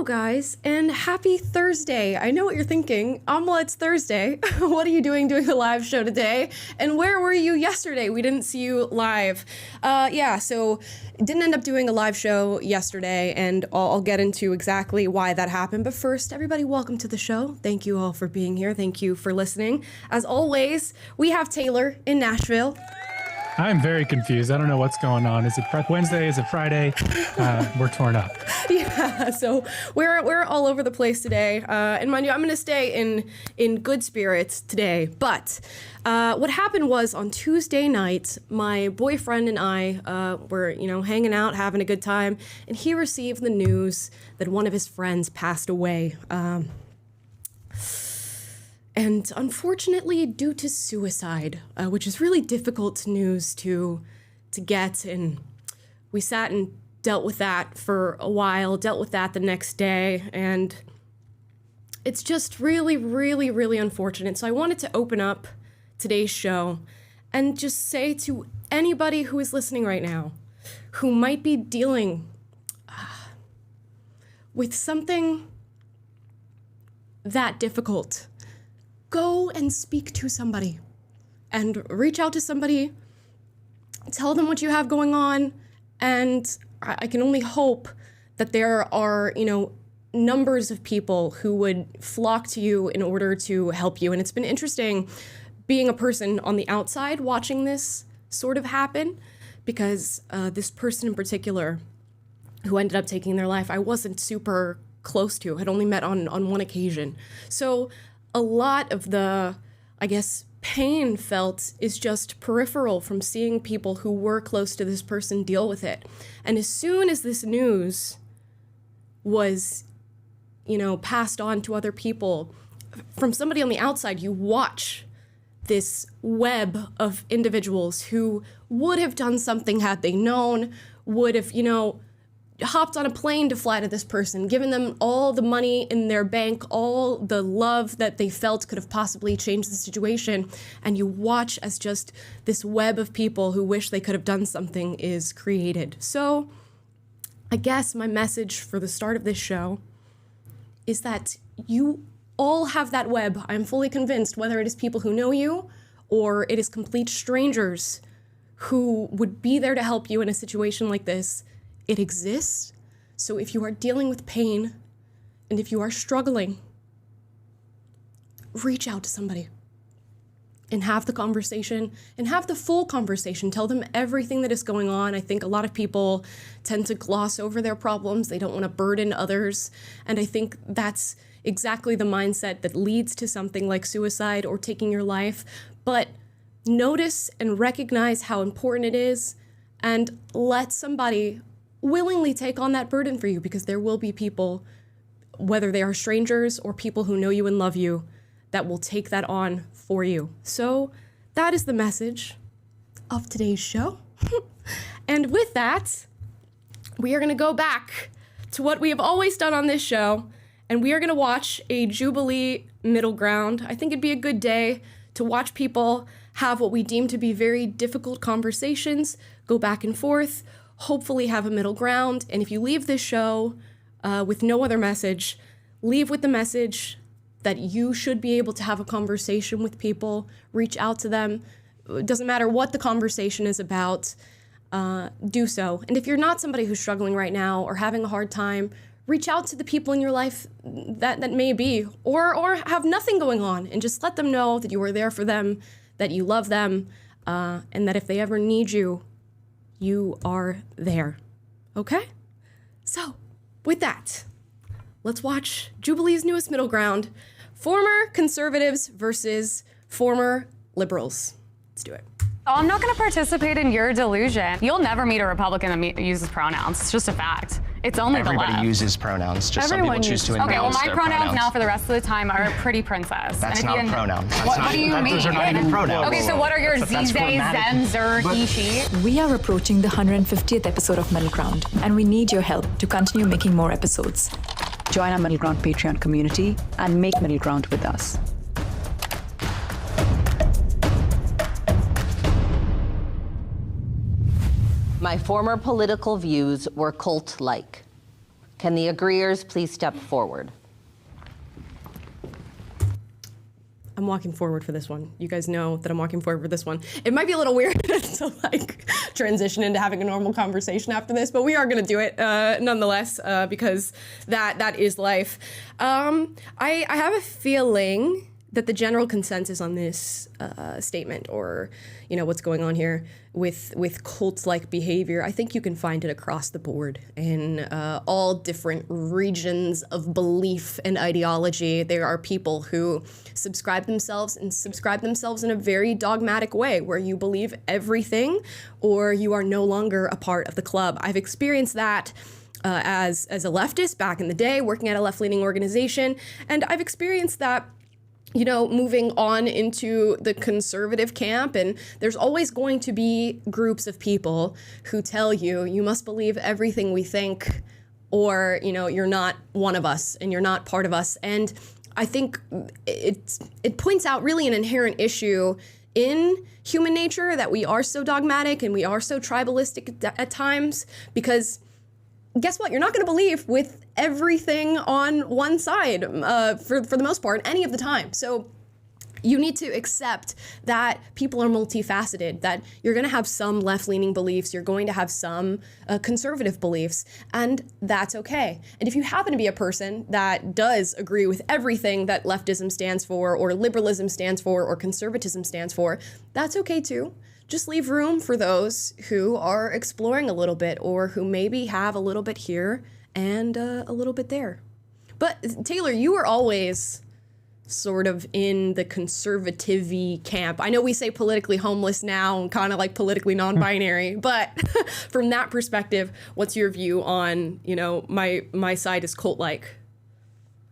Hello, guys, and happy Thursday. I know what you're thinking. Amla, it's Thursday. What are you doing a live show today? And where were you yesterday? We didn't see you live. So didn't end up doing a live show yesterday, and I'll get into exactly why that happened. But first, everybody, welcome to the show. Thank you all for being here. Thank you for listening. As always, we have Taylor in Nashville. I'm very confused. I don't know what's going on. Is it Wednesday? Is it Friday? We're torn up. Yeah, so we're all over the place today. And mind you, I'm going to stay in good spirits today. But what happened was on Tuesday night, my boyfriend and I were, hanging out, having a good time, and he received the news that one of his friends passed away. And unfortunately, due to suicide, which is really difficult news to get, and we sat and dealt with that for a while, dealt with that the next day, and it's just really, really, really unfortunate. So I wanted to open up today's show and just say to anybody who is listening right now, who might be dealing with something that difficult, go and speak to somebody and reach out to somebody, tell them what you have going on, and I can only hope that there are, numbers of people who would flock to you in order to help you. And it's been interesting being a person on the outside watching this sort of happen, because this person in particular who ended up taking their life, I wasn't super close to, had only met on one occasion. So a lot of the, pain felt is just peripheral from seeing people who were close to this person deal with it. And as soon as this news was, passed on to other people, from somebody on the outside, you watch this web of individuals who would have done something had they known, would have, hopped on a plane to fly to this person, given them all the money in their bank, all the love that they felt could have possibly changed the situation. And you watch as just this web of people who wish they could have done something is created. So I guess my message for the start of this show is that you all have that web. I'm fully convinced, whether it is people who know you or it is complete strangers who would be there to help you in a situation like this. It exists. So if you are dealing with pain and if you are struggling, reach out to somebody and have the conversation and have the full conversation. Tell them everything that is going on. I think a lot of people tend to gloss over their problems. They don't want to burden others. And I think that's exactly the mindset that leads to something like suicide or taking your life. But notice and recognize how important it is and let somebody willingly take on that burden for you, because there will be people, whether they are strangers or people who know you and love you, that will take that on for you. So that is the message of today's show. And with that, we are going to go back to what we have always done on this show, and we are going to watch a Jubilee middle ground. I think it'd be a good day to watch people have what we deem to be very difficult conversations, go back and forth, hopefully have a middle ground. And if you leave this show with no other message, leave with the message that you should be able to have a conversation with people, reach out to them. It doesn't matter what the conversation is about, do so. And if you're not somebody who's struggling right now or having a hard time, reach out to the people in your life that may be, or have nothing going on, and just let them know that you are there for them, that you love them, and that if they ever need you, you are there. Okay? So, with that, let's watch Jubilee's newest middle ground, former conservatives versus former liberals. Let's do it. Oh, I'm not going to participate in your delusion. You'll never meet a Republican that uses pronouns. It's just a fact. It's only the left. Everybody uses pronouns. Just some people choose to Okay, well, announce my their pronouns now for the rest of the time are pretty princess. That's not a pronoun. What do you mean? Those are not even pronouns. Okay, so what are your Zize, Zen, Zer, he, she? We are approaching the 150th episode of Middle Ground, and we need your help to continue making more episodes. Join our Middle Ground Patreon community and make Middle Ground with us. My former political views were cult-like. Can the agreeers please step forward? I'm walking forward for this one. You guys know that I'm walking forward for this one. It might be a little weird to like transition into having a normal conversation after this, but we are gonna do it nonetheless because that is life. I have a feeling that the general consensus on this statement, or what's going on here with cult-like behavior, I think you can find it across the board in all different regions of belief and ideology. There are people who subscribe themselves in a very dogmatic way, where you believe everything or you are no longer a part of the club. I've experienced that as a leftist back in the day, working at a left-leaning organization, and I've experienced that moving on into the conservative camp. And there's always going to be groups of people who tell you must believe everything we think, or, you're not one of us and you're not part of us. And I think it points out really an inherent issue in human nature, that we are so dogmatic and we are so tribalistic at times, because guess what? You're not going to believe with everything on one side for the most part, any of the time. So you need to accept that people are multifaceted, that you're going to have some left-leaning beliefs, you're going to have some conservative beliefs, and that's okay. And if you happen to be a person that does agree with everything that leftism stands for, or liberalism stands for, or conservatism stands for, that's okay too. Just leave room for those who are exploring a little bit, or who maybe have a little bit here and a little bit there. But Taylor, you were always sort of in the conservative-y camp. I know we say politically homeless now and kind of like politically non-binary, but from that perspective, what's your view on, my side is cult-like?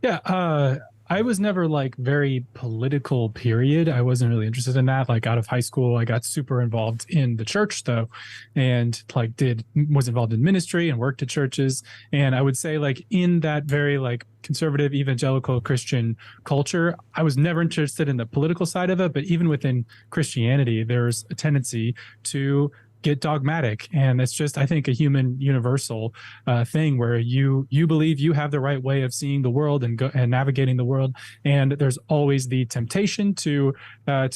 Yeah, I was never like very political, period. I wasn't really interested in that. Like out of high school, I got super involved in the church though, and like was involved in ministry and worked at churches. And I would say like in that very like conservative evangelical Christian culture, I was never interested in the political side of it. But even within Christianity, there's a tendency to get dogmatic, and it's just, I think, a human universal thing where you believe you have the right way of seeing the world and navigating the world, and there's always the temptation to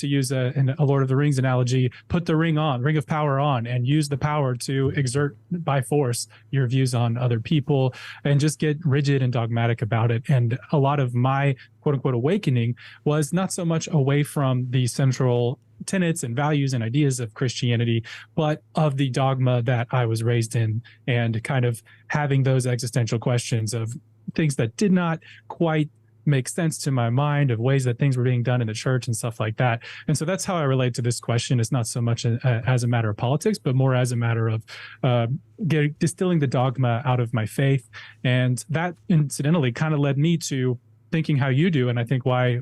use a Lord of the Rings analogy, put the ring of power on, and use the power to exert by force your views on other people, and just get rigid and dogmatic about it. And a lot of my quote unquote awakening was not so much away from the central tenets and values and ideas of Christianity, but of the dogma that I was raised in, and kind of having those existential questions of things that did not quite make sense to my mind, of ways that things were being done in the church and stuff like that. And so that's how I relate to this question. It's not so much as a matter of politics, but more as a matter of distilling the dogma out of my faith. And that incidentally kind of led me to thinking how you do, and I think why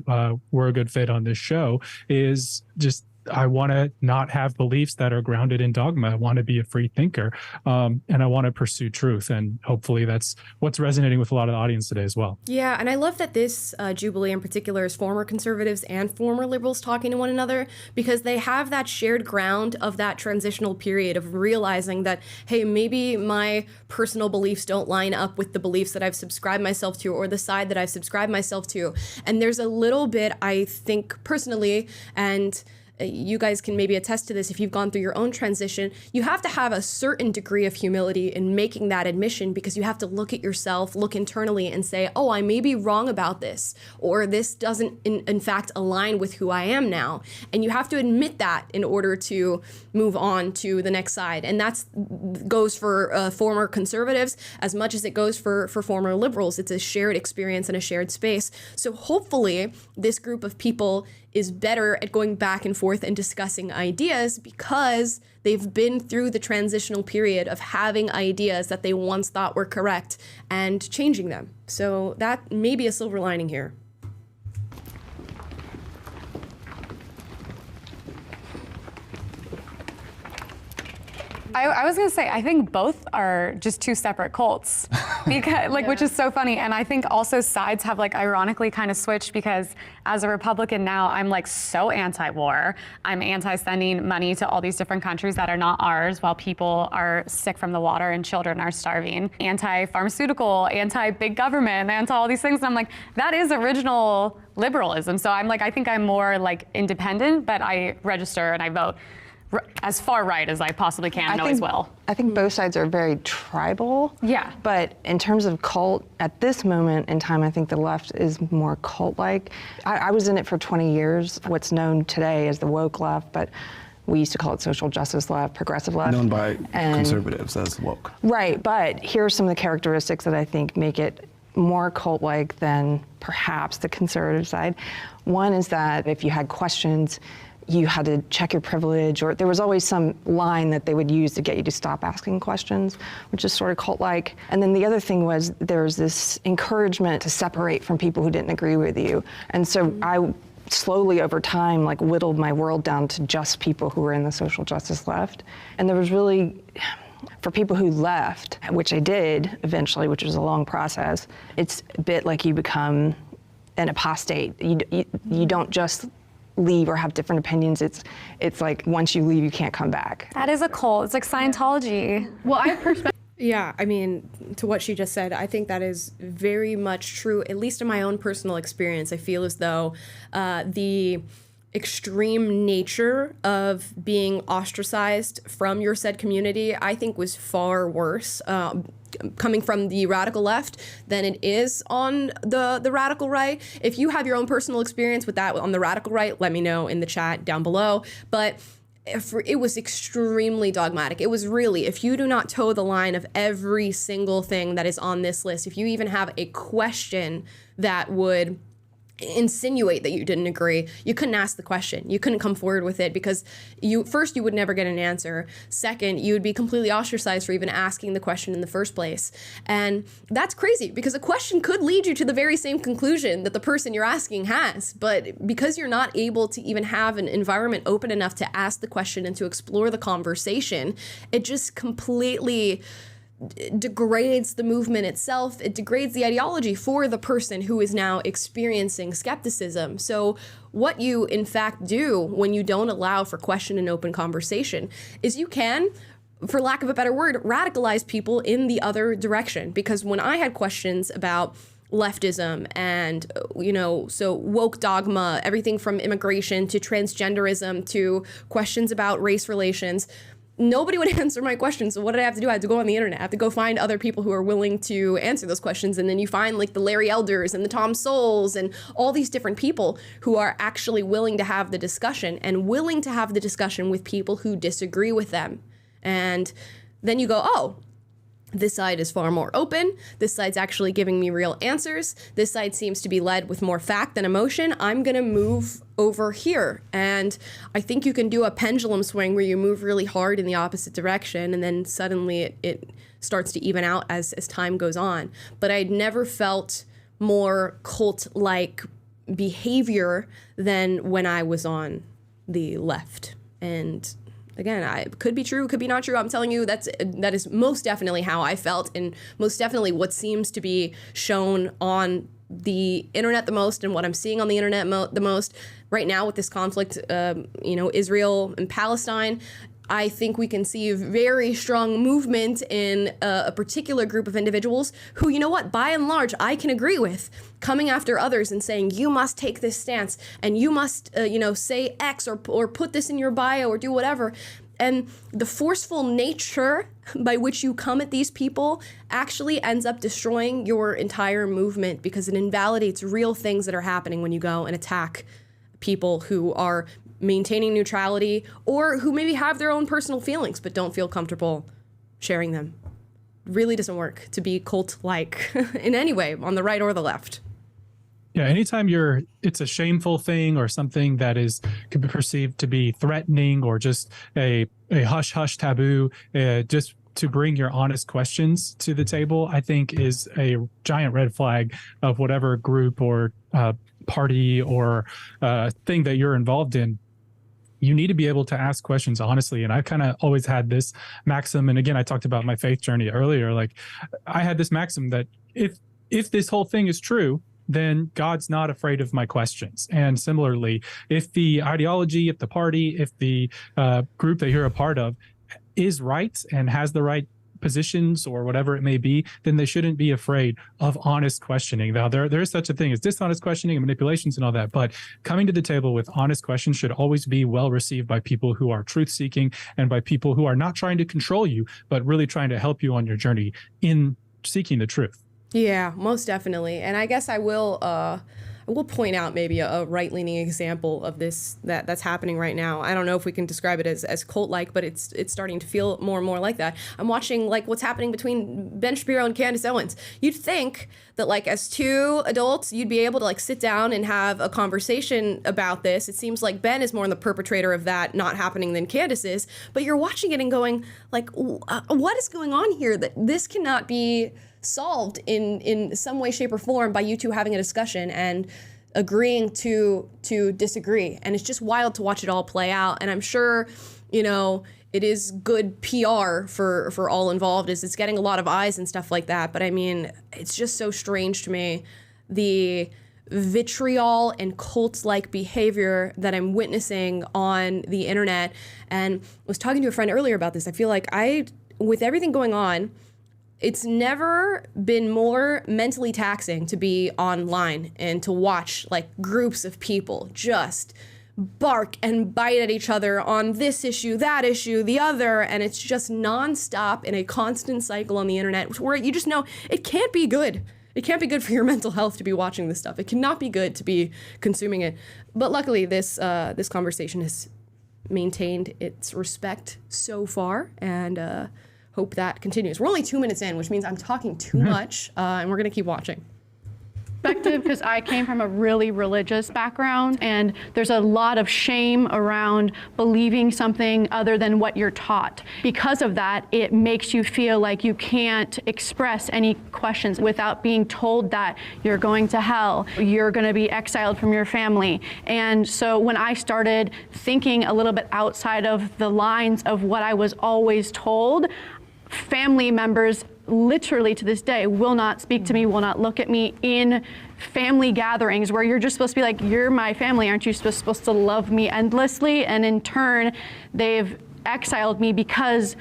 we're a good fit on this show, is just I want to not have beliefs that are grounded in dogma. I want to be a free thinker, and I want to pursue truth. And hopefully that's what's resonating with a lot of the audience today as well. Yeah, and I love that this Jubilee in particular is former conservatives and former liberals talking to one another, because they have that shared ground of that transitional period of realizing that, hey, maybe my personal beliefs don't line up with the beliefs that I've subscribed myself to, or the side that I've subscribed myself to. And there's a little bit, I think personally, and you guys can maybe attest to this if you've gone through your own transition, you have to have a certain degree of humility in making that admission, because you have to look at yourself, look internally and say, oh, I may be wrong about this, or this doesn't in fact align with who I am now. And you have to admit that in order to move on to the next side. And that goes for former conservatives as much as it goes for former liberals. It's a shared experience and a shared space. So hopefully this group of people is better at going back and forth and discussing ideas, because they've been through the transitional period of having ideas that they once thought were correct and changing them. So that may be a silver lining here. I was going to say, I think both are just two separate cults. because which is so funny. And I think also sides have like ironically kind of switched, because as a Republican now, I'm like so anti-war. I'm anti-sending money to all these different countries that are not ours while people are sick from the water and children are starving. Anti-pharmaceutical, anti-big government, anti all these things. And I'm like, that is original liberalism. So I'm like, I think I'm more like independent, but I register and I vote as far right as I possibly can and always will. I think both sides are very tribal. Yeah. But in terms of cult, at this moment in time, I think the left is more cult-like. I was in it for 20 years, what's known today as the woke left, but we used to call it social justice left, progressive left. Known by conservatives as woke. Right, but here are some of the characteristics that I think make it more cult-like than perhaps the conservative side. One is that if you had questions, you had to check your privilege, or there was always some line that they would use to get you to stop asking questions, which is sort of cult-like. And then the other thing was there was this encouragement to separate from people who didn't agree with you. And so I slowly over time like whittled my world down to just people who were in the social justice left. And there was really, for people who left, which I did eventually, which was a long process, it's a bit like you become an apostate. You don't just leave or have different opinions. It's like once you leave, you can't come back. That is a cult. It's like Scientology. Well, I have perspective. Yeah, I mean, to what she just said, I think that is very much true, at least in my own personal experience. I feel as though the extreme nature of being ostracized from your said community, I think was far worse coming from the radical left than it is on the radical right. If you have your own personal experience with that on the radical right, let me know in the chat down below. But it was extremely dogmatic. It was really, if you do not toe the line of every single thing that is on this list, if you even have a question that would insinuate that you didn't agree, you couldn't ask the question. You couldn't come forward with it because you would never get an answer. Second, you would be completely ostracized for even asking the question in the first place. And that's crazy because a question could lead you to the very same conclusion that the person you're asking has. But because you're not able to even have an environment open enough to ask the question and to explore the conversation, it just completely degrades the movement itself. It degrades the ideology for the person who is now experiencing skepticism. So what you in fact do when you don't allow for question and open conversation is you can, for lack of a better word, radicalize people in the other direction. Because when I had questions about leftism and, so woke dogma, everything from immigration to transgenderism to questions about race relations, nobody would answer my questions. So what did I have to do? I had to go on the internet. I have to go find other people who are willing to answer those questions. And then you find like the Larry Elders and the Tom Souls and all these different people who are actually willing to have the discussion and willing to have the discussion with people who disagree with them. And then you go, oh, this side is far more open. This side's actually giving me real answers. This side seems to be led with more fact than emotion. I'm going to move over here. And I think you can do a pendulum swing where you move really hard in the opposite direction and then suddenly it starts to even out as time goes on. But I'd never felt more cult-like behavior than when I was on the left. And again, it could be true, could be not true. I'm telling you, that is most definitely how I felt, and most definitely what seems to be shown on the internet the most, and what I'm seeing on the internet the most right now with this conflict, Israel and Palestine. I think we can see a very strong movement in a particular group of individuals who, you know what, by and large, I can agree with, coming after others and saying, you must take this stance and you must, say X or put this in your bio or do whatever. And the forceful nature by which you come at these people actually ends up destroying your entire movement because it invalidates real things that are happening when you go and attack people who are maintaining neutrality or who maybe have their own personal feelings but don't feel comfortable sharing them. It really doesn't work to be cult-like in any way on the right or the left. Yeah, anytime it's a shameful thing or something that could be perceived to be threatening or just a hush-hush taboo, just to bring your honest questions to the table, I think is a giant red flag of whatever group or party or thing that you're involved in. you need to be able to ask questions honestly. And I kind of always had this maxim. And again, I talked about my faith journey earlier. Like I had this maxim that if this whole thing is true, then God's not afraid of my questions. And similarly, if the ideology, if the party, if the group that you're a part of is right and has the right positions or whatever it may be, then they shouldn't be afraid of honest questioning. Now, there is such a thing as dishonest questioning and manipulations and all that, but coming to the table with honest questions should always be well received by people who are truth-seeking and by people who are not trying to control you, but really trying to help you on your journey in seeking the truth. Yeah, most definitely. And I guess I will point out maybe a right-leaning example of this that's happening right now. I don't know if we can describe it as cult-like, but it's starting to feel more and more like that. I'm watching like what's happening between Ben Shapiro and Candace Owens. You'd think that like as two adults, you'd be able to like sit down and have a conversation about this. It seems like Ben is more the perpetrator of that not happening than Candace is. But you're watching it and going like, what is going on here? That this cannot be solved in some way, shape, or form by you two having a discussion and agreeing to disagree. And it's just wild to watch it all play out. And I'm sure, you know, it is good PR for all involved, is it's getting a lot of eyes and stuff like that. But I mean, it's just so strange to me, the vitriol and cult-like behavior that I'm witnessing on the internet. And I was talking to a friend earlier about this. I feel like with everything going on, it's never been more mentally taxing to be online and to watch like groups of people just bark and bite at each other on this issue, that issue, the other, and it's just nonstop in a constant cycle on the internet where you just know it can't be good. It can't be good for your mental health to be watching this stuff. It cannot be good to be consuming it. But luckily, this conversation has maintained its respect so far, and hope that continues. We're only 2 minutes in, which means I'm talking too much, and we're going to keep watching. Perspective, because I came from a really religious background, and there's a lot of shame around believing something other than what you're taught. Because of that, it makes you feel like you can't express any questions without being told that you're going to hell, you're going to be exiled from your family. And so when I started thinking a little bit outside of the lines of what I was always told, family members literally to this day will not speak to me, will not look at me in family gatherings where you're just supposed to be like, you're my family, aren't you supposed to love me endlessly? And in turn, they've exiled me because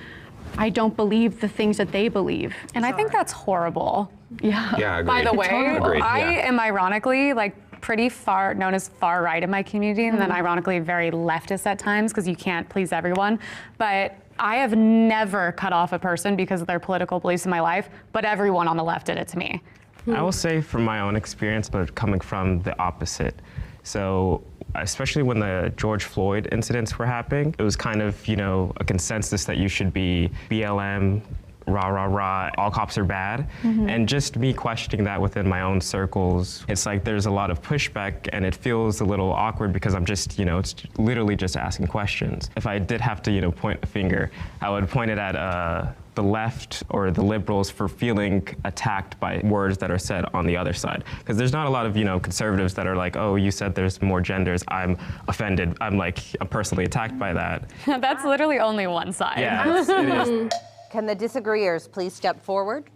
I don't believe the things that they believe. And I think that's horrible. Yeah. Yeah, agreed. By the way, I Yeah. am ironically like pretty far known as far right in my community, and then ironically very leftist at times because you can't please everyone. But I have never cut off a person because of their political beliefs in my life, but everyone on the left did it to me. I will say from my own experience, but coming from the opposite. So especially when the George Floyd incidents were happening, it was kind of, you know, a consensus that you should be BLM, rah, rah, rah, all cops are bad. And just me questioning that within my own circles, it's like there's a lot of pushback and it feels a little awkward because I'm just, you know, it's literally just asking questions. If I did have to, you know, point a finger, I would point it at the left or the liberals for feeling attacked by words that are said on the other side. Because there's not a lot of, you know, conservatives that are like, oh, you said there's more genders, I'm offended. I'm personally attacked by that. That's literally only one side. Yeah, it is. Can the disagreeers please step forward?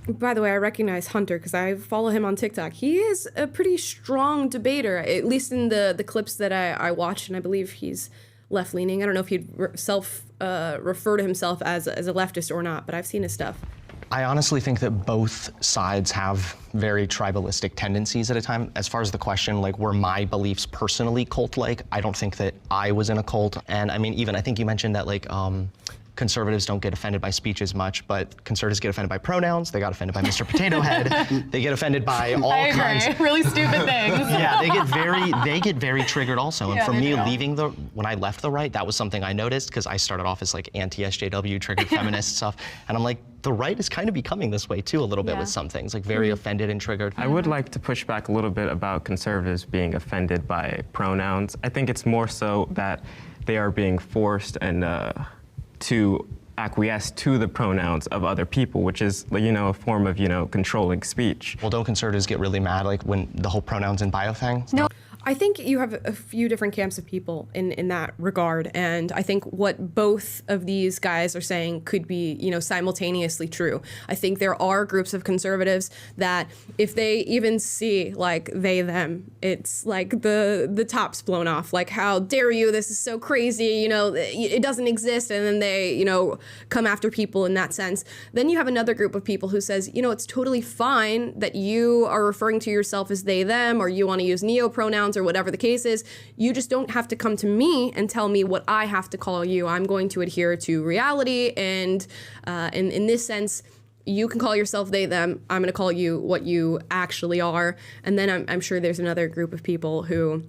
By the way, I recognize Hunter because I follow him on TikTok. He is a pretty strong debater, at least in the clips that I watched, and I believe he's left-leaning. I don't know if he'd refer to himself as a leftist or not, but I've seen his stuff. I honestly think that both sides have very tribalistic tendencies at a time. As far as the question, like, were my beliefs personally cult-like? I don't think that I was in a cult. And I mean, even I think you mentioned that like conservatives don't get offended by speech as much, but conservatives get offended by pronouns. They got offended by Mr. Potato Head. They get offended by all kinds. Really stupid things. Yeah, they get very triggered also. And for me, when I left the right, that was something I noticed because I started off as like anti-SJW, triggered feminist stuff, and I'm like, the right is kind of becoming this way too a little bit with some things, like very offended and triggered. I would like to push back a little bit about conservatives being offended by pronouns. I think it's more so that they are being forced and to acquiesce to the pronouns of other people, which is, you know, a form of, you know, controlling speech. Well, don't conservatives get really mad like when the whole pronouns and bio thing? No. I think you have a few different camps of people in that regard, and I think what both of these guys are saying could be, you know, simultaneously true. I think there are groups of conservatives that if they even see like they, them, it's like the top's blown off, like, how dare you, this is so crazy, you know, it doesn't exist, and then they, you know, come after people in that sense. Then you have another group of people who says, you know, it's totally fine that you are referring to yourself as they, them, or you want to use neo-pronouns or whatever the case is. You just don't have to come to me and tell me what I have to call you. I'm going to adhere to reality, and in this sense, you can call yourself they, them. I'm going to call you what you actually are. And then I'm sure there's another group of people who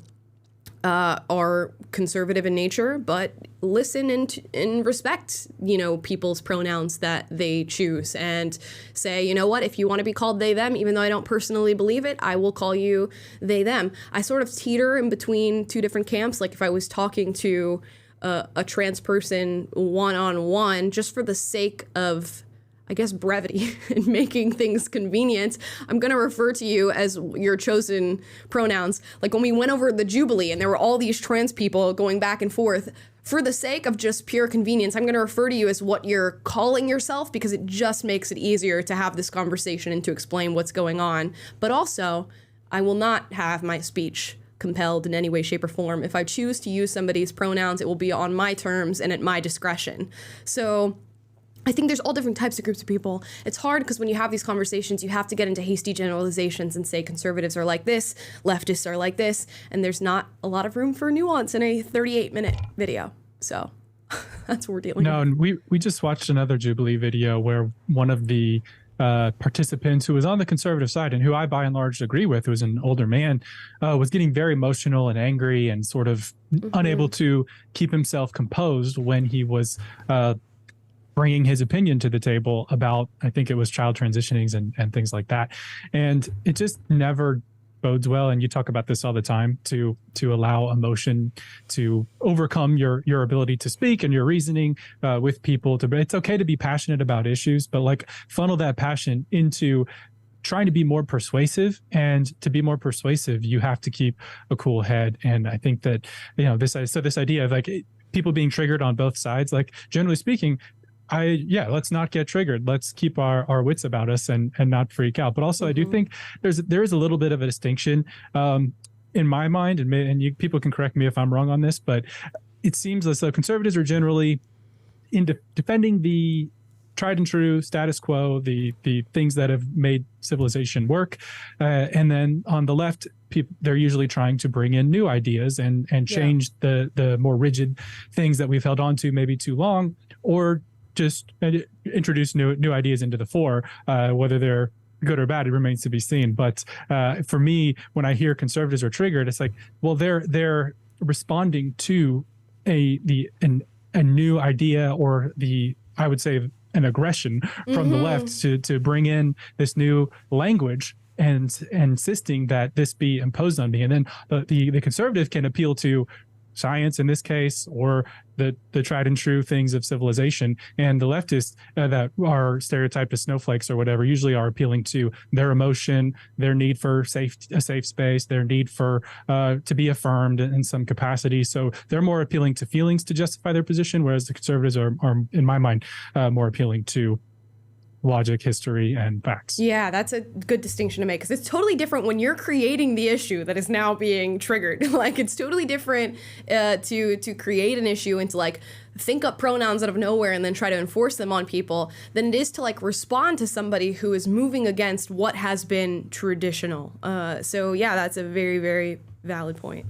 are conservative in nature, but listen and respect, you know, people's pronouns that they choose, and say, you know what, if you want to be called they, them, even though I don't personally believe it, I will call you they, them. I sort of teeter in between two different camps. Like if I was talking to a trans person one-on-one, just for the sake of, I guess, brevity and making things convenient, I'm going to refer to you as your chosen pronouns. Like when we went over the Jubilee and there were all these trans people going back and forth, for the sake of just pure convenience, I'm going to refer to you as what you're calling yourself, because it just makes it easier to have this conversation and to explain what's going on. But also, I will not have my speech compelled in any way, shape, or form. If I choose to use somebody's pronouns, it will be on my terms and at my discretion. So I think there's all different types of groups of people. It's hard because when you have these conversations, you have to get into hasty generalizations and say conservatives are like this, leftists are like this, and there's not a lot of room for nuance in a 38-minute video. So that's what we're dealing with. No, and we just watched another Jubilee video where one of the participants who was on the conservative side and who I by and large agree with, who was an older man, was getting very emotional and angry and sort of unable to keep himself composed when he was bringing his opinion to the table about, I think it was child transitionings and things like that. And it just never bodes well. And you talk about this all the time, to allow emotion to overcome your ability to speak and your reasoning with people. It's okay to be passionate about issues, but like funnel that passion into trying to be more persuasive. And to be more persuasive, you have to keep a cool head. And I think that, you know, this idea of like people being triggered on both sides, like generally speaking, let's not get triggered. Let's keep our wits about us and not freak out. But also, I do think there is a little bit of a distinction in my mind, and people can correct me if I'm wrong on this, but it seems as though conservatives are generally in defending the tried and true status quo, the things that have made civilization work, and then on the left, they're usually trying to bring in new ideas and change the more rigid things that we've held on to maybe too long, or just introduce new ideas into the fore. Whether they're good or bad, it remains to be seen. But for me, when I hear conservatives are triggered, it's like, well, they're responding to a new idea, or I would say an aggression from the left to bring in this new language and insisting that this be imposed on me. And then the conservative can appeal to science in this case, or the tried and true things of civilization, and the leftists that are stereotyped as snowflakes or whatever usually are appealing to their emotion, their need for a safe space, their need for to be affirmed in some capacity. So they're more appealing to feelings to justify their position, whereas the conservatives are in my mind more appealing to logic, history, and facts. Yeah, that's a good distinction to make, because it's totally different when you're creating the issue that is now being triggered. Like, it's totally different to create an issue and to like think up pronouns out of nowhere and then try to enforce them on people than it is to like respond to somebody who is moving against what has been traditional. So yeah, that's a very, very valid point.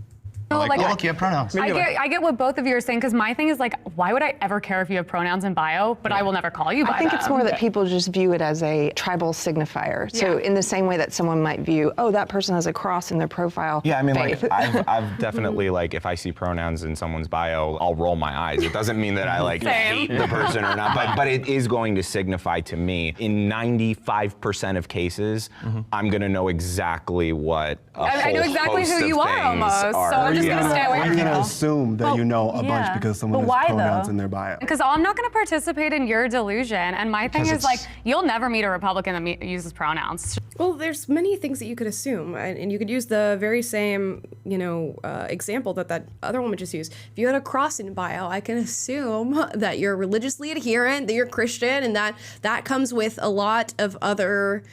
Look, you have pronouns. I get what both of you are saying, because my thing is like, why would I ever care if you have pronouns in bio, but I will never call you by I think them. it's more that people just view it as a tribal signifier. So in the same way that someone might view, oh, that person has a cross in their profile. Yeah, I mean, like, I've definitely, like, if I see pronouns in someone's bio, I'll roll my eyes. It doesn't mean that I, like, hate the person or not, but it is going to signify to me, in 95% of cases, I'm going to know exactly what I know exactly who you are almost, so I'm just going to stay away from you. You're going to assume that you know a bunch because someone has pronouns. But why pronouns in their bio. Because I'm not going to participate in your delusion. And my thing is like, you'll never meet a Republican that uses pronouns. Well, there's many things that you could assume, and you could use the very same, example that other woman just used. If you had a cross in bio, I can assume that you're religiously adherent, that you're Christian, and that comes with a lot of other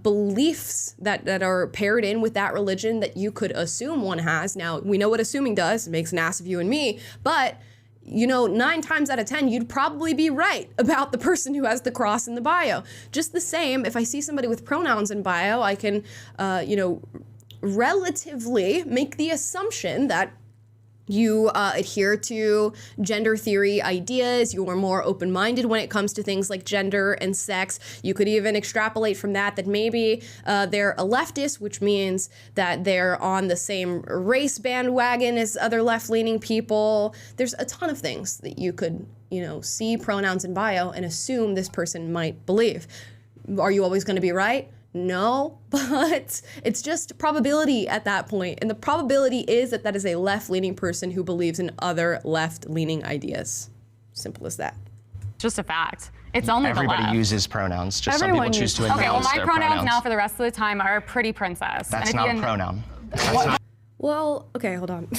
beliefs that are paired in with that religion that you could assume one has. Now, we know what assuming does. It makes an ass of you and me, but 9 times out of 10, you'd probably be right about the person who has the cross in the bio. Just the same, if I see somebody with pronouns in bio, I can, relatively make the assumption that you adhere to gender theory ideas. You are more open-minded when it comes to things like gender and sex. You could even extrapolate from that maybe they're a leftist, which means that they're on the same race bandwagon as other left-leaning people. There's a ton of things that you could, see pronouns in bio and assume this person might believe. Are you always going to be right? No, but it's just probability at that point. And the probability is that is a left-leaning person who believes in other left-leaning ideas. Simple as that. Just a fact. It's only everybody uses pronouns. Just some people choose to announce Okay, well, my their pronouns now for the rest of the time are pretty princess. That's not a pronoun. Well, okay, hold on.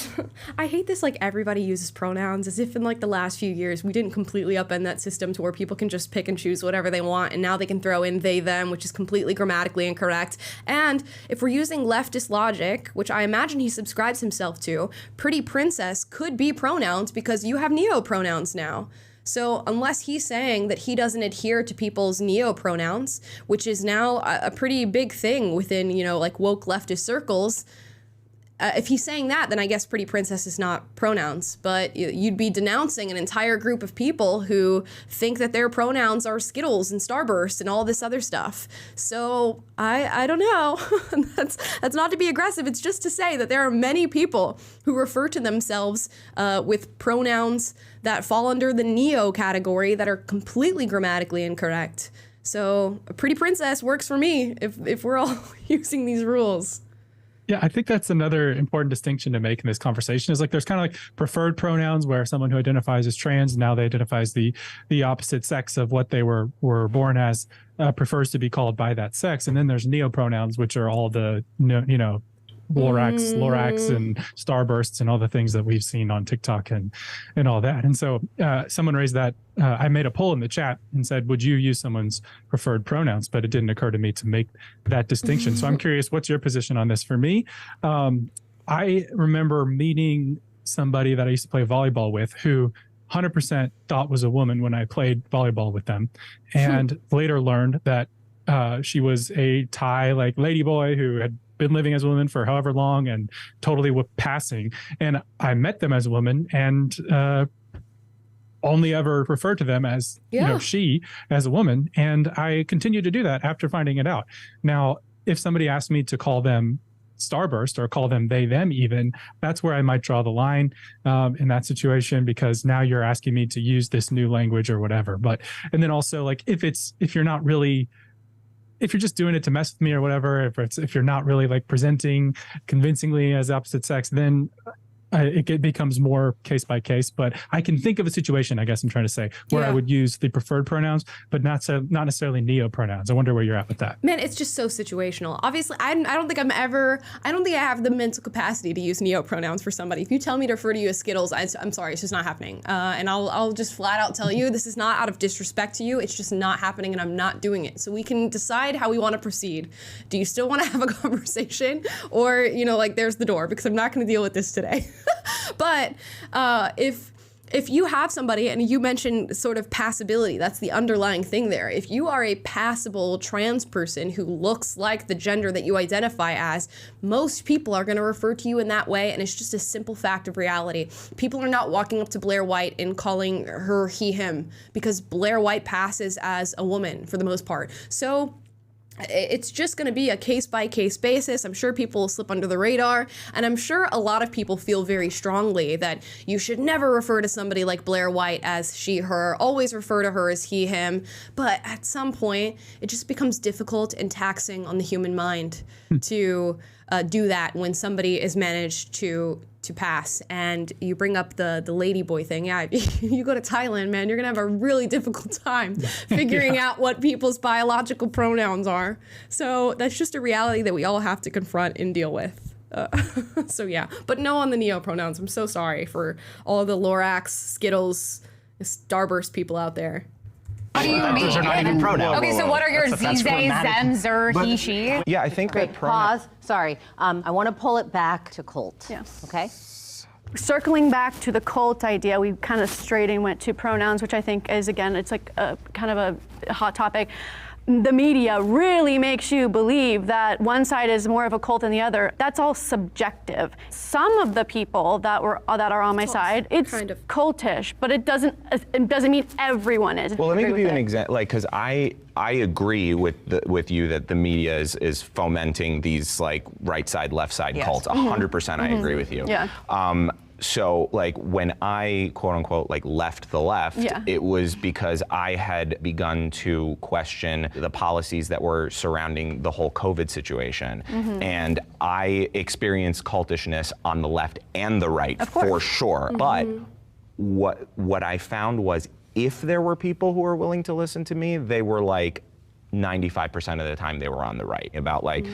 I hate this, everybody uses pronouns, as if in, the last few years, we didn't completely upend that system to where people can just pick and choose whatever they want, and now they can throw in they, them, which is completely grammatically incorrect. And if we're using leftist logic, which I imagine he subscribes himself to, pretty princess could be pronouns because you have neo-pronouns now. So unless he's saying that he doesn't adhere to people's neo-pronouns, which is now a pretty big thing within, woke leftist circles, if he's saying that, then I guess pretty princess is not pronouns, but you'd be denouncing an entire group of people who think that their pronouns are Skittles and Starburst and all this other stuff. So I don't know. That's not to be aggressive. It's just to say that there are many people who refer to themselves with pronouns that fall under the neo category that are completely grammatically incorrect. So a pretty princess works for me if we're all using these rules. Yeah, I think that's another important distinction to make in this conversation is there's kind of preferred pronouns where someone who identifies as trans, now they identify as the opposite sex of what they were born as, prefers to be called by that sex. And then there's neo-pronouns, which are all the, Lorax and Starbursts and all the things that we've seen on TikTok and all that. And so someone raised that. I made a poll in the chat and said, would you use someone's preferred pronouns? But it didn't occur to me to make that distinction. So I'm curious, what's your position on this? For me, I remember meeting somebody that I used to play volleyball with who 100% thought was a woman when I played volleyball with them, and later learned that she was a Thai lady boy who had been living as a woman for however long and totally passing. And I met them as a woman and only ever referred to them as she as a woman. And I continue to do that after finding it out. Now, if somebody asked me to call them Starburst or call them they, them even, that's where I might draw the line in that situation, because now you're asking me to use this new language or whatever. And then also if you're just doing it to mess with me or whatever, if you're not really presenting convincingly as opposite sex, then it becomes more case by case. But I can think of a situation, I guess I'm trying to say, where I would use the preferred pronouns, but not necessarily neo pronouns. I wonder where you're at with that. Man, it's just so situational. Obviously, I don't think I have the mental capacity to use neo pronouns for somebody. If you tell me to refer to you as Skittles, I'm sorry, it's just not happening. And I'll just flat out tell you, this is not out of disrespect to you. It's just not happening, and I'm not doing it. So we can decide how we want to proceed. Do you still want to have a conversation, or there's the door, because I'm not going to deal with this today. But if you have somebody, and you mentioned sort of passability, that's the underlying thing there. If you are a passable trans person who looks like the gender that you identify as, most people are going to refer to you in that way, and it's just a simple fact of reality. People are not walking up to Blair White and calling her he, him, because Blair White passes as a woman for the most part. So it's just going to be a case-by-case basis. I'm sure people will slip under the radar, and I'm sure a lot of people feel very strongly that you should never refer to somebody like Blair White as she, her, always refer to her as he, him. But at some point, it just becomes difficult and taxing on the human mind to do that when somebody is managed to to pass. And you bring up the ladyboy thing. Yeah, you go to Thailand, man, you're gonna have a really difficult time figuring out what people's biological pronouns are. So that's just a reality that we all have to confront and deal with. So yeah, but no on the neo pronouns. I'm so sorry for all the Lorax, Skittles, Starburst people out there. What do you mean? Those are not even pronouns. Okay, so what are your That's they, them, zer, he, she? Yeah, I think that Pause. Sorry. I want to pull it back to cult. Yes. Okay. Circling back to the cult idea, we kind of strayed and went to pronouns, which I think is, again, it's like a kind of a hot topic. The media really makes you believe that one side is more of a cult than the other. That's all subjective. Some of the people that are on my side, it's kind of cultish, but it doesn't mean everyone is. Well, let me give you an example, like, because I agree with you that the media is fomenting these like right side, left side cults. 100%, I agree with you. Yeah. So like when I quote unquote like left the left, it was because I had begun to question the policies that were surrounding the whole COVID situation. And I experienced cultishness on the left and the right for sure. But what I found was if there were people who were willing to listen to me, they were like 95% of the time they were on the right about like,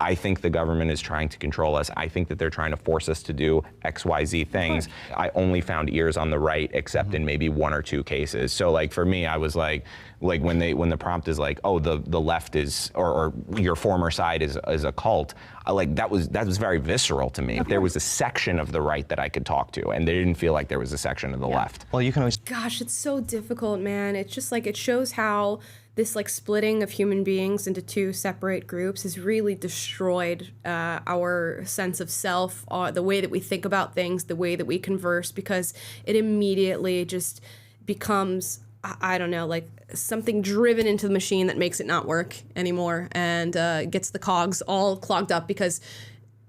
I think the government is trying to control us. I think that they're trying to force us to do XYZ things. I only found ears on the right, except in maybe 1 or 2 cases. So like for me, I was like when the prompt is like, oh, the left is, or your former side is a cult. That was very visceral to me. There was a section of the right that I could talk to, and they didn't feel like there was a section of the left. Well, you can always. Gosh, it's so difficult, man. It's just like, it shows how this like splitting of human beings into 2 separate groups has really destroyed our sense of self, the way that we think about things, the way that we converse, because it immediately just becomes, I don't know, like something driven into the machine that makes it not work anymore and gets the cogs all clogged up, because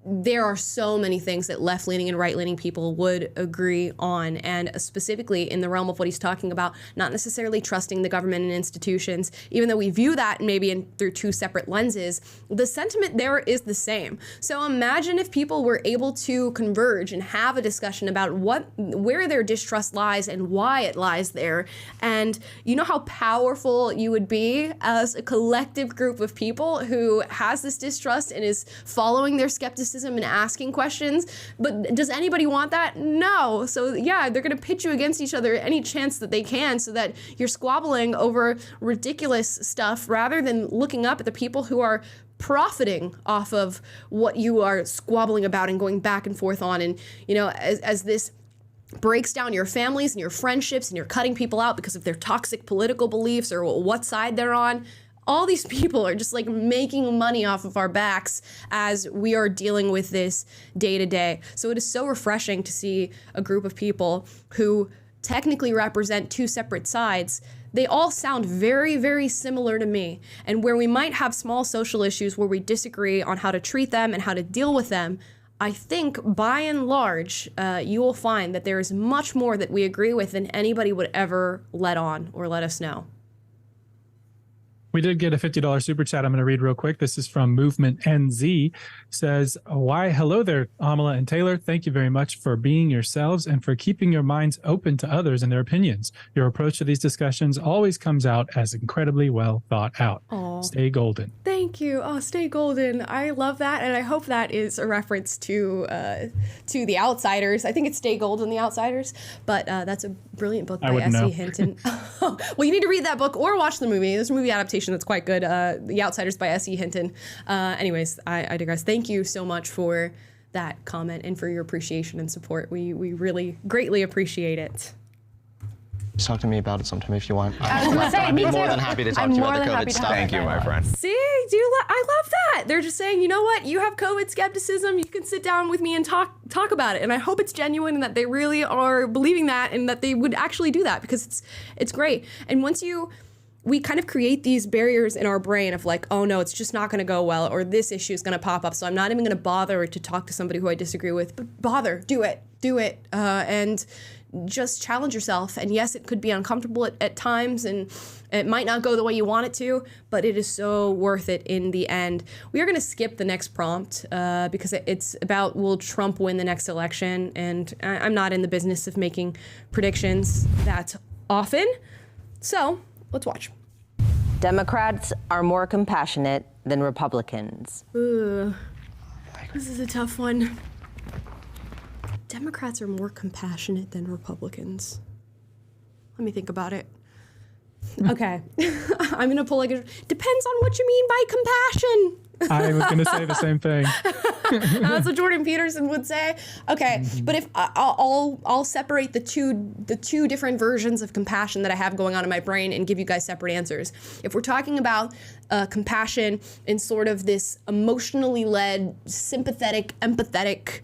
there are so many things that left-leaning and right-leaning people would agree on, and specifically in the realm of what he's talking about, not necessarily trusting the government and institutions, even though we view that maybe through 2 separate lenses, the sentiment there is the same. So imagine if people were able to converge and have a discussion about where their distrust lies and why it lies there, and you know how powerful you would be as a collective group of people who has this distrust and is following their skepticism and asking questions. But does anybody want that? No. So yeah, they're going to pitch you against each other any chance that they can, so that you're squabbling over ridiculous stuff rather than looking up at the people who are profiting off of what you are squabbling about and going back and forth on. And you know, as this breaks down your families and your friendships and you're cutting people out because of their toxic political beliefs or what side they're on, all these people are just like making money off of our backs as we are dealing with this day to day. So it is so refreshing to see a group of people who technically represent 2 separate sides. They all sound very, very similar to me. And where we might have small social issues where we disagree on how to treat them and how to deal with them, I think by and large, you will find that there is much more that we agree with than anybody would ever let on or let us know. We did get a $50 super chat I'm going to read real quick. This is from Movement NZ. Says, why, hello there, Amala and Taylor. Thank you very much for being yourselves and for keeping your minds open to others and their opinions. Your approach to these discussions always comes out as incredibly well thought out. Aww. Stay golden. Thank you. Oh, stay golden. I love that. And I hope that is a reference to The Outsiders. I think it's Stay Golden, The Outsiders. But that's a brilliant book by S.E. Hinton. Well, you need to read that book or watch the movie. There's a movie adaptation that's quite good. The Outsiders by S.E. Hinton. Anyways, I digress. Thank you so much for that comment and for your appreciation and support. We really greatly appreciate it. Talk to me about it sometime if you want. I was gonna say, I'd be me more too. than happy to talk I'm to you more about the than COVID happy to stuff. talk Thank you, my friend. See, I love that. They're just saying, you know what? You have COVID skepticism. You can sit down with me and talk about it. And I hope it's genuine and that they really are believing that and that they would actually do that, because it's great. And once you we kind of create these barriers in our brain of like, oh no, it's just not going to go well, or this issue is going to pop up, so I'm not even going to bother to talk to somebody who I disagree with. But bother, do it, and just challenge yourself. And yes, it could be uncomfortable at times, and it might not go the way you want it to, but it is so worth it in the end. We are going to skip the next prompt because it's about, will Trump win the next election? And I'm not in the business of making predictions that often. So let's watch. Democrats are more compassionate than Republicans. Ooh, this is a tough one. Democrats are more compassionate than Republicans. Let me think about it. Okay. I'm going to pull like depends on what you mean by compassion. I was going to say the same thing. That's what Jordan Peterson would say. Okay, but if I'll separate the two different versions of compassion that I have going on in my brain and give you guys separate answers. If we're talking about compassion in sort of this emotionally led, sympathetic, empathetic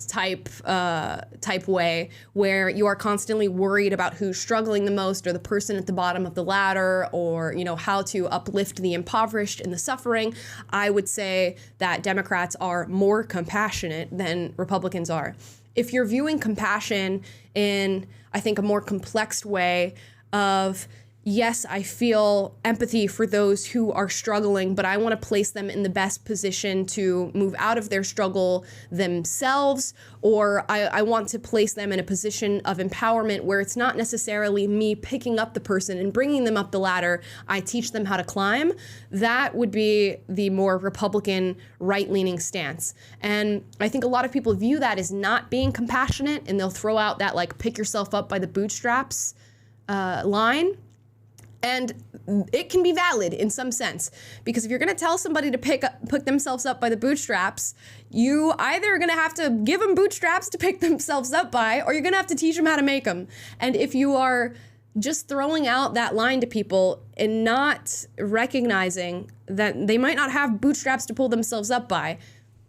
type way, where you are constantly worried about who's struggling the most, or the person at the bottom of the ladder, or how to uplift the impoverished and the suffering, I would say that Democrats are more compassionate than Republicans are. If you're viewing compassion in, I think, a more complex way of, yes, I feel empathy for those who are struggling, but I want to place them in the best position to move out of their struggle themselves, or I want to place them in a position of empowerment where it's not necessarily me picking up the person and bringing them up the ladder. I teach them how to climb. That would be the more Republican right-leaning stance. And I think a lot of people view that as not being compassionate, and they'll throw out that like pick yourself up by the bootstraps line. And it can be valid in some sense, because if you're going to tell somebody to pick themselves up by the bootstraps, you either are going to have to give them bootstraps to pick themselves up by, or you're going to have to teach them how to make them. And if you are just throwing out that line to people and not recognizing that they might not have bootstraps to pull themselves up by,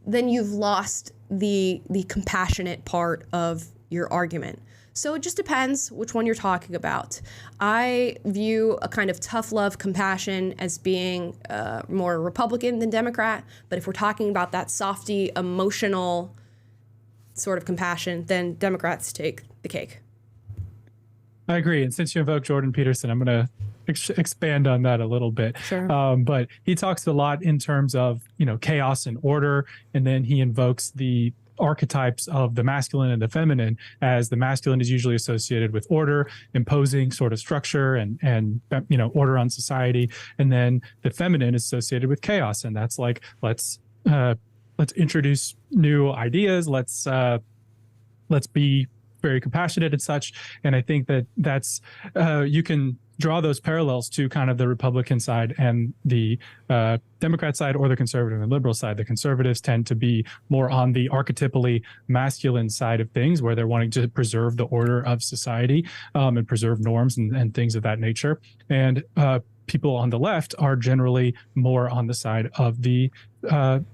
then you've lost the compassionate part of your argument. So it just depends which one you're talking about. I view a kind of tough love compassion as being more Republican than Democrat. But if we're talking about that softy, emotional sort of compassion, then Democrats take the cake. I agree. And since you invoked Jordan Peterson, I'm going to expand on that a little bit. Sure. But he talks a lot in terms of, chaos and order. And then he invokes the archetypes of the masculine and the feminine, as the masculine is usually associated with order, imposing sort of structure and order on society, and then the feminine is associated with chaos, and that's like let's introduce new ideas, let's be very compassionate and such. And I think that's you can draw those parallels to kind of the Republican side and the Democrat side, or the conservative and liberal side. The conservatives tend to be more on the archetypally masculine side of things, where they're wanting to preserve the order of society and preserve norms and things of that nature. And people on the left are generally more on the side of the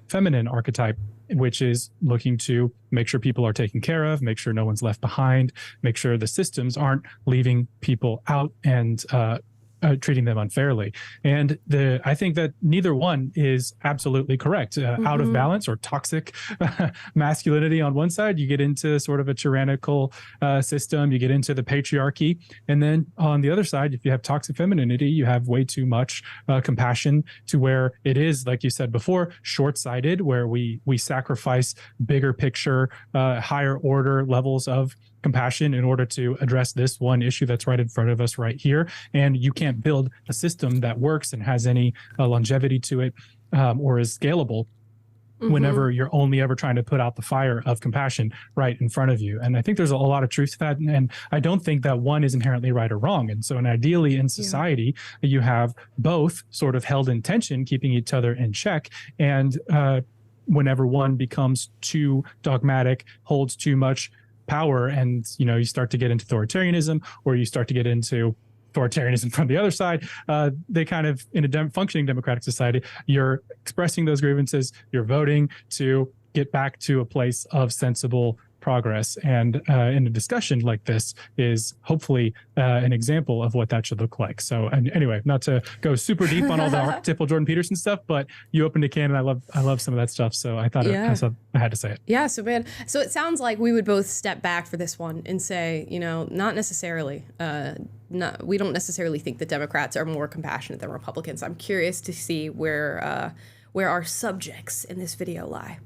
feminine archetype, which is looking to make sure people are taken care of, make sure no one's left behind, make sure the systems aren't leaving people out and treating them unfairly. And I think that neither one is absolutely correct. Out of balance or toxic masculinity on one side, you get into sort of a tyrannical system, you get into the patriarchy. And then on the other side, if you have toxic femininity, you have way too much compassion, to where it is, like you said before, short-sighted, where we sacrifice bigger picture, higher order levels of compassion in order to address this one issue that's right in front of us right here. And you can't build a system that works and has any longevity to it, or is scalable, whenever you're only ever trying to put out the fire of compassion right in front of you. And I think there's a lot of truth to that. And I don't think that one is inherently right or wrong. And so, ideally in society, you have both sort of held in tension, keeping each other in check. And whenever one becomes too dogmatic, holds too much power, and you start to get into authoritarianism, or you start to get into authoritarianism from the other side, they kind of, in a functioning democratic society, you're expressing those grievances, you're voting to get back to a place of sensible progress. And in a discussion like this is hopefully an example of what that should look like. So, and anyway, not to go super deep on all the archetypal Jordan Peterson stuff, but you opened a can, and I love some of that stuff. So I thought I had to say it. Yeah. So man, so it sounds like we would both step back for this one and say, not necessarily. We don't necessarily think that Democrats are more compassionate than Republicans. I'm curious to see where our subjects in this video lie.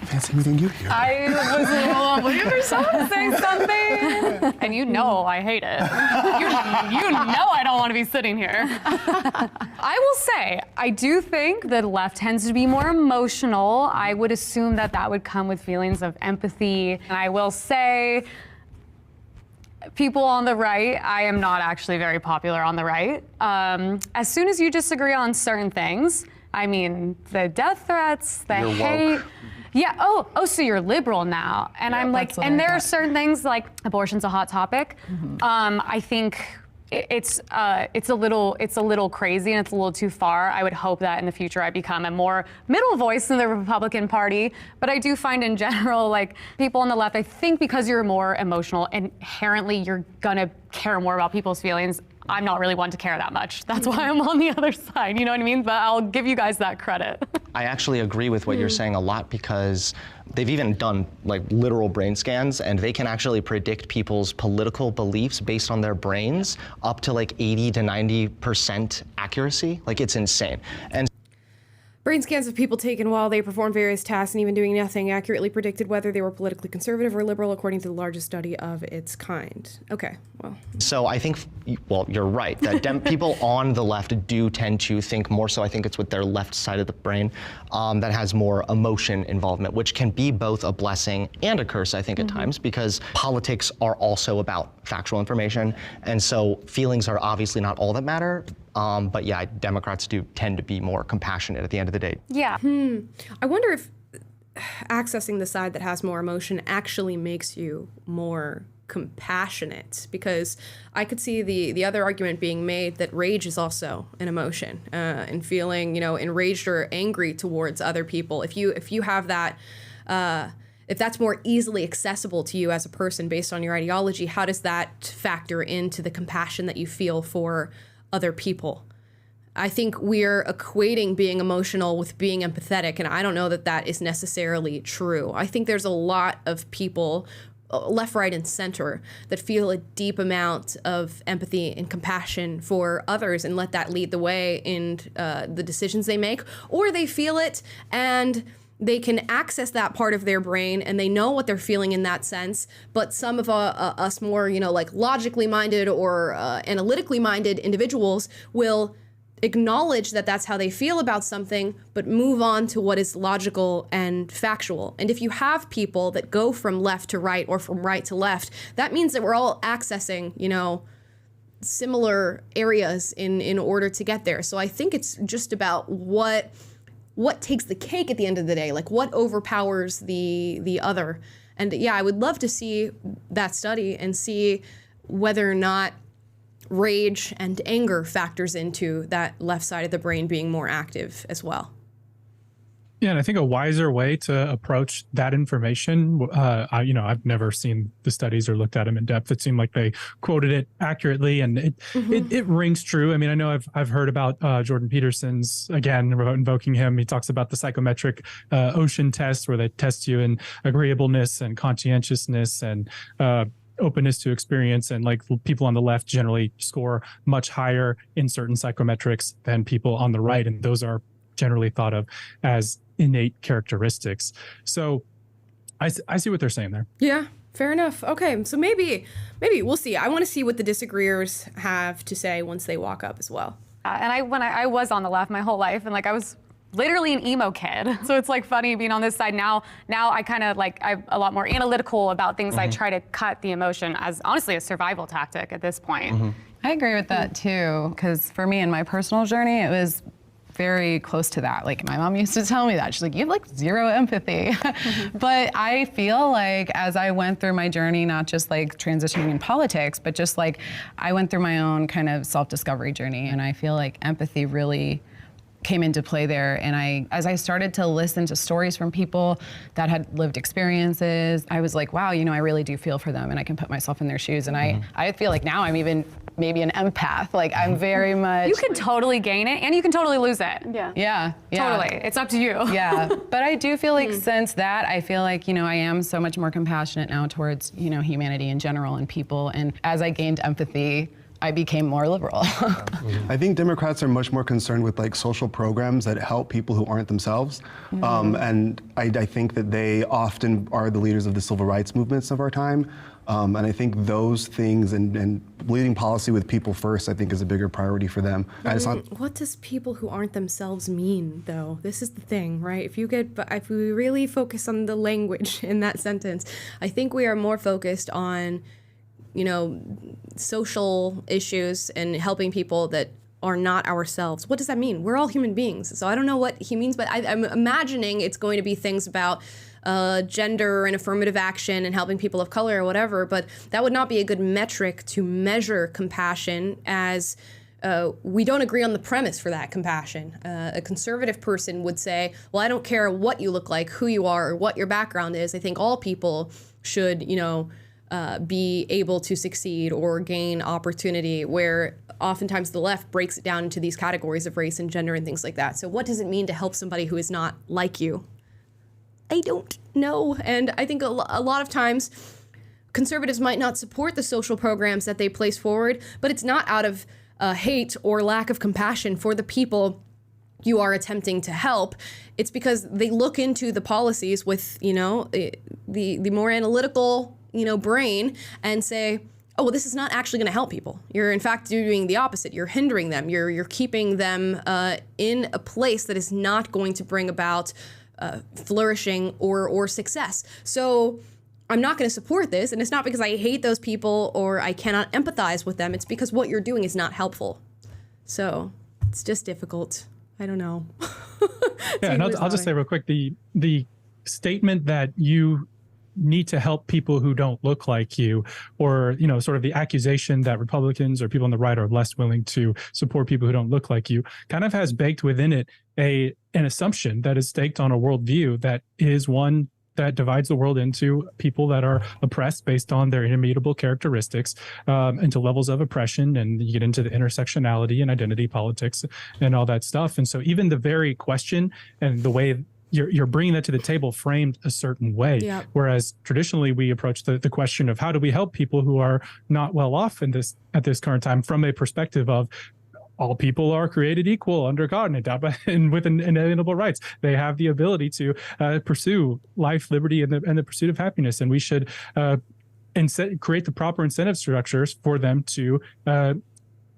Fancy meeting you here. I was waiting for someone to say something. And I hate it. You know I don't want to be sitting here. I will say, I do think the left tends to be more emotional. I would assume that would come with feelings of empathy. And I will say, people on the right, I am not actually very popular on the right. As soon as you disagree on certain things, I mean, the death threats, the hate. Yeah, so you're liberal now. And I'm like, and there are certain things like abortion's a hot topic. I think it's a little crazy and it's a little too far. I would hope that in the future I become a more middle voice in the Republican Party. But I do find in general, like people on the left, I think because you're more emotional, inherently you're gonna care more about people's feelings. I'm not really one to care that much. That's why I'm on the other side, you know what I mean? But I'll give you guys that credit. I actually agree with what you're saying a lot, because they've even done like literal brain scans, and they can actually predict people's political beliefs based on their brains up to like 80 to 90% accuracy. Like, it's insane. And Brain scans of people taken while they performed various tasks and even doing nothing accurately predicted whether they were politically conservative or liberal, according to the largest study of its kind. Okay, well. So I think, well, you're right, that people on the left do tend to think more so, I think it's with their left side of the brain, that has more emotion involvement, which can be both a blessing and a curse, I think, at times, because politics are also about factual information. And so feelings are obviously not all that matter. But yeah, Democrats do tend to be more compassionate at the end of the day. Yeah. I wonder if accessing the side that has more emotion actually makes you more compassionate, because I could see the other argument being made that rage is also an emotion, and feeling, enraged or angry towards other people. If you have that, if that's more easily accessible to you as a person based on your ideology, how does that factor into the compassion that you feel for other people? I think we're equating being emotional with being empathetic, and I don't know that is necessarily true. I think there's a lot of people, left, right, and center, that feel a deep amount of empathy and compassion for others and let that lead the way in the decisions they make, or they feel it and they can access that part of their brain and they know what they're feeling in that sense. But some of us more, like logically minded or analytically minded individuals will acknowledge that that's how they feel about something, but move on to what is logical and factual. And if you have people that go from left to right or from right to left, that means that we're all accessing, similar areas in order to get there. So I think it's just about what takes the cake at the end of the day, like what overpowers the other. And yeah, I would love to see that study and see whether or not rage and anger factors into that left side of the brain being more active as well. Yeah, and I think a wiser way to approach that information, I've never seen the studies or looked at them in depth. It seemed like they quoted it accurately, and it rings true. I mean, I know I've heard about Jordan Peterson's, again, invoking him. He talks about the psychometric ocean test, where they test you in agreeableness and conscientiousness and openness to experience, and like people on the left generally score much higher in certain psychometrics than people on the right, and those are generally thought of as innate characteristics. So I see what they're saying there. Yeah, fair enough. Okay, so maybe we'll see. I want to see what the disagreeers have to say once they walk up as well. And when I was on the left my whole life, and like I was literally an emo kid. So it's like funny being on this side now. Now I kind of like, I'm a lot more analytical about things. I try to cut the emotion as honestly a survival tactic at this point. I agree with that too, because for me in my personal journey, it was very close to that. Like my mom used to tell me that. She's like, you have like zero empathy. But I feel like as I went through my journey, not just like transitioning in politics, but just like I went through my own kind of self-discovery journey, and I feel like empathy really came into play there. And as I started to listen to stories from people that had lived experiences, I was like, wow, you know, I really do feel for them and I can put myself in their shoes. And I feel like now I'm even maybe an empath. Like I'm very much. You can totally gain it and you can totally lose it. Yeah. Totally. It's up to you. Yeah. But I do feel like since that, I feel like, you know, I am so much more compassionate now towards, you know, humanity in general and people. And as I gained empathy, I became more liberal. I think Democrats are much more concerned with like social programs that help people who aren't themselves. And I think that they often are the leaders of the civil rights movements of our time. And I think those things and leading policy with people first, I think, is a bigger priority for them. What does people who aren't themselves mean, though? This is the thing, right? If we really focus on the language in that sentence, I think we are more focused on, you know, social issues and helping people that are not ourselves. What does that mean? We're all human beings. So I don't know what he means, but I'm imagining it's going to be things about gender and affirmative action and helping people of color or whatever, but that would not be a good metric to measure compassion, as we don't agree on the premise for that compassion. A conservative person would say, well, I don't care what you look like, who you are, or what your background is. I think all people should, you know, be able to succeed or gain opportunity, where oftentimes the left breaks it down into these categories of race and gender and things like that. So what does it mean to help somebody who is not like you? I don't know. And I think a lot of times conservatives might not support the social programs that they place forward, but it's not out of hate or lack of compassion for the people you are attempting to help. It's because they look into the policies with, you know, the more analytical, you know, brain and say, oh, well, this is not actually going to help people. You're in fact doing the opposite. You're hindering them. You're keeping them in a place that is not going to bring about flourishing or success. So I'm not going to support this, and it's not because I hate those people or I cannot empathize with them. It's because what you're doing is not helpful. So it's just difficult. I don't know. Yeah, and I'll just say real quick, the statement that you need to help people who don't look like you, or, you know, sort of the accusation that Republicans or people on the right are less willing to support people who don't look like you, kind of has baked within it an assumption that is staked on a worldview that is one that divides the world into people that are oppressed based on their immutable characteristics, into levels of oppression, and you get into the intersectionality and identity politics and all that stuff. And so even the very question and the way you're bringing that to the table framed a certain way. Yep. Whereas traditionally we approach the question of how do we help people who are not well off at this current time from a perspective of all people are created equal under God and with inalienable rights. They have the ability to pursue life, liberty, and the pursuit of happiness. And we should create the proper incentive structures for them to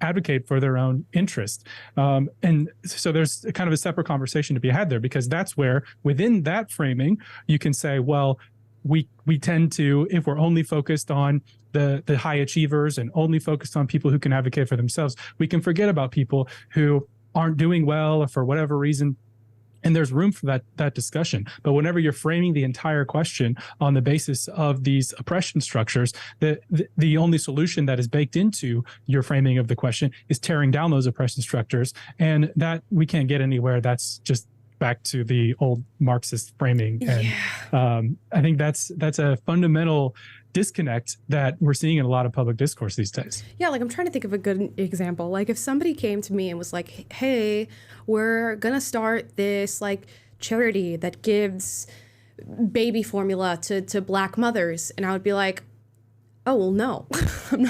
advocate for their own interest. And so there's kind of a separate conversation to be had there, because that's where within that framing, you can say, well, we tend to, if we're only focused on the high achievers and only focused on people who can advocate for themselves, we can forget about people who aren't doing well or for whatever reason. And there's room for that discussion. But whenever you're framing the entire question on the basis of these oppression structures, the only solution that is baked into your framing of the question is tearing down those oppression structures. And that we can't get anywhere. That's just back to the old Marxist framing. And I think that's a fundamental disconnect that we're seeing in a lot of public discourse these days. Yeah, like I'm trying to think of a good example. Like if somebody came to me and was like, hey, we're gonna start this like charity that gives baby formula to Black mothers, and I would be like, oh, well, no, I'm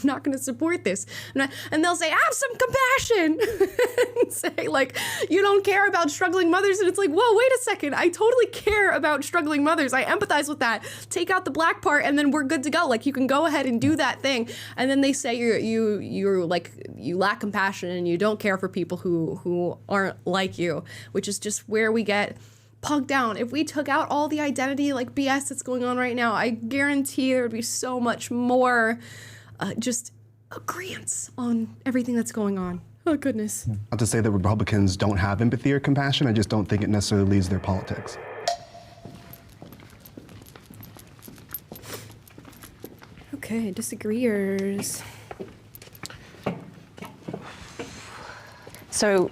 not going to support this. And they'll say, have some compassion and say, like, you don't care about struggling mothers. And it's like, whoa, wait a second. I totally care about struggling mothers. I empathize with that. Take out the Black part and then we're good to go. Like, you can go ahead and do that thing. And then they say you're like, you lack compassion and you don't care for people who aren't like you, which is just where we get pugged down. If we took out all the identity like BS that's going on right now, I guarantee there would be so much more just agreeance on everything that's going on. Oh, goodness. Not to say that Republicans don't have empathy or compassion, I just don't think it necessarily leads their politics. Okay, disagreeers. So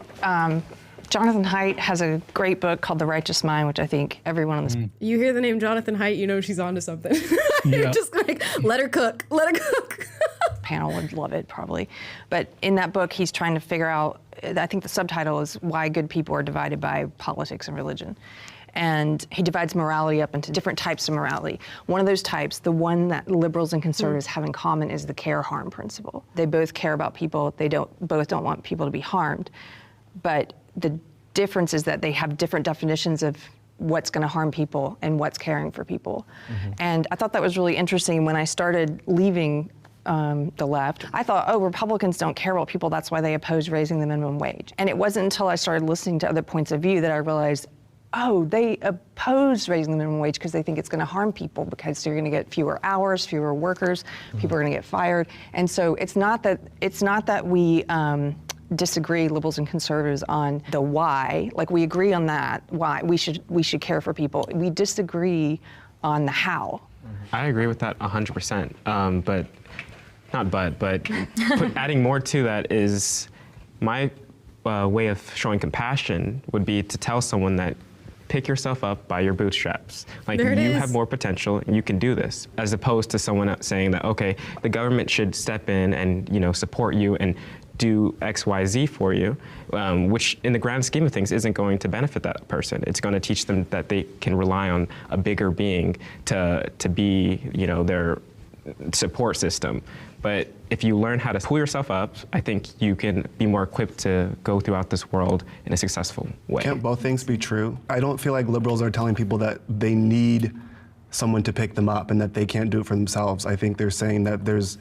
Jonathan Haidt has a great book called The Righteous Mind, which I think everyone on this You hear the name Jonathan Haidt, you know she's onto something. Yeah. Just like, let her cook, let her cook. panel would love it probably. But in that book, he's trying to figure out, I think the subtitle is Why Good People Are Divided by Politics and Religion. And he divides morality up into different types of morality. One of those types, the one that liberals and conservatives have in common, is the care-harm principle. They both care about people. They both don't want people to be harmed. But the difference is that they have different definitions of what's going to harm people and what's caring for people. And I thought that was really interesting when I started leaving the left. I thought, oh, Republicans don't care about people, that's why they oppose raising the minimum wage. And it wasn't until I started listening to other points of view that I realized, oh, they oppose raising the minimum wage because they think it's going to harm people, because you're going to get fewer hours, fewer workers, people are going to get fired. And so it's not that we disagree, liberals and conservatives, on the why. Like, we agree on that, why we should care for people. We disagree on the how. I agree with that 100%. But adding more to that is my way of showing compassion would be to tell someone that pick yourself up by your bootstraps. Like, you have more potential and you can do this, as opposed to someone else saying that, okay, the government should step in and, you know, support you and do X, Y, Z for you, which in the grand scheme of things isn't going to benefit that person. It's going to teach them that they can rely on a bigger being to be, you know, their support system. But if you learn how to pull yourself up, I think you can be more equipped to go throughout this world in a successful way. Can't both things be true? I don't feel like liberals are telling people that they need someone to pick them up and that they can't do it for themselves. I think they're saying that there's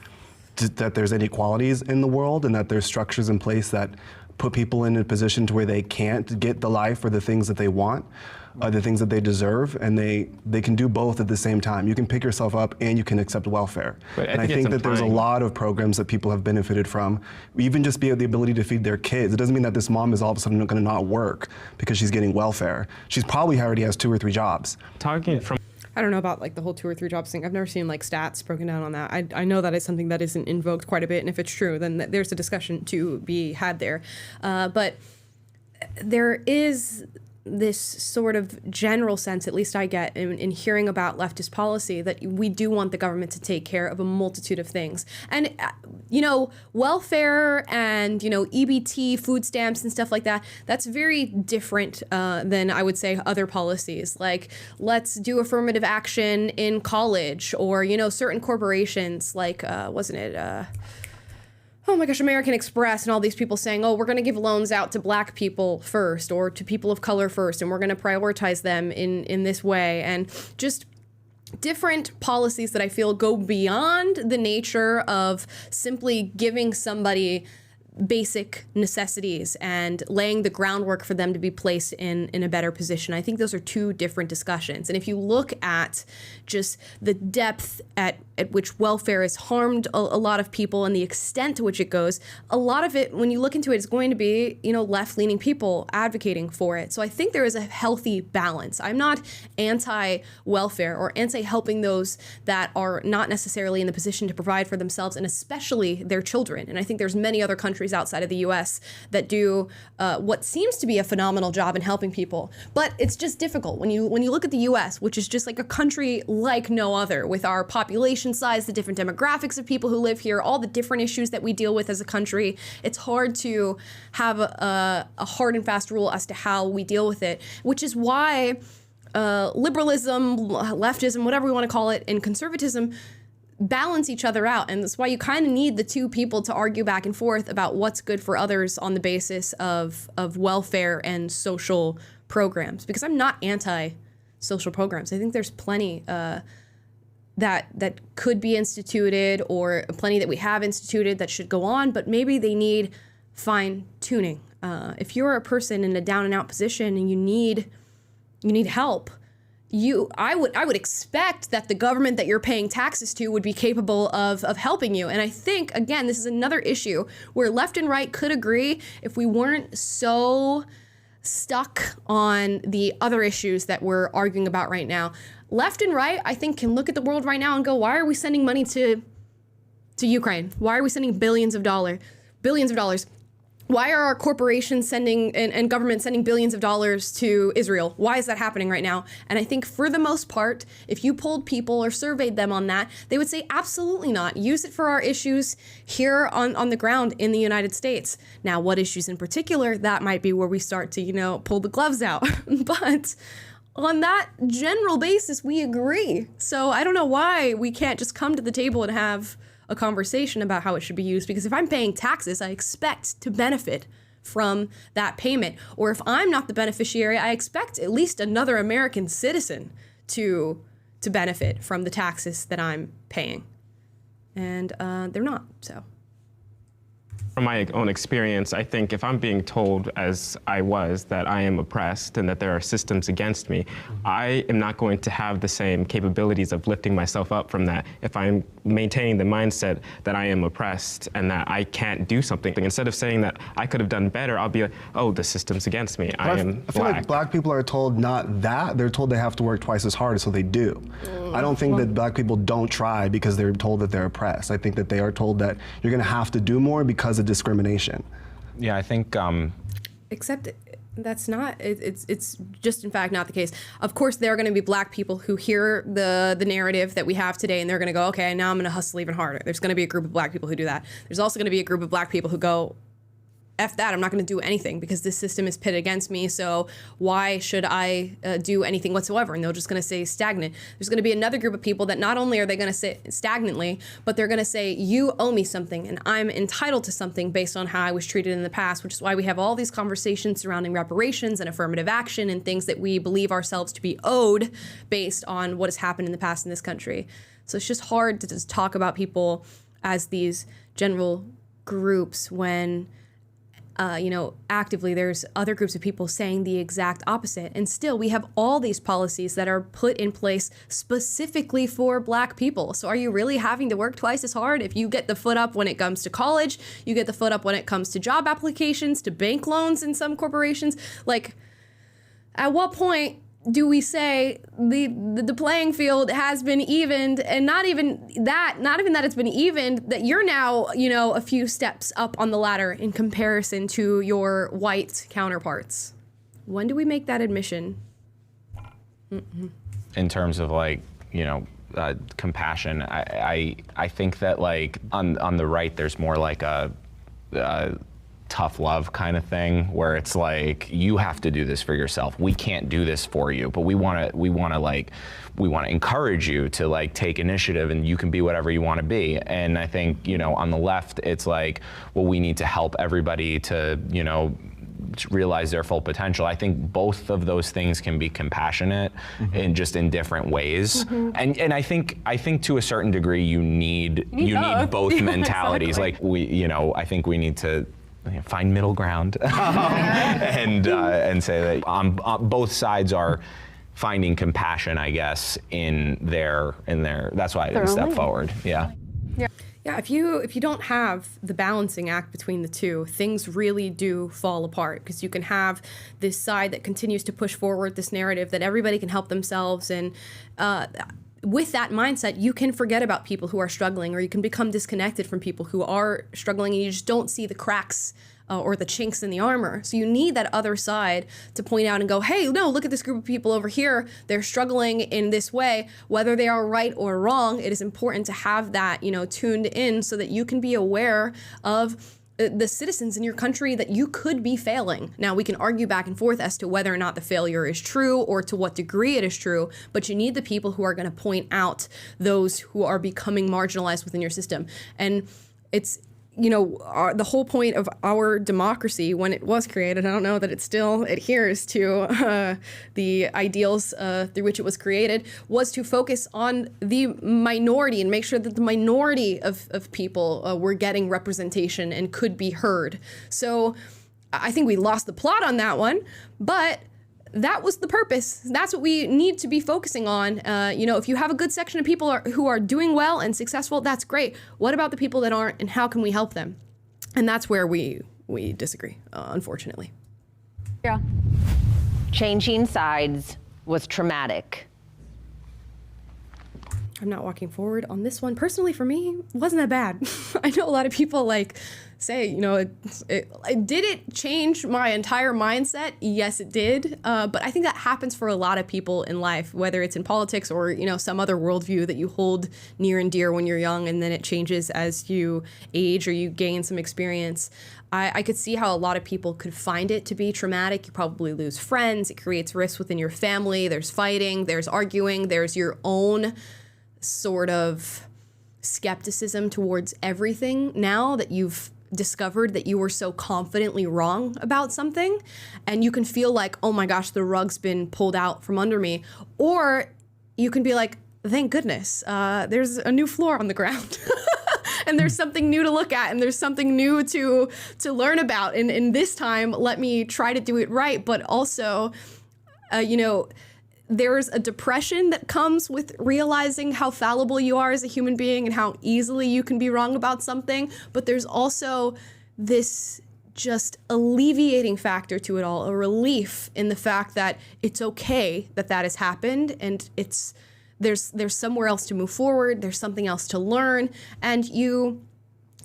inequalities in the world and that there's structures in place that put people in a position to where they can't get the life or the things that they want, the things that they deserve, and they can do both at the same time. You can pick yourself up and you can accept welfare. And I think that there's a lot of programs that people have benefited from. Even just the ability to feed their kids. It doesn't mean that this mom is all of a sudden going to not work because she's getting welfare. She's probably already has 2 or 3 jobs. Talking from I don't know about like the whole 2 or 3 jobs thing. I've never seen like stats broken down on that. I know that is something that isn't invoked quite a bit, and if it's true, then there's a discussion to be had there. But there is this sort of general sense, at least I get in hearing about leftist policy, that we do want the government to take care of a multitude of things. And, you know, welfare and, you know, EBT, food stamps and stuff like that, that's very different than, I would say, other policies. Like, let's do affirmative action in college, or, you know, certain corporations, like, wasn't it... oh my gosh, American Express and all these people saying, oh, we're going to give loans out to black people first or to people of color first, and we're going to prioritize them in this way. And just different policies that I feel go beyond the nature of simply giving somebody basic necessities and laying the groundwork for them to be placed in a better position. I think those are 2 different discussions. And if you look at just the depth at which welfare has harmed a lot of people and the extent to which it goes, a lot of it, when you look into it, is going to be, you know, left-leaning people advocating for it. So I think there is a healthy balance. I'm not anti-welfare or anti-helping those that are not necessarily in the position to provide for themselves, and especially their children. And I think there's many other countries outside of the U.S. that do what seems to be a phenomenal job in helping people. But it's just difficult when you look at the U.S., which is just like a country like no other, with our population size, the different demographics of people who live here, all the different issues that we deal with as a country. It's hard to have a hard and fast rule as to how we deal with it, which is why liberalism, leftism, whatever we want to call it, and conservatism balance each other out. And that's why you kind of need the 2 people to argue back and forth about what's good for others on the basis of welfare and social programs. Because I'm not anti-social programs. I think there's plenty that could be instituted, or plenty that we have instituted that should go on, but maybe they need fine-tuning. If you're a person in a down-and-out position and you need help, I would expect that the government that you're paying taxes to would be capable of helping you. And I think, again, this is another issue where left and right could agree if we weren't so stuck on the other issues that we're arguing about right now. Left and right, I think, can look at the world right now and go, why are we sending money to Ukraine? Why are we sending billions of dollars? Why are our corporations sending and government sending billions of dollars to Israel? Why is that happening right now? And I think for the most part, if you polled people or surveyed them on that, they would say absolutely not. Use it for our issues here on the ground in the United States. Now, what issues in particular, that might be where we start to, pull the gloves out. But on that general basis, we agree. So I don't know why we can't just come to the table and have a conversation about how it should be used, because if I'm paying taxes, I expect to benefit from that payment. Or if I'm not the beneficiary, I expect at least another American citizen to benefit from the taxes that I'm paying. And they're not, so. From my own experience, I think if I'm being told, as I was, that I am oppressed and that there are systems against me, I am not going to have the same capabilities of lifting myself up from that if I'm maintaining the mindset that I am oppressed and that I can't do something. Instead of saying that I could have done better, I'll be like, oh, the system's against me. I am I feel like black people are told not that, they're told they have to work twice as hard, so they do. I don't think that black people don't try because they're told that they're oppressed. I think that they are told that you're gonna have to do more because of discrimination. Yeah, I think. Except that's not, it's just in fact not the case. Of course, there are going to be black people who hear the narrative that we have today and they're going to go, okay, now I'm going to hustle even harder. There's going to be a group of black people who do that. There's also going to be a group of black people who go, F that, I'm not going to do anything because this system is pitted against me, so why should I do anything whatsoever? And they're just going to say stagnant. There's going to be another group of people that not only are they going to say stagnantly, but they're going to say, you owe me something and I'm entitled to something based on how I was treated in the past, which is why we have all these conversations surrounding reparations and affirmative action and things that we believe ourselves to be owed based on what has happened in the past in this country. So it's just hard to just talk about people as these general groups when actively there's other groups of people saying the exact opposite. And still, we have all these policies that are put in place specifically for black people. So are you really having to work twice as hard? If you get the foot up when it comes to college, you get the foot up when it comes to job applications, to bank loans in some corporations. Like, at what point do we say the playing field has been evened, and not even that it's been evened, that you're now, a few steps up on the ladder in comparison to your white counterparts? When do we make that admission? In terms of compassion, I think that on the right there's more like a tough love kind of thing where it's like, you have to do this for yourself. We can't do this for you, but we want to encourage you to take initiative, and you can be whatever you want to be. And I think, on the left, it's like, well, we need to help everybody to, realize their full potential. I think both of those things can be compassionate in different ways. Mm-hmm. And I think to a certain degree you need both mentalities. Exactly. I think we need to find middle ground and say that on both sides are finding compassion, I guess, in their that's why I didn't step forward. Yeah. Yeah, if you don't have the balancing act between the two, things really do fall apart, because you can have this side that continues to push forward this narrative that everybody can help themselves, and with that mindset, you can forget about people who are struggling, or you can become disconnected from people who are struggling, and you just don't see the cracks or the chinks in the armor. So you need that other side to point out and go, hey, no, look at this group of people over here. They're struggling in this way. Whether they are right or wrong, it is important to have that, tuned in so that you can be aware of the citizens in your country that you could be failing. Now, we can argue back and forth as to whether or not the failure is true or to what degree it is true, but you need the people who are going to point out those who are becoming marginalized within your system. And it's, the whole point of our democracy when it was created, I don't know that it still adheres to the ideals through which it was created, was to focus on the minority and make sure that the minority of people were getting representation and could be heard. So I think we lost the plot on that one, but that was the purpose. That's what we need to be focusing on. If you have a good section of people who are doing well and successful, that's great. What about the people that aren't, and how can we help them? And that's where we disagree, unfortunately. Yeah. Changing sides was traumatic. I'm not walking forward on this one. Personally, for me, it wasn't that bad. I know a lot of people say, did it change my entire mindset? Yes, it did. But I think that happens for a lot of people in life, whether it's in politics or, some other worldview that you hold near and dear when you're young, and then it changes as you age or you gain some experience. I could see how a lot of people could find it to be traumatic. You probably lose friends. It creates rifts within your family. There's fighting, there's arguing, there's your own sort of skepticism towards everything now that you've discovered that you were so confidently wrong about something, and you can feel like, oh my gosh, the rug's been pulled out from under me. Or you can be like, thank goodness, there's a new floor on the ground. And there's something new to look at, and there's something new to learn about. And this time, let me try to do it right. But also, there's a depression that comes with realizing how fallible you are as a human being and how easily you can be wrong about something. But there's also this just alleviating factor to it all, a relief in the fact that it's okay that has happened, and there's somewhere else to move forward. There's something else to learn, and you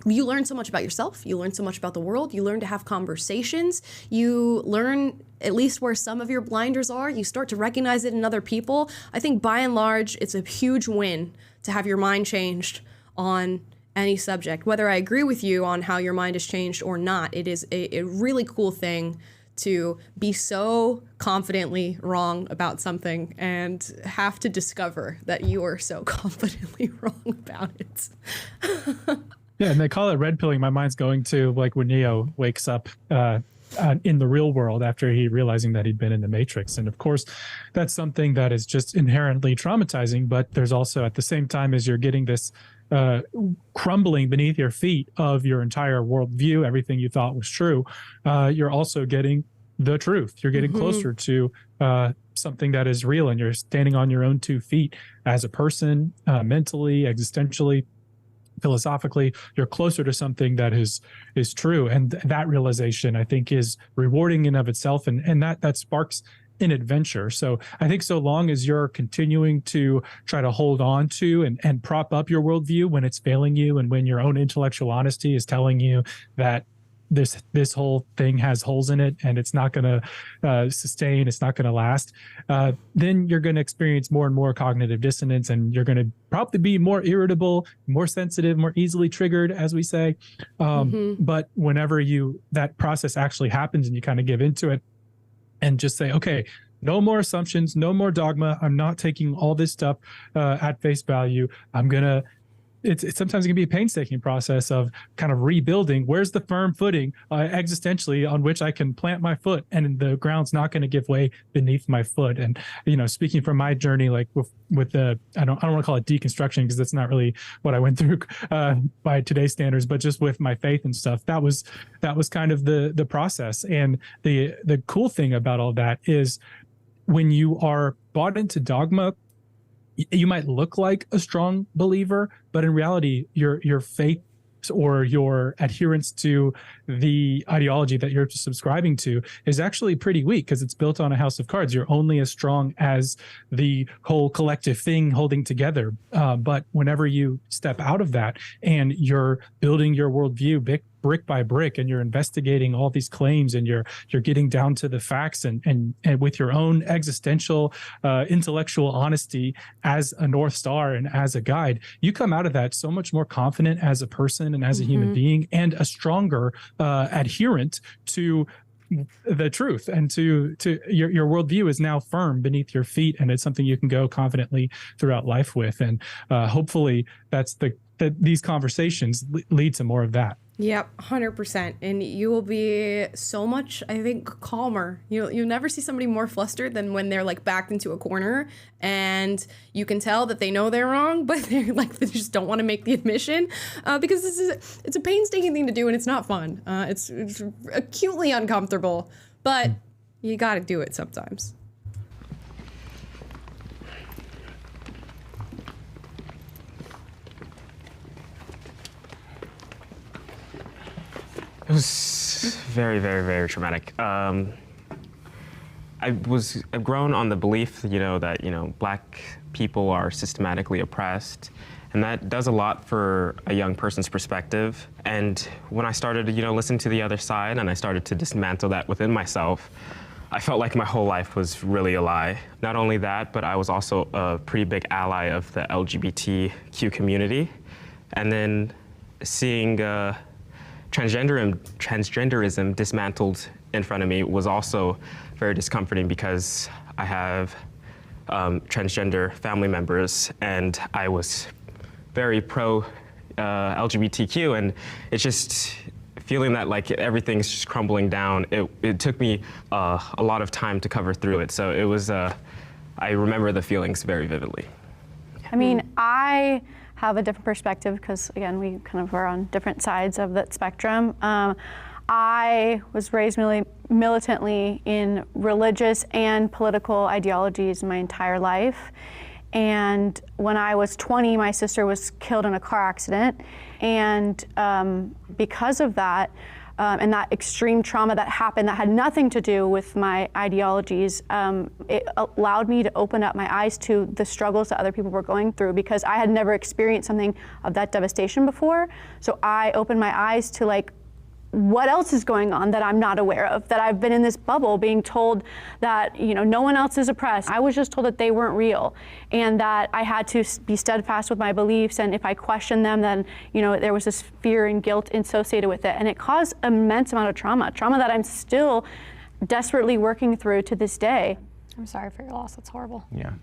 learn so much about yourself. You learn so much about the world. You learn to have conversations. You learn at least where some of your blinders are. You start to recognize it in other people. I think by and large, it's a huge win to have your mind changed on any subject. Whether I agree with you on how your mind has changed or not, it is a really cool thing to be so confidently wrong about something and have to discover that you are so confidently wrong about it. Yeah, and they call it red pilling. My mind's going to like when Neo wakes up in the real world after he realizing that he'd been in the Matrix. And of course, that's something that is just inherently traumatizing. But there's also, at the same time as you're getting this crumbling beneath your feet of your entire worldview, everything you thought was true, you're also getting the truth. You're getting closer to something that is real, and you're standing on your own 2 feet as a person, mentally, existentially, philosophically. You're closer to something that is true, and that realization, I think, is rewarding in of itself, and that sparks an adventure. So I think so long as you're continuing to try to hold on to and prop up your worldview when it's failing you, and when your own intellectual honesty is telling you that this whole thing has holes in it and it's not going to sustain, it's not going to last, then you're going to experience more and more cognitive dissonance, and you're going to probably be more irritable, more sensitive, more easily triggered, as we say. But whenever that process actually happens and you kind of give into it and just say, okay, no more assumptions, no more dogma. I'm not taking all this stuff at face value. It's sometimes it can be a painstaking process of kind of rebuilding. Where's the firm footing existentially on which I can plant my foot, and the ground's not going to give way beneath my foot. And speaking from my journey, like with the I don't want to call it deconstruction, because that's not really what I went through by today's standards, but just with my faith and stuff, that was kind of the process. And the cool thing about all that is when you are bought into dogma, you might look like a strong believer, but in reality, your faith or your adherence to the ideology that you're subscribing to is actually pretty weak, because it's built on a house of cards. You're only as strong as the whole collective thing holding together. But whenever you step out of that and you're building your worldview brick by brick, and you're investigating all these claims, and you're getting down to the facts, and with your own existential intellectual honesty as a North Star and as a guide, you come out of that so much more confident as a person and as a human being, and a stronger adherent to the truth, and to your worldview is now firm beneath your feet, and it's something you can go confidently throughout life with. And hopefully that's these conversations lead to more of that. Yep, 100%. And you will be so much, I think, calmer. You'll never see somebody more flustered than when they're like backed into a corner, and you can tell that they know they're wrong, but they just don't want to make the admission, because it's a painstaking thing to do, and it's not fun. It's acutely uncomfortable, but you got to do it sometimes. It was very, very, very traumatic. I've grown on the belief, that Black people are systematically oppressed, And that does a lot for a young person's perspective. And when I started to, listen to the other side and I started to dismantle that within myself, I felt like my whole life was really a lie. Not only that, but I was also a pretty big ally of the LGBTQ community. And then seeing transgenderism dismantled in front of me was also very discomforting because I have transgender family members, and I was very pro LGBTQ, and it's just feeling that like everything's just crumbling down. It took me a lot of time to cover through it, so it was. I remember the feelings very vividly. I mean, I have a different perspective because, again, we kind of are on different sides of that spectrum. I was raised militantly in religious and political ideologies my entire life. And when I was 20, my sister was killed in a car accident. And because of that, and that extreme trauma that happened that had nothing to do with my ideologies, it allowed me to open up my eyes to the struggles that other people were going through, because I had never experienced something of that devastation before. So I opened my eyes to like, what else is going on that I'm not aware of, that I've been in this bubble being told that, no one else is oppressed. I was just told that they weren't real and that I had to be steadfast with my beliefs. And if I questioned them, then, there was this fear and guilt associated with it. And it caused immense amount of trauma that I'm still desperately working through to this day. I'm sorry for your loss. That's horrible. Yeah.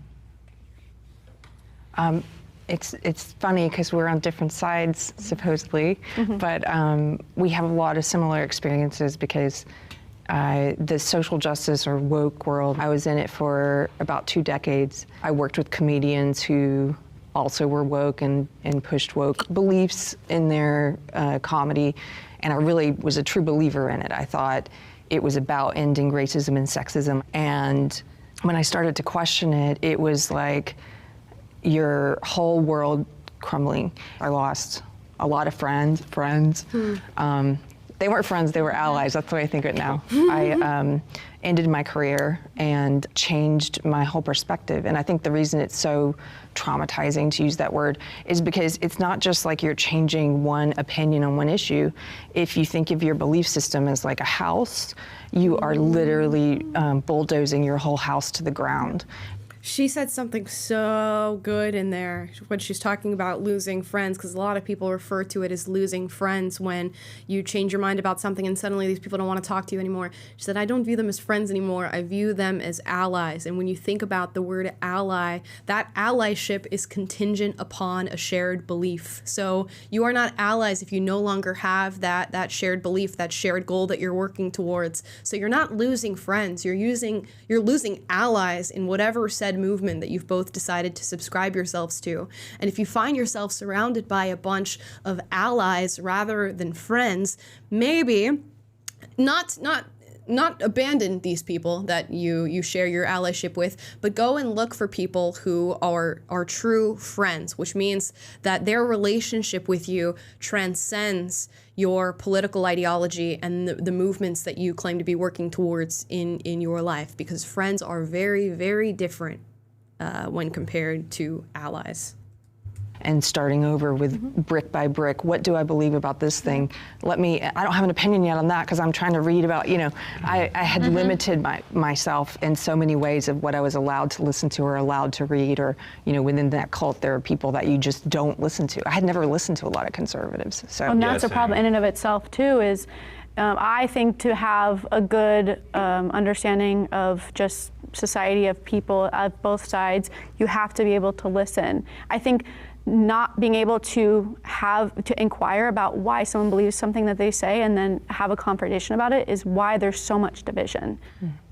It's funny because we're on different sides, supposedly, but we have a lot of similar experiences because the social justice or woke world, I was in it for about 2 decades. I worked with comedians who also were woke and pushed woke beliefs in their comedy, and I really was a true believer in it. I thought it was about ending racism and sexism, and when I started to question it, it was like, your whole world crumbling. I lost a lot of friends. They weren't friends, they were allies. That's the way I think of it now. I ended my career and changed my whole perspective. And I think the reason it's so traumatizing, to use that word, is because it's not just like you're changing one opinion on one issue. If you think of your belief system as like a house, you are literally bulldozing your whole house to the ground. She said something so good in there when she's talking about losing friends, because a lot of people refer to it as losing friends when you change your mind about something and suddenly these people don't want to talk to you anymore. She said, I don't view them as friends anymore. I view them as allies. And when you think about the word ally, that allyship is contingent upon a shared belief. So you are not allies if you no longer have that shared belief, that shared goal that you're working towards. So you're not losing friends. You're losing allies in whatever said movement that you've both decided to subscribe yourselves to. And if you find yourself surrounded by a bunch of allies rather than friends, maybe not abandon these people that you share your allyship with, but go and look for people who are true friends, which means that their relationship with you transcends your political ideology and the movements that you claim to be working towards in your life, because friends are very, very different when compared to allies. And starting over with brick by brick, what do I believe about this thing? I don't have an opinion yet on that because I'm trying to read about, I had limited myself in so many ways of what I was allowed to listen to or allowed to read, or, within that cult, there are people that you just don't listen to. I had never listened to a lot of conservatives. So. And that's a problem in and of itself too, is I think to have a good understanding of just society, of people of both sides, you have to be able to listen. I think not being able to inquire about why someone believes something that they say and then have a confrontation about it is why there's so much division.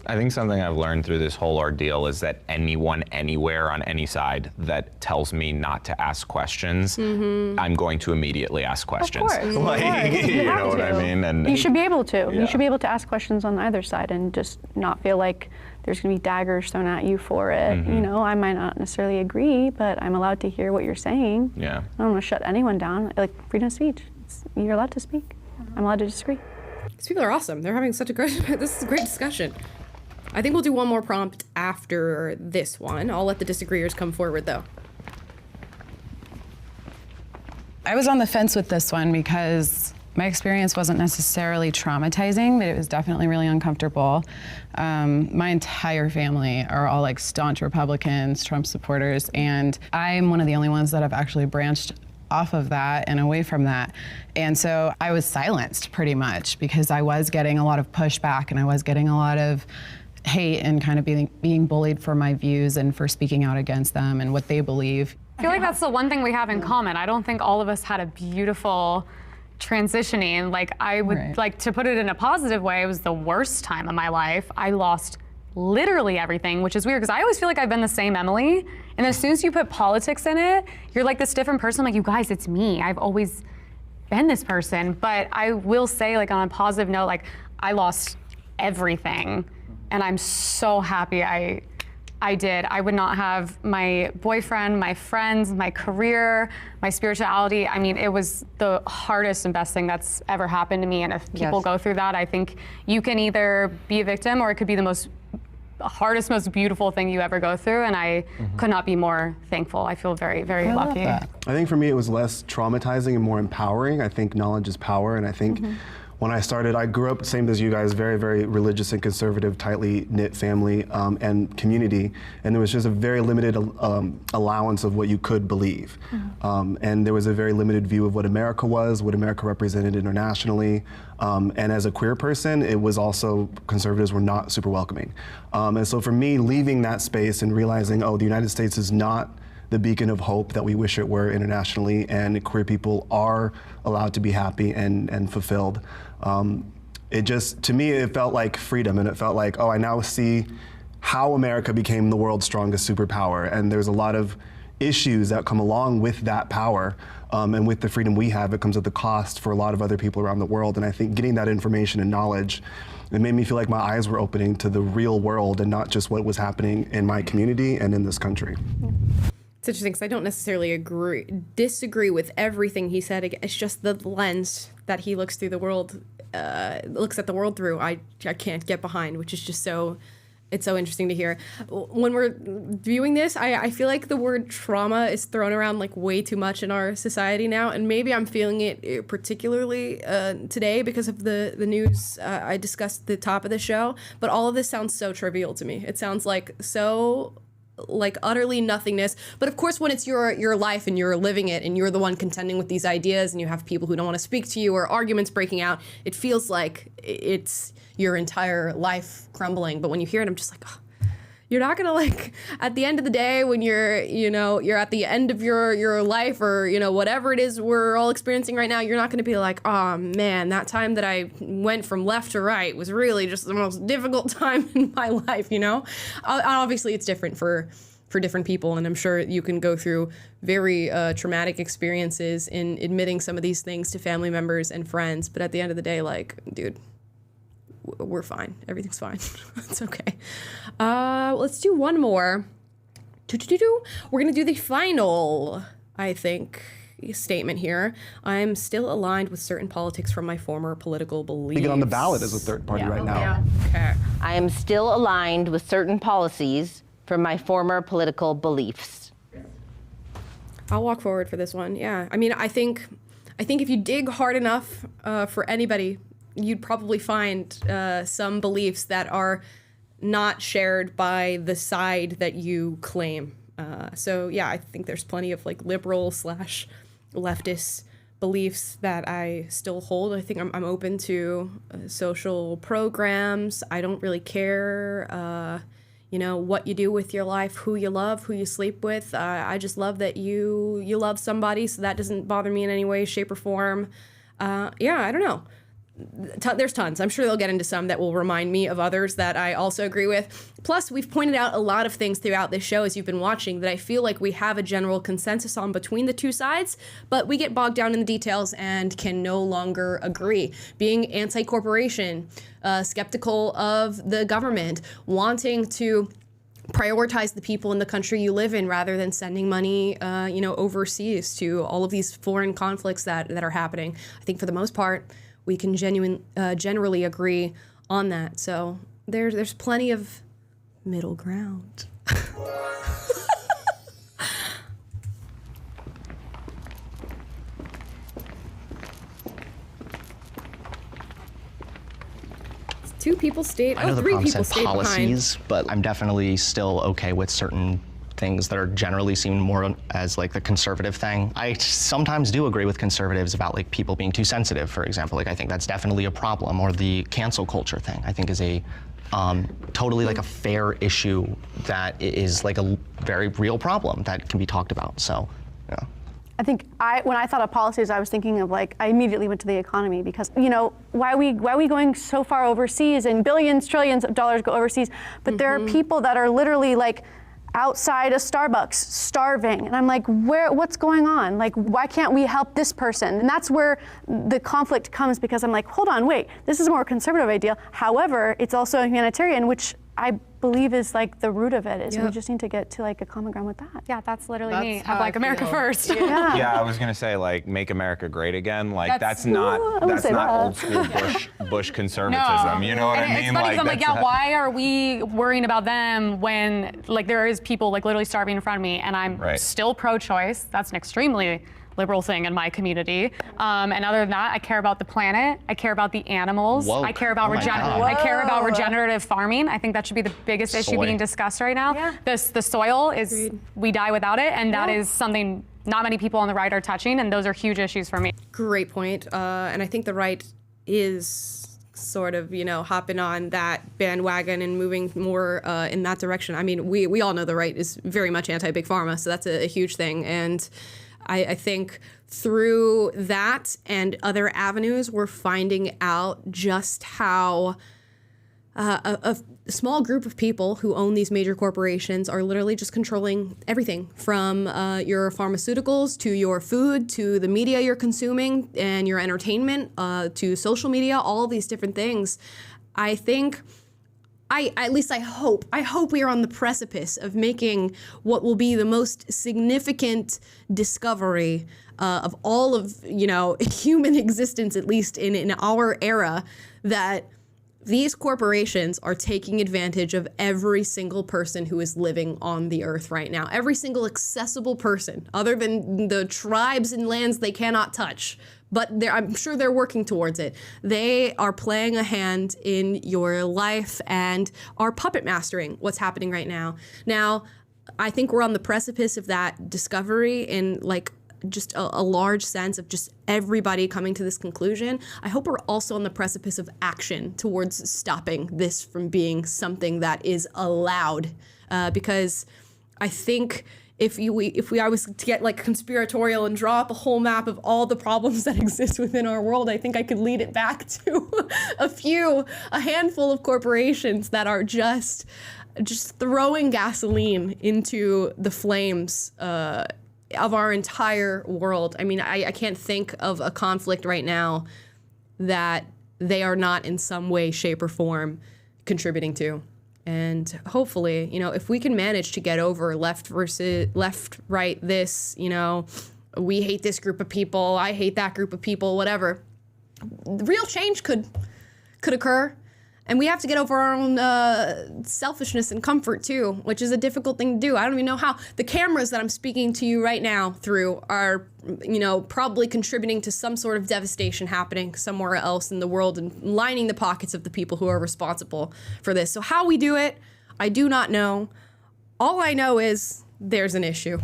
I think something I've learned through this whole ordeal is that anyone, anywhere, on any side that tells me not to ask questions, I'm going to immediately ask questions. Of course. You know what I mean? And you should be able to. Yeah. You should be able to ask questions on either side and just not feel like there's going to be daggers thrown at you for it. I might not necessarily agree, but I'm allowed to hear what you're saying. Yeah. I don't want to shut anyone down. Like freedom of speech. You're allowed to speak. I'm allowed to disagree. These people are awesome. They're having such a great, this is a great discussion. I think we'll do one more prompt after this one. I'll let the disagreeers come forward though. I was on the fence with this one because my experience wasn't necessarily traumatizing, but it was definitely really uncomfortable. My entire family are all like staunch Republicans, Trump supporters, and I'm one of the only ones that have actually branched off of that and away from that. And so I was silenced pretty much because I was getting a lot of pushback and I was getting a lot of hate and kind of being bullied for my views and for speaking out against them and what they believe. I feel like that's the one thing we have in common. I don't think all of us had a beautiful transitioning. Like I would like to put it in a positive way, it was the worst time of my life. I lost literally everything, which is weird because I always feel like I've been the same Emily. And as soon as you put politics in it, you're like this different person. I'm like, you guys, it's me. I've always been this person. But I will say, like on a positive note, like I lost everything. And I'm so happy I did. I would not have my boyfriend, my friends, my career, my spirituality. I mean, it was the hardest and best thing that's ever happened to me. And if people go through that, I think you can either be a victim or it could be the most hardest, most beautiful thing you ever go through. And I could not be more thankful. I feel very, very lucky. I think for me, it was less traumatizing and more empowering. I think knowledge is power. And I think when I started, I grew up, same as you guys, very, very religious and conservative, tightly knit family and community. And there was just a very limited allowance of what you could believe. And there was a very limited view of what America was, what America represented internationally. And as a queer person, it was also, conservatives were not super welcoming. And so for me, leaving that space and realizing, oh, the United States is not the beacon of hope that we wish it were internationally, and queer people are allowed to be happy and fulfilled. It just, to me, it felt like freedom, and it felt like, oh, I now see how America became the world's strongest superpower, and there's a lot of issues that come along with that power, and with the freedom we have, it comes at the cost for a lot of other people around the world, and I think getting that information and knowledge, it made me feel like my eyes were opening to the real world and not just what was happening in my community and in this country. It's interesting because I don't necessarily disagree with everything he said. It's just the lens that he looks through the world, looks at the world through. I can't get behind, which is just it's so interesting to hear. When we're viewing this, I feel like the word trauma is thrown around like way too much in our society now, and maybe I'm feeling it particularly today because of the news I discussed at the top of the show. But all of this sounds so trivial to me. It sounds like so like utterly nothingness. But of course, when it's your life and you're living it and you're the one contending with these ideas and you have people who don't want to speak to you or arguments breaking out, it feels like it's your entire life crumbling. But when you hear it, I'm just like, oh, you're not gonna like, at the end of the day, when you're at the end of your life or, whatever it is we're all experiencing right now, you're not gonna be like, oh man, that time that I went from left to right was really just the most difficult time in my life, Obviously, it's different for different people, and I'm sure you can go through very traumatic experiences in admitting some of these things to family members and friends, but at the end of the day, like, dude, we're fine. Everything's fine. It's okay. Let's do one more. We're going to do the final, I think, statement here. I'm still aligned with certain politics from my former political beliefs. We get on the ballot as a third party right now. Okay. I am still aligned with certain policies from my former political beliefs. I'll walk forward for this one. Yeah. I mean, I think if you dig hard enough for anybody, you'd probably find some beliefs that are not shared by the side that you claim. So yeah, I think there's plenty of like liberal / leftist beliefs that I still hold. I think I'm open to social programs. I don't really care, what you do with your life, who you love, who you sleep with. I just love that you love somebody, so that doesn't bother me in any way, shape, or form. I don't know. There's tons. I'm sure they'll get into some that will remind me of others that I also agree with. Plus, we've pointed out a lot of things throughout this show as you've been watching that I feel like we have a general consensus on between the two sides, but we get bogged down in the details and can no longer agree. Being anti-corporation, skeptical of the government, wanting to prioritize the people in the country you live in rather than sending money, overseas to all of these foreign conflicts that are happening. I think for the most part, we can generally agree on that. So there's plenty of middle ground. 2 people stayed. I know the 3 problem people said stayed policies, but I'm definitely still okay with certain things that are generally seen more as like the conservative thing. I sometimes do agree with conservatives about like people being too sensitive, for example. Like I think that's definitely a problem, or the cancel culture thing, I think is a totally like a fair issue that is like a very real problem that can be talked about. So, yeah. I think when I thought of policies, I was thinking of I immediately went to the economy because, why are we going so far overseas and billions, trillions of dollars go overseas, but there are people that are literally outside a Starbucks starving. And I'm like, what's going on? Why can't we help this person? And that's where the conflict comes, because I'm like, hold on, wait, this is a more conservative idea. However, it's also a humanitarian, which I believe is the root of it, is we just need to get to a common ground with that. Yeah, that's literally me. I'm America first. Yeah, I was gonna say make America great again. That's not old school Bush conservatism. No. You know what I mean? It's funny, 'cause I'm like, why are we worrying about them when there is people literally starving in front of me, and I'm still pro-choice. That's an extremely liberal thing in my community. And other than that, I care about the planet. I care about the animals. Whoa. I care about regenerative farming. I think that should be the biggest issue being discussed right now. Yeah. The soil is, we die without it, and that is something not many people on the right are touching, and those are huge issues for me. Great point. And I think the right is sort of, hopping on that bandwagon and moving more in that direction. I mean, we all know the right is very much anti-big pharma, so that's a huge thing. And I think through that and other avenues, we're finding out just how a small group of people who own these major corporations are literally just controlling everything from your pharmaceuticals to your food to the media you're consuming and your entertainment to social media, all of these different things. I think at least I hope we are on the precipice of making what will be the most significant discovery of all of, human existence, at least in our era, that these corporations are taking advantage of every single person who is living on the earth right now. Every single accessible person, other than the tribes and lands they cannot touch. But I'm sure they're working towards it. They are playing a hand in your life and are puppet mastering what's happening right now. Now, I think we're on the precipice of that discovery in just a large sense of just everybody coming to this conclusion. I hope we're also on the precipice of action towards stopping this from being something that is allowed. Because I think if I was to get conspiratorial and draw up a whole map of all the problems that exist within our world, I think I could lead it back to a handful of corporations that are just throwing gasoline into the flames of our entire world. I mean, I can't think of a conflict right now that they are not in some way, shape, or form contributing to. And hopefully, if we can manage to get over left, right, this, we hate this group of people, I hate that group of people, whatever, real change could occur. And we have to get over our own selfishness and comfort too, which is a difficult thing to do. I don't even know how. The cameras that I'm speaking to you right now through are, probably contributing to some sort of devastation happening somewhere else in the world and lining the pockets of the people who are responsible for this. So how we do it, I do not know. All I know is there's an issue.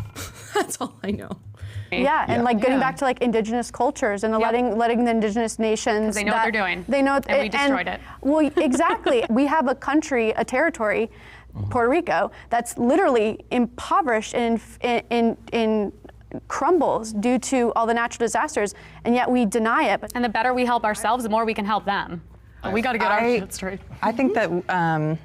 That's all I know. Yeah, and getting back to indigenous cultures and letting the indigenous nations. They know what they're doing. They know, and we destroyed it. Well, exactly. We have a country, a territory, Puerto Rico, that's literally impoverished and in crumbles due to all the natural disasters, and yet we deny it. And the better we help ourselves, the more we can help them. We got to get our shit straight. I think that.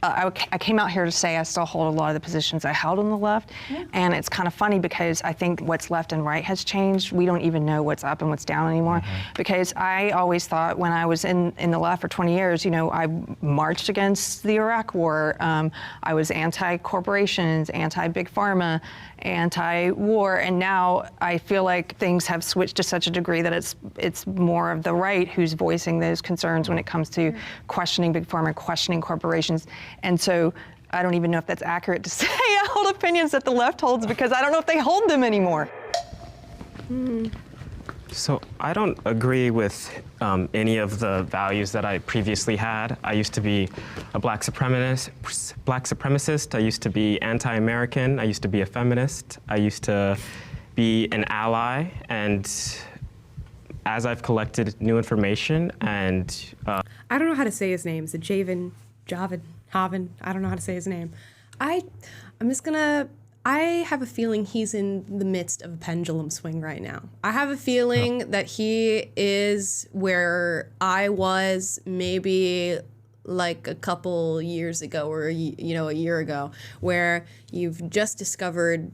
I came out here to say I still hold a lot of the positions I held on the left, and it's kind of funny because I think what's left and right has changed. We don't even know what's up and what's down anymore, because I always thought when I was in the left for 20 years, I marched against the Iraq War. I was anti-corporations, anti-big pharma, anti-war, and now I feel like things have switched to such a degree that it's more of the right who's voicing those concerns when it comes to questioning big pharma, questioning corporations. And so I don't even know if that's accurate to say I hold opinions that the left holds, because I don't know if they hold them anymore. So I don't agree with any of the values that I previously had. I used to be a black supremacist. I used to be anti-American. I used to be a feminist. I used to be an ally. And as I've collected new information and I don't know how to say his name. Is it Javen? Haven? I don't know how to say his name. I have a feeling he's in the midst of a pendulum swing right now. I have a feeling that he is where I was maybe like a couple years ago or a year ago, where you've just discovered,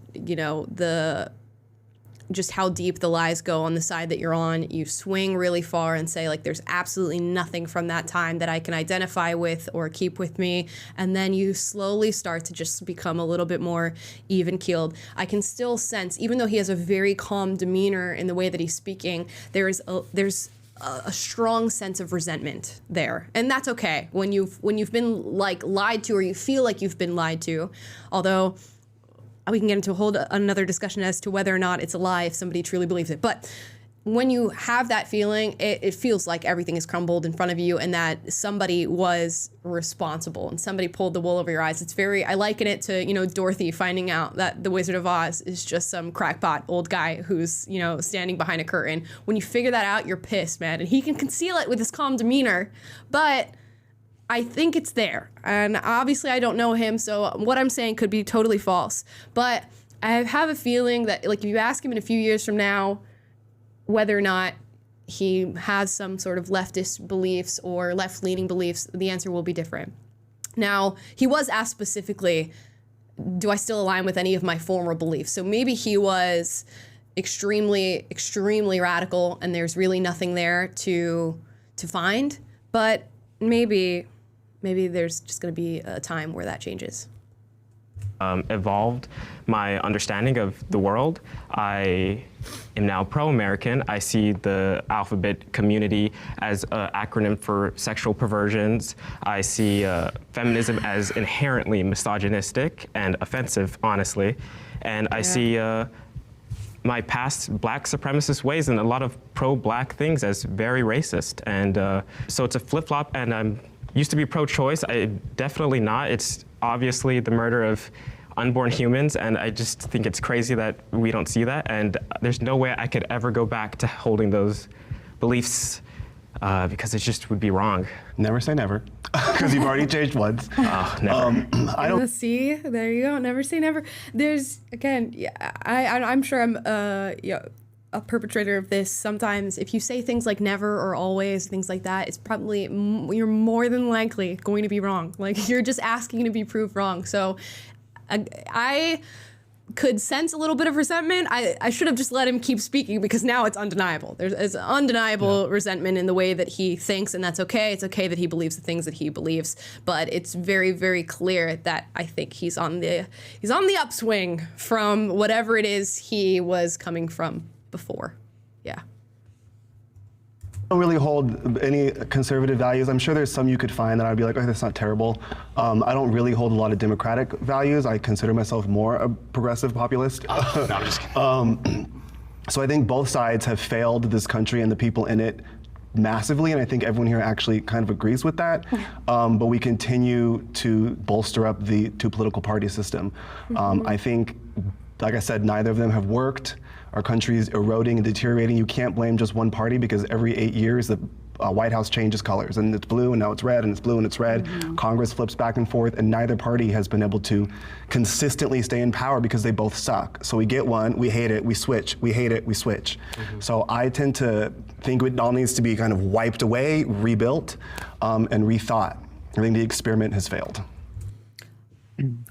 just how deep the lies go on the side that you're on. You swing really far and say, like, there's absolutely nothing from that time that I can identify with or keep with me. And then you slowly start to just become a little bit more even-keeled. I can still sense, even though he has a very calm demeanor in the way that he's speaking, there's a strong sense of resentment there. And that's okay when you've been like lied to, or you feel like you've been lied to, although we can get into another discussion as to whether or not it's a lie if somebody truly believes it. But when you have that feeling, it feels like everything is crumbled in front of you and that somebody was responsible and somebody pulled the wool over your eyes. I liken it to, Dorothy finding out that the Wizard of Oz is just some crackpot old guy who's, standing behind a curtain. When you figure that out, you're pissed, man. And he can conceal it with his calm demeanor, but I think it's there. And obviously I don't know him, so what I'm saying could be totally false. But I have a feeling that, like, if you ask him in a few years from now whether or not he has some sort of leftist beliefs or left-leaning beliefs, the answer will be different. Now, he was asked specifically, do I still align with any of my former beliefs? So maybe he was extremely, extremely radical and there's really nothing there to find, but maybe there's just going to be a time where that changes. Evolved my understanding of the world. I am now pro-American. I see the alphabet community as an acronym for sexual perversions. I see feminism as inherently misogynistic and offensive, honestly. And I see my past black supremacist ways and a lot of pro-black things as very racist. And so it's a flip-flop, and I'm used to be pro-choice. I definitely not. It's obviously the murder of unborn humans, and I just think it's crazy that we don't see that, and there's no way I could ever go back to holding those beliefs because it just would be wrong. Never say never, because you've already changed once. Oh, never. I don't see. There you go. Never say never. There's again. I'm sure I'm a perpetrator of this. Sometimes, if you say things like never or always, things like that, it's probably you're more than likely going to be wrong. Like, you're just asking to be proved wrong. So, I could sense a little bit of resentment. I should have just let him keep speaking, because now it's undeniable. There's undeniable resentment in the way that he thinks, and that's okay. It's okay that he believes the things that he believes, but it's very, very clear that I think he's on the upswing from whatever it is he was coming from before. Yeah. I don't really hold any conservative values. I'm sure there's some you could find that I'd be like, oh, that's not terrible. I don't really hold a lot of democratic values. I consider myself more a progressive populist. No, I'm just kidding. So I think both sides have failed this country and the people in it massively, and I think everyone here actually kind of agrees with that. But we continue to bolster up the two political party system. I think, like I said, neither of them have worked. Our country is eroding and deteriorating. You can't blame just one party, because every 8 years the White House changes colors, and it's blue and now it's red, and it's blue and it's red. Congress flips back and forth, and neither party has been able to consistently stay in power because they both suck. So we get one, we hate it, we switch, we hate it, we switch. So I tend to think it all needs to be kind of wiped away, rebuilt, and rethought. I think the experiment has failed.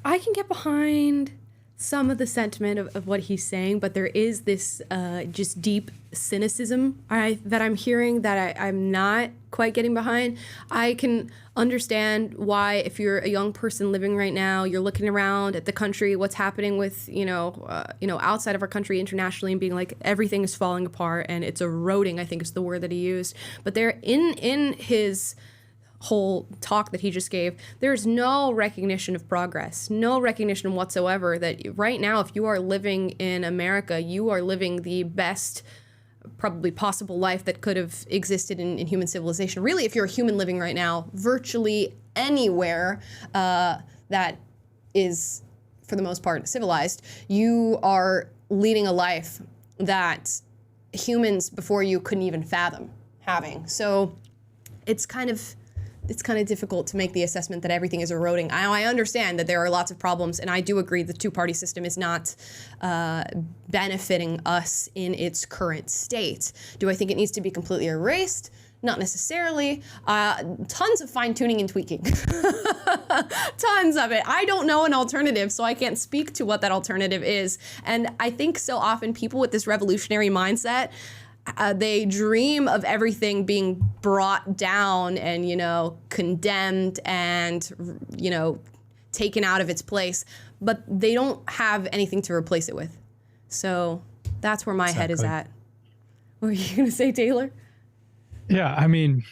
I can get behind some of the sentiment of what he's saying, but there is this just deep cynicism that I'm hearing that I'm not quite getting behind. I can understand why, if you're a young person living right now, you're looking around at the country, what's happening with outside of our country internationally, and being like, everything is falling apart and it's eroding, I think is the word that he used. But there, in his whole talk that he just gave, there's no recognition of progress, no recognition whatsoever that right now, if you are living in America, you are living the best probably possible life that could have existed in human civilization. Really, if you're a human living right now, virtually anywhere that is, for the most part, civilized, you are leading a life that humans before you couldn't even fathom having. So it's kind of difficult to make the assessment that everything is eroding. I understand that there are lots of problems, and I do agree the two-party system is not benefiting us in its current state. Do I think it needs to be completely erased? Not necessarily. Tons of fine-tuning and tweaking. Tons of it. I don't know an alternative, so I can't speak to what that alternative is. And I think so often people with this revolutionary mindset, they dream of everything being brought down and, condemned and, taken out of its place, but they don't have anything to replace it with. So that's where my head is at. What were you going to say, Taylor? Yeah, I mean,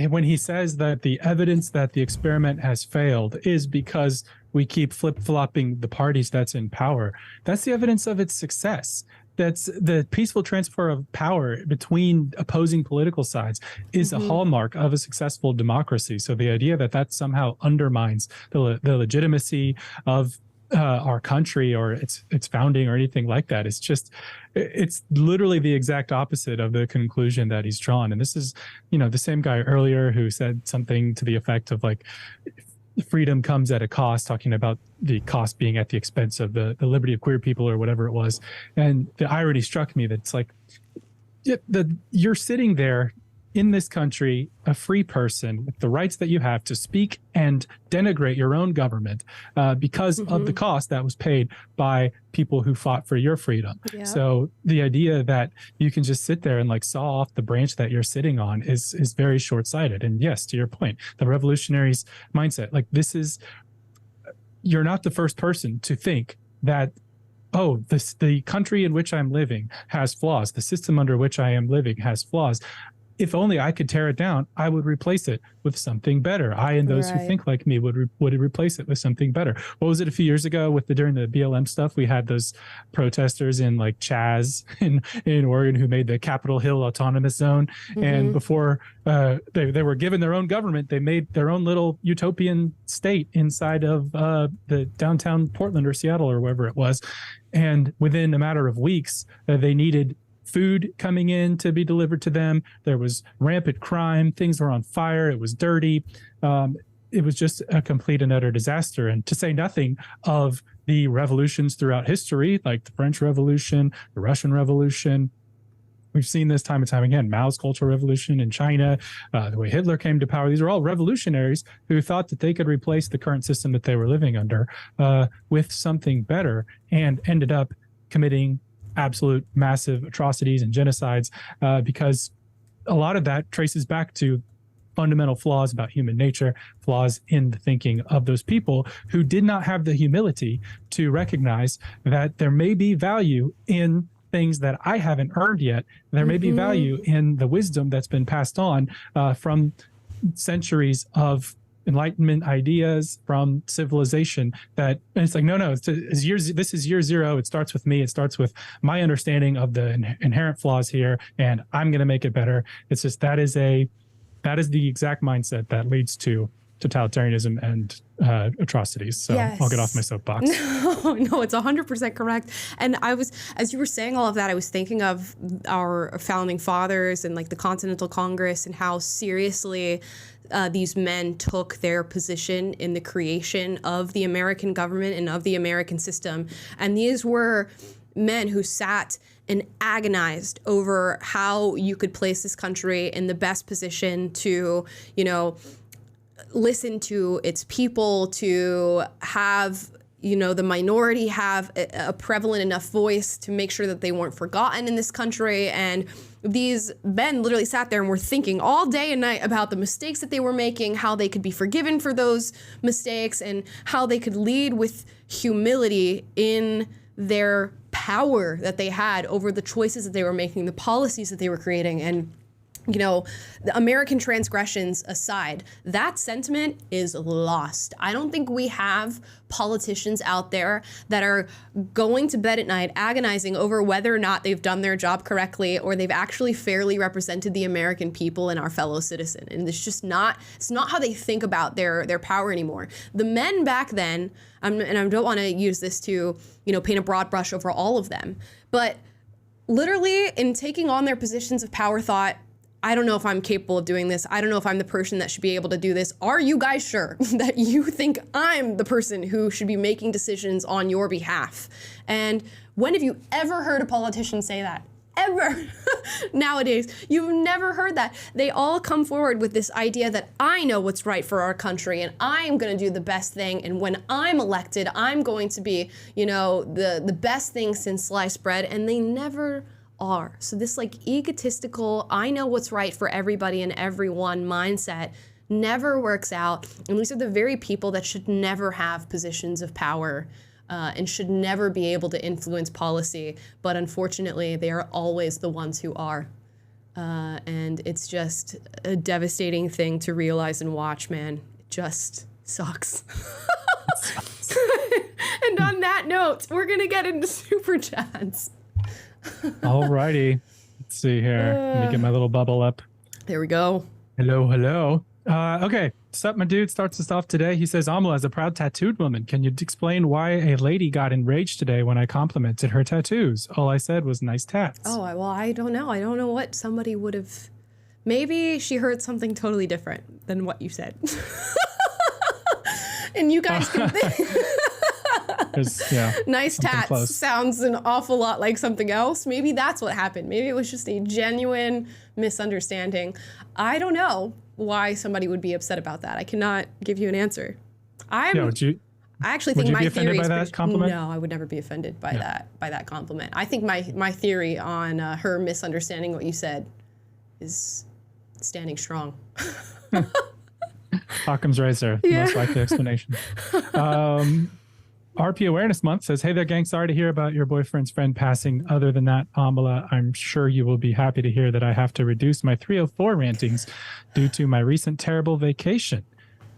when he says that the evidence that the experiment has failed is because we keep flip-flopping the parties that's in power, that's the evidence of its success. That's the peaceful transfer of power between opposing political sides is a hallmark of a successful democracy. So the idea that that somehow undermines the legitimacy of our country or its founding or anything like that, it's literally the exact opposite of the conclusion that he's drawn. And this is, the same guy earlier who said something to the effect of like, freedom comes at a cost, talking about the cost being at the expense of the liberty of queer people or whatever it was. And the irony struck me that it's like, you're sitting there in this country, a free person with the rights that you have to speak and denigrate your own government because of the cost that was paid by people who fought for your freedom. Yeah. So the idea that you can just sit there and like saw off the branch that you're sitting on is very short-sighted. And yes, to your point, the revolutionaries' mindset, like you're not the first person to think that, oh, the country in which I'm living has flaws. The system under which I am living has flaws. If only I could tear it down, I would replace it with something better. I and those who think like me would replace it with something better. What was it a few years ago during the BLM stuff? We had those protesters in like Chaz in Oregon who made the Capitol Hill Autonomous Zone. And before they were given their own government, they made their own little utopian state inside of the downtown Portland or Seattle or wherever it was. And within a matter of weeks, they needed food coming in to be delivered to them. There was rampant crime. Things were on fire. It was dirty. It was just a complete and utter disaster. And to say nothing of the revolutions throughout history, like the French Revolution, the Russian Revolution. We've seen this time and time again. Mao's Cultural Revolution in China, the way Hitler came to power. These are all revolutionaries who thought that they could replace the current system that they were living under with something better and ended up committing absolute massive atrocities and genocides because a lot of that traces back to fundamental flaws about human nature, flaws in the thinking of those people who did not have the humility to recognize that there may be value in things that I haven't earned yet. There may be value in the wisdom that's been passed on from centuries of Enlightenment ideas from civilization and it's like, no, this is year zero. It starts with me. It starts with my understanding of the inherent flaws here, and I'm going to make it better. It's just that is the exact mindset that leads to totalitarianism and atrocities. So yes. I'll get off my soapbox. No, it's 100% correct. And as you were saying all of that, I was thinking of our founding fathers and like the Continental Congress and how seriously these men took their position in the creation of the American government and of the American system. And these were men who sat and agonized over how you could place this country in the best position to, listen to its people, to have, the minority have a prevalent enough voice to make sure that they weren't forgotten in this country. And these men literally sat there and were thinking all day and night about the mistakes that they were making, how they could be forgiven for those mistakes, and how they could lead with humility in their power that they had over the choices that they were making, the policies that they were creating. And you know, the American transgressions aside, that sentiment is lost. I don't think we have politicians out there that are going to bed at night agonizing over whether or not they've done their job correctly or they've actually fairly represented the American people and our fellow citizen. And it's just not, it's not how they think about their power anymore. The men back then, and I don't want to use this to, you know, paint a broad brush over all of them, but literally in taking on their positions of power thought, I don't know if I'm capable of doing this. I don't know if I'm the person that should be able to do this. Are you guys sure that you think I'm the person who should be making decisions on your behalf? And when have you ever heard a politician say that? Ever. Nowadays, you've never heard that. They all come forward with this idea that I know what's right for our country and I am going to do the best thing. And when I'm elected, I'm going to be, you know, the best thing since sliced bread. And they never are. So this like egotistical, I know what's right for everybody and everyone mindset never works out. And these are the very people that should never have positions of power and should never be able to influence policy. But unfortunately, they are always the ones who are. And it's just a devastating thing to realize and watch, man. It just sucks. And on that note, we're going to get into Super Chats. Alrighty. Let's see here. Let me get my little bubble up. There we go. Hello, hello. Okay. Sup, my dude starts us off today. He says, Amala is a proud tattooed woman. Can you explain why a lady got enraged today when I complimented her tattoos? All I said was nice tats. Oh, well, I don't know. I don't know what somebody would have. Maybe she heard something totally different than what you said. And you guys can think. Yeah, nice tats close. Sounds an awful lot like something else. Maybe that's what happened. Maybe it was just a genuine misunderstanding. I don't know why somebody would be upset about that. I cannot give you an answer. I actually think my theory is that compliment? No, I would never be offended by that compliment. I think my theory on her misunderstanding what you said is standing strong. Occam's razor, the most likely explanation. RP Awareness Month says, hey there, gang. Sorry to hear about your boyfriend's friend passing. Other than that, Amala, I'm sure you will be happy to hear that I have to reduce my 304 rantings due to my recent terrible vacation.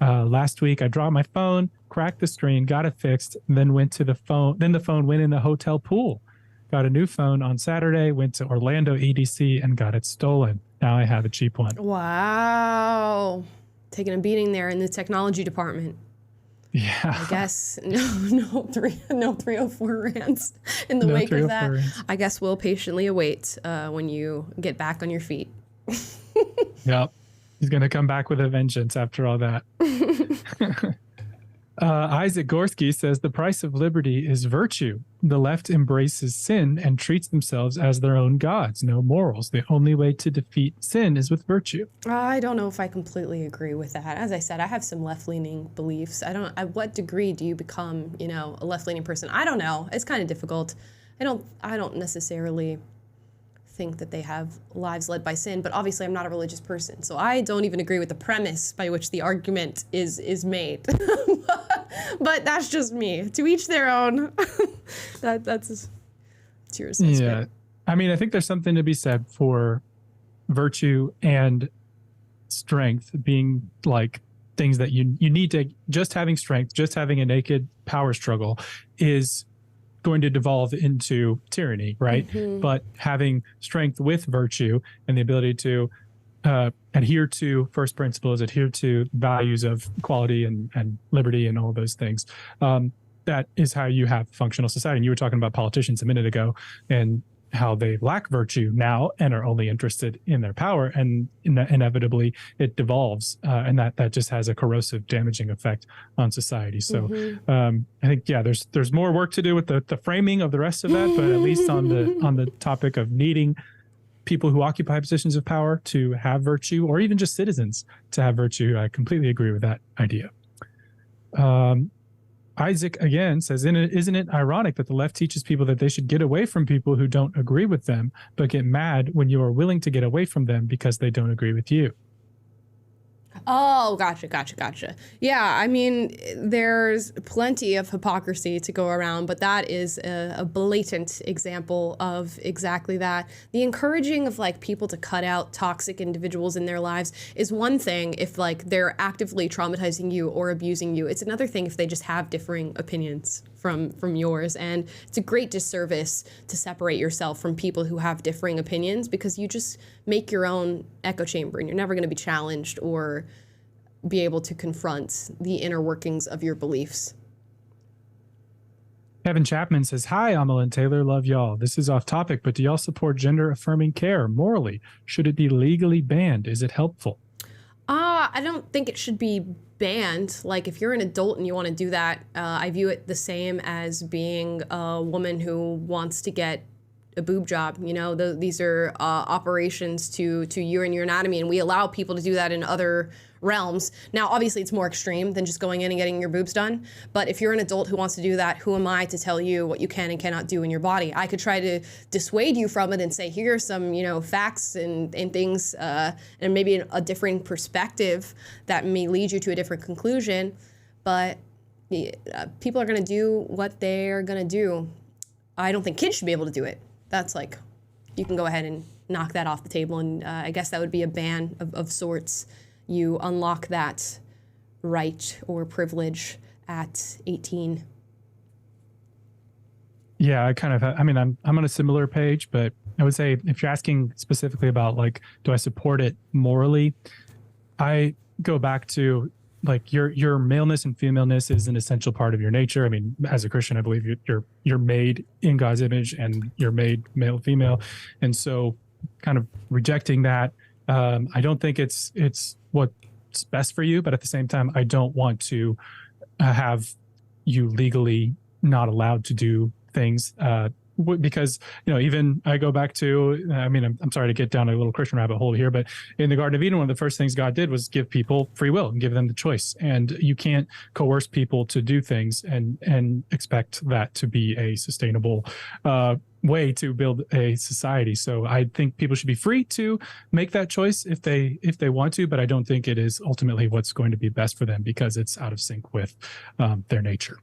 Last week, I dropped my phone, cracked the screen, got it fixed, then went to the phone. Then the phone went in the hotel pool. Got a new phone on Saturday, went to Orlando EDC and got it stolen. Now I have a cheap one. Wow. Taking a beating there in the technology department. Yeah. I guess no 304 rants in the wake of that. Rants. I guess we'll patiently await when you get back on your feet. Yep. He's going to come back with a vengeance after all that. Isaac Gorski says the price of liberty is virtue. The left embraces sin and treats themselves as their own gods. No morals. The only way to defeat sin is with virtue. I don't know if I completely agree with that. As I said, I have some left-leaning beliefs. At what degree do you become, you know, a left-leaning person? I don't know. It's kind of difficult. I don't necessarily think that they have lives led by sin, but obviously I'm not a religious person, so I don't even agree with the premise by which the argument is made. But that's just me. To each their own. That's your assessment. Yeah, I mean, I think there's something to be said for virtue and strength being like things that you need to. Just having strength, just having a naked power struggle is going to devolve into tyranny, right? Mm-hmm. But having strength with virtue and the ability to adhere to first principles, adhere to values of equality and liberty and all those things, that is how you have functional society. And you were talking about politicians a minute ago and how they lack virtue now and are only interested in their power, and inevitably it devolves, and that just has a corrosive, damaging effect on society. So I think there's more work to do with the framing of the rest of that, but at least on the topic of needing people who occupy positions of power to have virtue, or even just citizens to have virtue, I completely agree with that idea. Isaac again says, isn't it ironic that the left teaches people that they should get away from people who don't agree with them, but get mad when you are willing to get away from them because they don't agree with you? Oh, gotcha. Yeah, I mean, there's plenty of hypocrisy to go around, but that is a blatant example of exactly that. The encouraging of like people to cut out toxic individuals in their lives is one thing if like they're actively traumatizing you or abusing you. It's another thing if they just have differing opinions from yours, and it's a great disservice to separate yourself from people who have differing opinions because you just make your own echo chamber and you're never going to be challenged or be able to confront the inner workings of your beliefs. Kevin Chapman says, hi, Amal and Taylor, love y'all. This is off topic, but do y'all support gender affirming care morally? Should it be legally banned? Is it helpful? I don't think it should be banned. Like, if you're an adult and you want to do that, I view it the same as being a woman who wants to get a boob job. You know, these are operations to you and your anatomy, and we allow people to do that in other realms. Now, obviously, it's more extreme than just going in and getting your boobs done. But if you're an adult who wants to do that, who am I to tell you what you can and cannot do in your body? I could try to dissuade you from it and say, here are some, you know, facts and things, and maybe a different perspective that may lead you to a different conclusion. But people are going to do what they're going to do. I don't think kids should be able to do it. That's like, you can go ahead and knock that off the table, and I guess that would be a ban of sorts. You unlock that right or privilege at 18. Yeah, I'm on a similar page, but I would say if you're asking specifically about like, do I support it morally? I go back to like your maleness and femaleness is an essential part of your nature. I mean, as a Christian, I believe you're made in God's image and you're made male, female. And so kind of rejecting that, I don't think it's what's best for you, but at the same time, I don't want to have you legally not allowed to do things because, you know, even I go back to, I mean, I'm sorry to get down a little Christian rabbit hole here, but in the Garden of Eden, one of the first things God did was give people free will and give them the choice. And you can't coerce people to do things and expect that to be a sustainable way to build a society. So I think people should be free to make that choice if they want to, but I don't think it is ultimately what's going to be best for them because it's out of sync with their nature.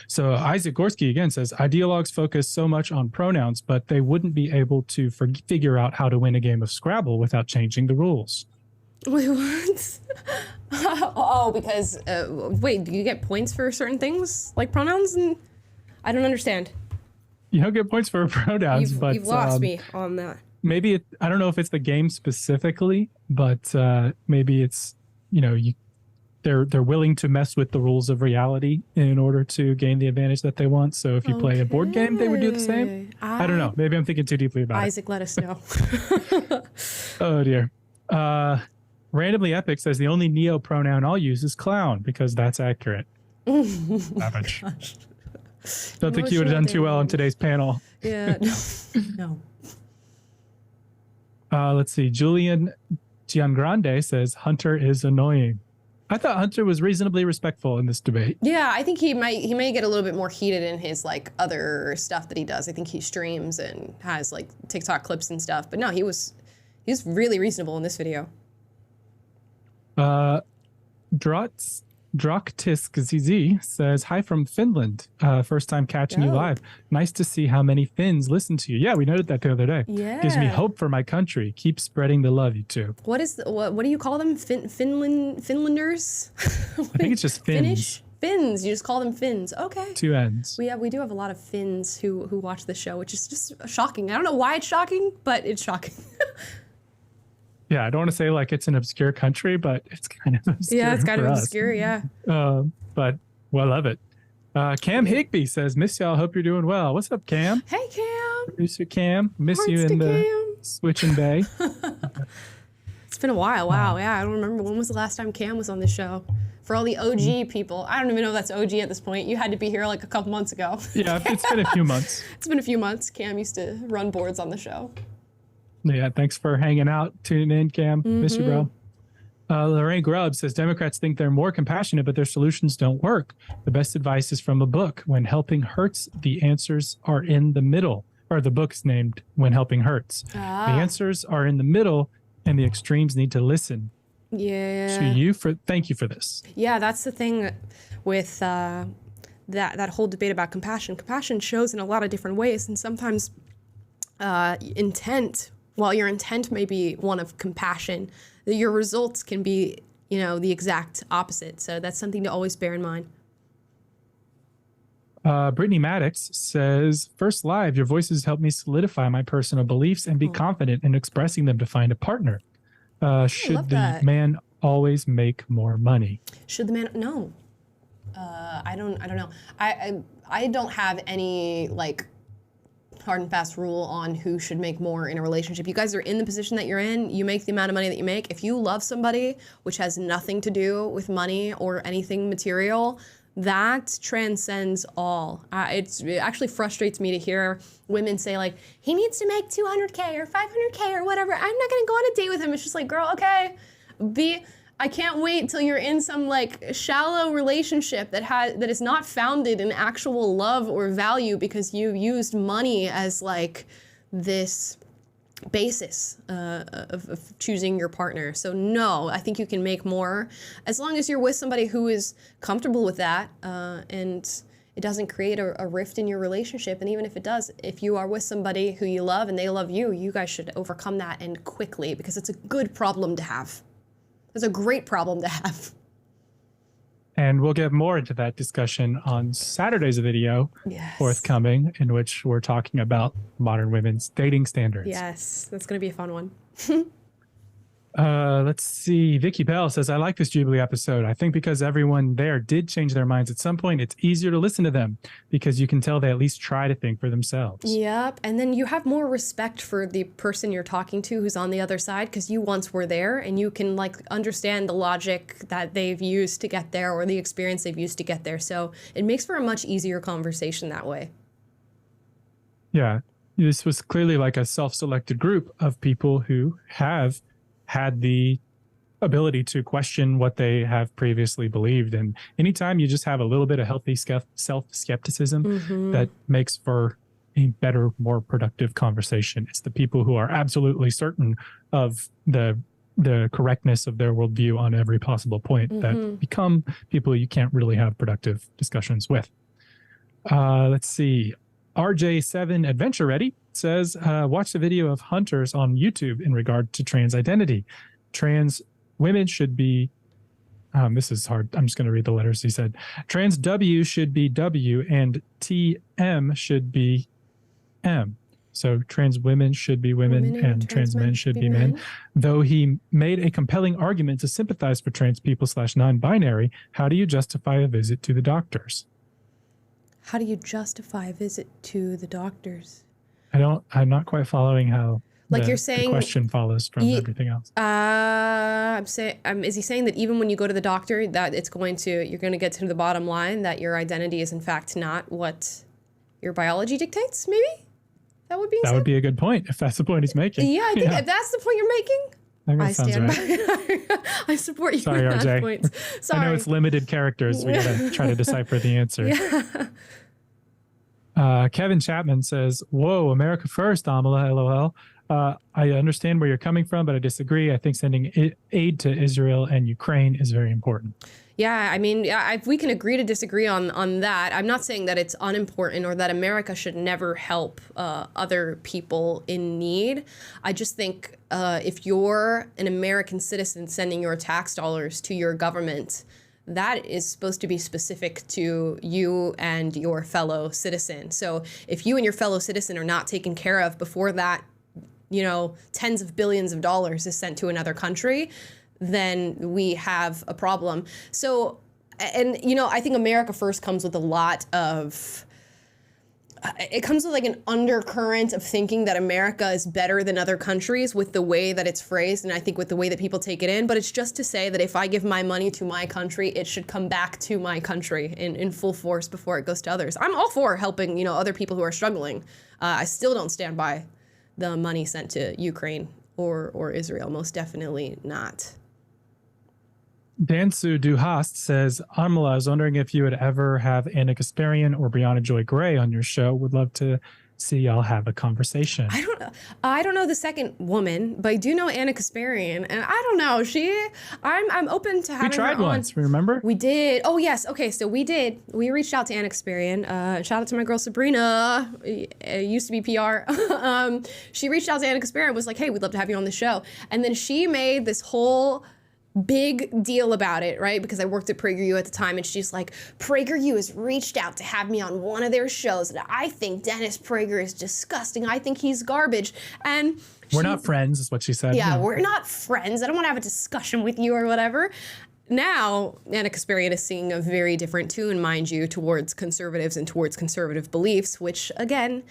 So Isaac Gorski again says, ideologues focus so much on pronouns, but they wouldn't be able to figure out how to win a game of Scrabble without changing the rules. Wait, what? Oh, because, wait, do you get points for certain things like pronouns? And I don't understand. You don't get points for pronouns, but you've lost me on that. Maybe I don't know if it's the game specifically, but maybe it's, you know, they're willing to mess with the rules of reality in order to gain the advantage that they want. So if you play a board game, they would do the same. I don't know. Maybe I'm thinking too deeply about it. Isaac, let us know. Oh dear. Randomly Epic says the only neo pronoun I'll use is clown because that's accurate. Savage. Don't think you would have done too well on today's panel. Yeah. No. Let's see. Julian Giangrande says Hunter is annoying. I thought Hunter was reasonably respectful in this debate. Yeah, I think he may get a little bit more heated in his like other stuff that he does. I think he streams and has like TikTok clips and stuff. But no, he was really reasonable in this video. Draktisk says, hi from Finland. First time catching you live. Nice to see how many Finns listen to you. Yeah, we noted that the other day. Yeah. Gives me hope for my country. Keep spreading the love, you two. What do you call them? Finlanders? I think it's just Finns. Finnish? Finns. You just call them Finns. Okay. 2 N's. We do have a lot of Finns who watch the show, which is just shocking. I don't know why it's shocking, but it's shocking. Yeah, I don't want to say like it's an obscure country, but it's kind of obscure. Yeah, it's kind of us. obscure, yeah. But well, love it. Cam Higby says, miss y'all, hope you're doing well. What's up, Cam? Hey, Cam. Producer Cam. Miss Hearts you in the Cam. Switching Bay. It's been a while. Wow, yeah. I don't remember when was the last time Cam was on the show. For all the OG people, I don't even know if that's OG at this point. You had to be here like a couple months ago. Yeah, it's been a few months. It's been a few months. Cam used to run boards on the show. Yeah, thanks for hanging out, tuning in, Cam. Miss you, bro. Lorraine Grubb says, Democrats think they're more compassionate, but their solutions don't work. The best advice is from a book. When helping hurts, the answers are in the middle. Or the book's named When Helping Hurts. The answers are in the middle, and the extremes need to listen. Yeah. to you for thank you for this. Yeah, that's the thing with that whole debate about compassion. Compassion shows in a lot of different ways, and sometimes intent, while your intent may be one of compassion, your results can be, the exact opposite. So that's something to always bear in mind. Brittany Maddox says, first live, your voices help me solidify my personal beliefs and be confident in expressing them to find a partner. Should the man always make more money? Should the man? No. I don't know. I don't have any hard and fast rule on who should make more in a relationship. You guys are in the position that you're in. You make the amount of money that you make. If you love somebody, which has nothing to do with money or anything material, that transcends all. It actually frustrates me to hear women say he needs to make 200K or 500K or whatever. I'm not gonna go on a date with him. It's just girl, okay, I can't wait till you're in some shallow relationship that is not founded in actual love or value because you've used money as this basis of choosing your partner. So no, I think you can make more as long as you're with somebody who is comfortable with that and it doesn't create a rift in your relationship. And even if it does, if you are with somebody who you love and they love you, you guys should overcome that and quickly, because it's a good problem to have. It's a great problem to have. And we'll get more into that discussion on Saturday's video forthcoming, in which we're talking about modern women's dating standards. Yes, that's going to be a fun one. Let's see. Vicky Bell says, I like this Jubilee episode. I think because everyone there did change their minds at some point, it's easier to listen to them because you can tell they at least try to think for themselves. Yep. And then you have more respect for the person you're talking to who's on the other side because you once were there and you can understand the logic that they've used to get there or the experience they've used to get there. So it makes for a much easier conversation that way. Yeah. This was clearly a self-selected group of people who have had the ability to question what they have previously believed. And anytime you just have a little bit of healthy self-skepticism, that makes for a better, more productive conversation. It's the people who are absolutely certain of the correctness of their worldview on every possible point that become people you can't really have productive discussions with. Let's see. RJ7 Adventure Ready says, watch the video of Hunters on YouTube in regard to trans identity. Trans women should be, this is hard. I'm just going to read the letters he said. Trans W should be W and TM should be M. So trans women should be women and trans men should be men. Though he made a compelling argument to sympathize for trans people / non-binary, how do you justify a visit to the doctors? How do you justify a visit to the doctors? I'm not quite following how you're saying, the question follows from everything else. Is he saying that even when you go to the doctor, that you're going to get to the bottom line that your identity is in fact not what your biology dictates? Maybe that would be a good point if that's the point he's making. Yeah, I think if that's the point you're making, I stand by. I support you. Sorry, on RJ. that point. Sorry. I know it's limited characters. We gotta try to decipher the answer. Yeah. Kevin Chapman says, "Whoa, America first, Amala, LOL. I understand where you're coming from, but I disagree. I think sending aid to Israel and Ukraine is very important." Yeah, I mean, we can agree to disagree on that. I'm not saying that it's unimportant or that America should never help other people in need. I just think if you're an American citizen sending your tax dollars to your government, that is supposed to be specific to you and your fellow citizen. So if you and your fellow citizen are not taken care of before that, tens of billions of dollars is sent to another country, then we have a problem. So, and I think America First comes with a lot of, it comes with an undercurrent of thinking that America is better than other countries with the way that it's phrased, and I think with the way that people take it in. But it's just to say that if I give my money to my country, it should come back to my country in full force before it goes to others. I'm all for helping, other people who are struggling. I still don't stand by the money sent to Ukraine or Israel. Most definitely not. Dansu Duhast says, Amala, I was wondering if you would ever have Anna Kasparian or Brianna Joy Gray on your show. Would love to see y'all have a conversation. I don't know the second woman, but I do know Anna Kasparian, and I don't know. I'm open to having We tried her on. once, remember? We did. Oh yes. Okay. So we did. We reached out to Anna Kasparian. Shout out to my girl Sabrina. Used to be PR. She reached out to Anna Kasparian and was like, "Hey, we'd love to have you on the show." And then she made this whole big deal about it, right? Because I worked at PragerU at the time, and she's like, PragerU has reached out to have me on one of their shows, and I think Dennis Prager is disgusting. I think he's garbage. And we're not friends, is what she said. Yeah, we're not friends. I don't want to have a discussion with you or whatever. Now, Anna Kasparian is singing a very different tune, mind you, towards conservatives and towards conservative beliefs, which, again,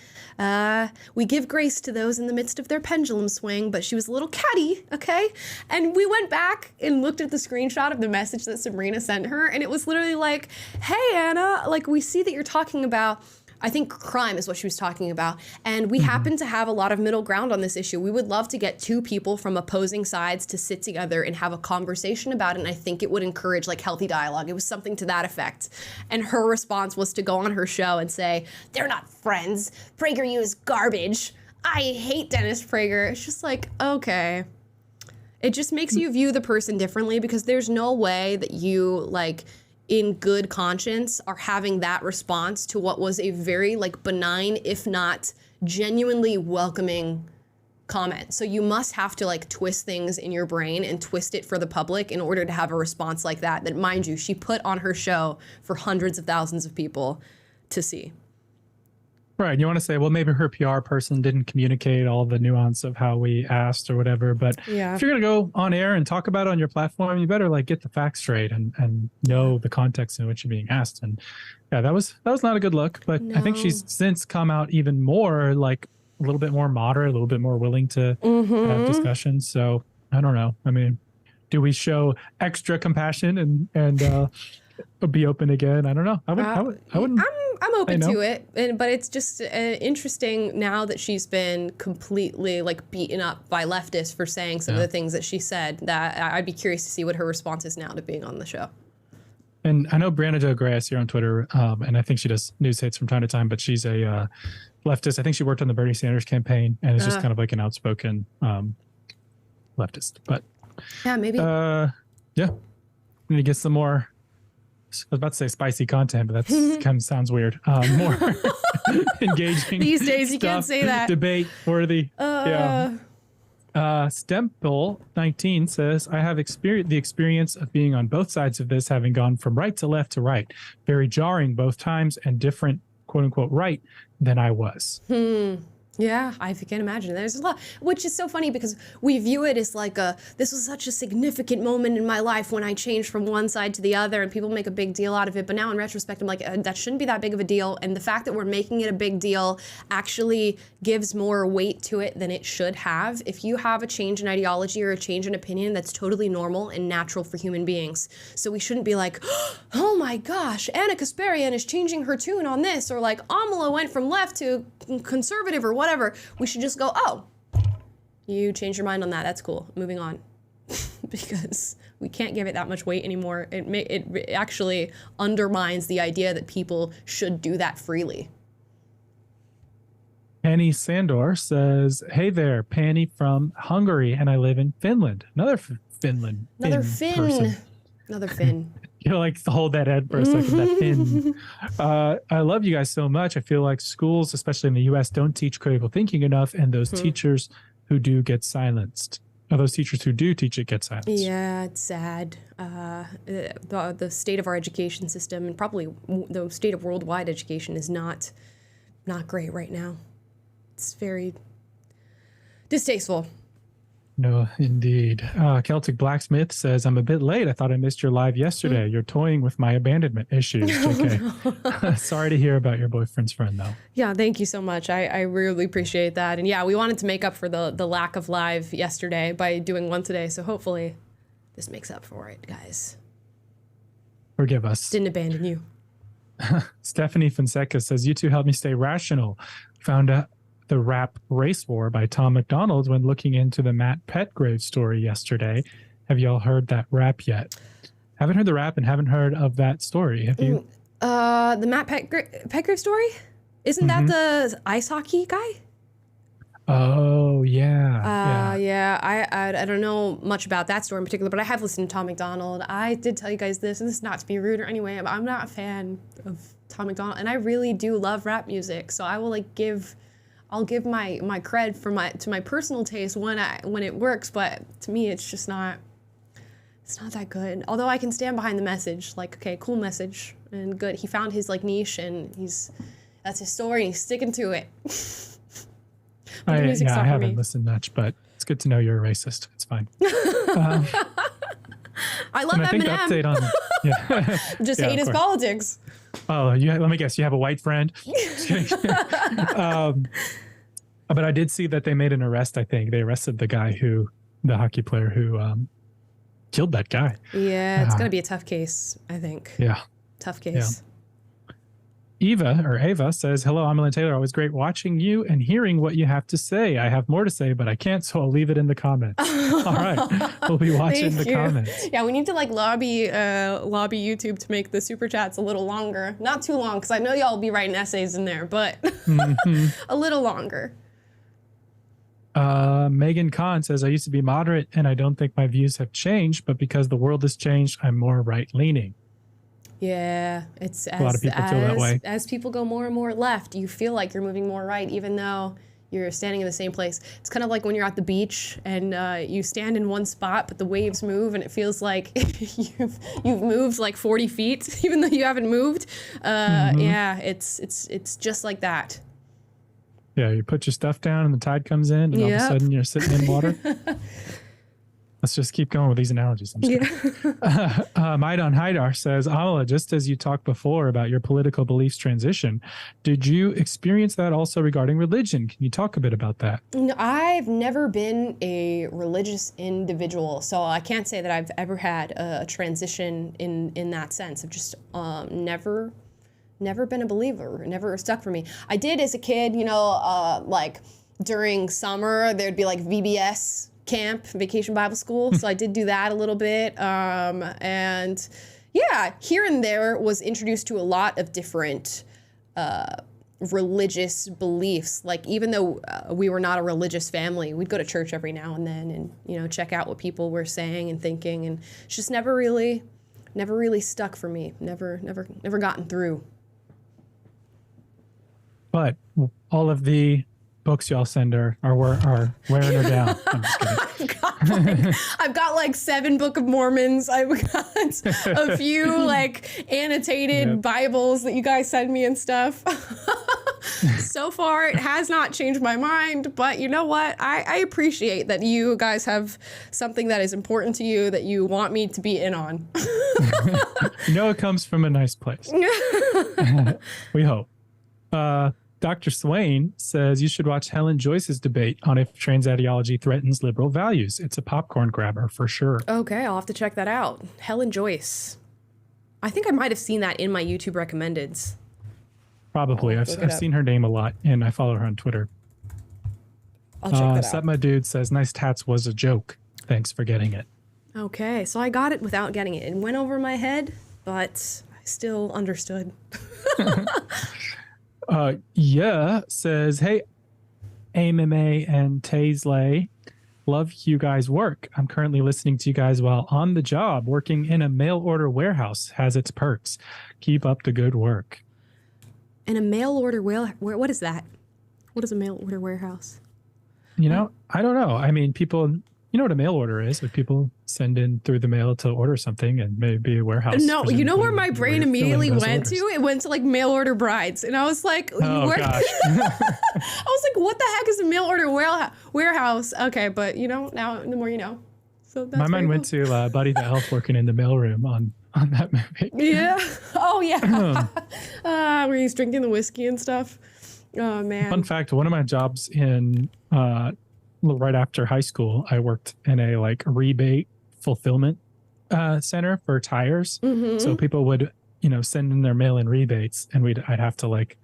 we give grace to those in the midst of their pendulum swing, but she was a little catty, okay? And we went back and looked at the screenshot of the message that Sabrina sent her, and it was literally like, hey, Anna, like, we see that you're talking about, I think crime is what she was talking about. And we happen to have a lot of middle ground on this issue. We would love to get two people from opposing sides to sit together and have a conversation about it. And I think it would encourage like healthy dialogue. It was something to that effect. And her response was to go on her show and say, they're not friends. PragerU is garbage. I hate Dennis Prager. It's just like, okay. It just makes you view the person differently, because there's no way that you like in good conscience are having that response to what was a very like benign, if not genuinely welcoming comment. So you must have to like twist things in your brain and twist it for the public in order to have a response like that, that, mind you, she put on her show for hundreds of thousands of people to see. Right. You want to say, well, maybe her PR person didn't communicate all the nuance of how we asked or whatever. But if you're going to go on air and talk about it on your platform, you better like get the facts straight and know the context in which you're being asked. And yeah, that was not a good look. But I think she's since come out even more like a little bit more moderate, a little bit more willing to have discussions. So I don't know. I mean, do we show extra compassion and be open again? I don't know. I wouldn't. I'm open to it, but it's just interesting now that she's been completely like beaten up by leftists for saying some of the things that she said, that I'd be curious to see what her response is now to being on the show. And I know Brianna Jo Gray, I see her on Twitter, and I think she does news hits from time to time, but she's a leftist. I think she worked on the Bernie Sanders campaign and is just kind of like an outspoken leftist. But yeah, maybe. Yeah, need to get some more. I was about to say spicy content, but that kind of sounds weird. More engaging. These days, you can't say that. Debate worthy. Yeah. Stemple 19 says, I have the experience of being on both sides of this, having gone from right to left to right. Very jarring both times, and different, quote unquote, right than I was. Yeah, I can imagine. There's a lot, which is so funny because we view it as like this was such a significant moment in my life when I changed from one side to the other, and people make a big deal out of it. But now in retrospect, I'm like, that shouldn't be that big of a deal. And the fact that we're making it a big deal actually gives more weight to it than it should have. If you have a change in ideology or a change in opinion, that's totally normal and natural for human beings. So we shouldn't be like, oh my gosh, Anna Kasparian is changing her tune on this, or like Amala went from left to conservative or whatever. We should just go, oh, you changed your mind on that. That's cool. Moving on. Because we can't give it that much weight anymore. It actually undermines the idea that people should do that freely. Penny Sandor says, hey there, Penny from Hungary, and I live in Finland. Another Finland. Another Finn. Person. Another Finn. You know, like hold that head for a second, that Finn. I love you guys so much. I feel like schools, especially in the U.S., don't teach critical thinking enough, and those teachers who do get silenced. Or those teachers who do teach it get silenced. Yeah, it's sad. The state of our education system, and probably the state of worldwide education, is not great right now. It's very distasteful. No, indeed. Celtic Blacksmith says, I'm a bit late. I thought I missed your live yesterday. You're toying with my abandonment issues. JK. Sorry to hear about your boyfriend's friend, though. Yeah, thank you so much. I really appreciate that. And yeah, we wanted to make up for the lack of live yesterday by doing one today. So hopefully this makes up for it, guys. Forgive us. Didn't abandon you. Stephanie Fonseca says, you two helped me stay rational. Found out the rap Race War by Tom McDonald when looking into the Matt Petgrave story yesterday. Have y'all heard that rap yet? Haven't heard the rap and haven't heard of that story. Have you? The Matt Petgrave story? Isn't that the ice hockey guy? Oh, yeah. Yeah. I don't know much about that story in particular, but I have listened to Tom McDonald. I did tell you guys this, and this is not to be rude or anyway, but I'm not a fan of Tom McDonald, and I really do love rap music. So I will I'll give my cred to my personal taste when it works, but to me it's just not. It's not that good. Although I can stand behind the message, like, okay, cool message and good. He found his like niche, and that's his story. And he's sticking to it. I haven't listened much, but it's good to know you're a racist. It's fine. I love Eminem. Eminem. Update on Just hate his politics. Oh, let me guess. You have a white friend. Just kidding. But I did see that they made an arrest. I think they arrested the hockey player who killed that guy. Yeah, it's gonna be a tough case, I think. Yeah. Tough case. Yeah. Ava says, hello, I'm Ellen Taylor. Always great watching you and hearing what you have to say. I have more to say, but I can't, so I'll leave it in the comments. All right. We'll be watching the comments. Yeah, we need to like lobby YouTube to make the super chats a little longer. Not too long, because I know y'all will be writing essays in there, but a little longer. Megan Kahn says, I used to be moderate and I don't think my views have changed, but because the world has changed, I'm more right-leaning. Yeah, it's a lot of people feel that way. As people go more and more left, you feel like you're moving more right, even though you're standing in the same place. It's kind of like when you're at the beach and you stand in one spot, but the waves move, and it feels like you've moved like 40 feet, even though you haven't moved. Yeah, it's just like that. Yeah, you put your stuff down, and the tide comes in, and all of a sudden you're sitting in water. Let's just keep going with these analogies. I'm Maidan Haidar says, Amala, just as you talked before about your political beliefs transition, did you experience that also regarding religion? Can you talk a bit about that? No, I've never been a religious individual, so I can't say that I've ever had a transition in that sense. I've just never been a believer, never stuck for me. I did as a kid, like during summer, there'd be like VBS camp, Vacation Bible School. So I did do that a little bit. And yeah, here and there was introduced to a lot of different religious beliefs. Like even though we were not a religious family, we'd go to church every now and then and, check out what people were saying and thinking. And it's just never really stuck for me. Never gotten through. But all of the books y'all send are wearing her down. I'm just kidding. I've got like 7 Book of Mormons. I've got a few like annotated Bibles that you guys send me and stuff. So far, it has not changed my mind, but you know what? I appreciate that you guys have something that is important to you that you want me to be in on. It comes from a nice place. We hope. Dr. Swain says you should watch Helen Joyce's debate on if trans ideology threatens liberal values. It's a popcorn grabber for sure. Okay, I'll have to check that out. Helen Joyce. I think I might have seen that in my YouTube recommendeds. Probably. I've seen her name a lot, and I follow her on Twitter. I'll check that out. Setma Dude says, nice tats was a joke. Thanks for getting it. Okay, so I got it without getting it. It went over my head, but I still understood. Says, hey, AMMA and Taisley, love you guys' work. I'm currently listening to you guys while on the job. Working in a mail order warehouse has its perks. Keep up the good work. In a mail order what is that? What is a mail order warehouse? I don't know. I mean, people, you know what a mail order is? Like people send in through the mail to order something, and maybe a warehouse. No, you know where my brain immediately went to? It went to like mail order brides. And I was like, gosh. I was like, what the heck is a mail order warehouse? Okay, but now the more you know. So that's my mind went to Buddy the Elf working in the mailroom on that movie. Yeah. Oh, yeah. Where he's drinking the whiskey and stuff. Oh, man. Fun fact, one of my jobs in right after high school, I worked in a like rebate fulfillment center for tires. Mm-hmm. So people would, send in their mail-in rebates, and I'd have to like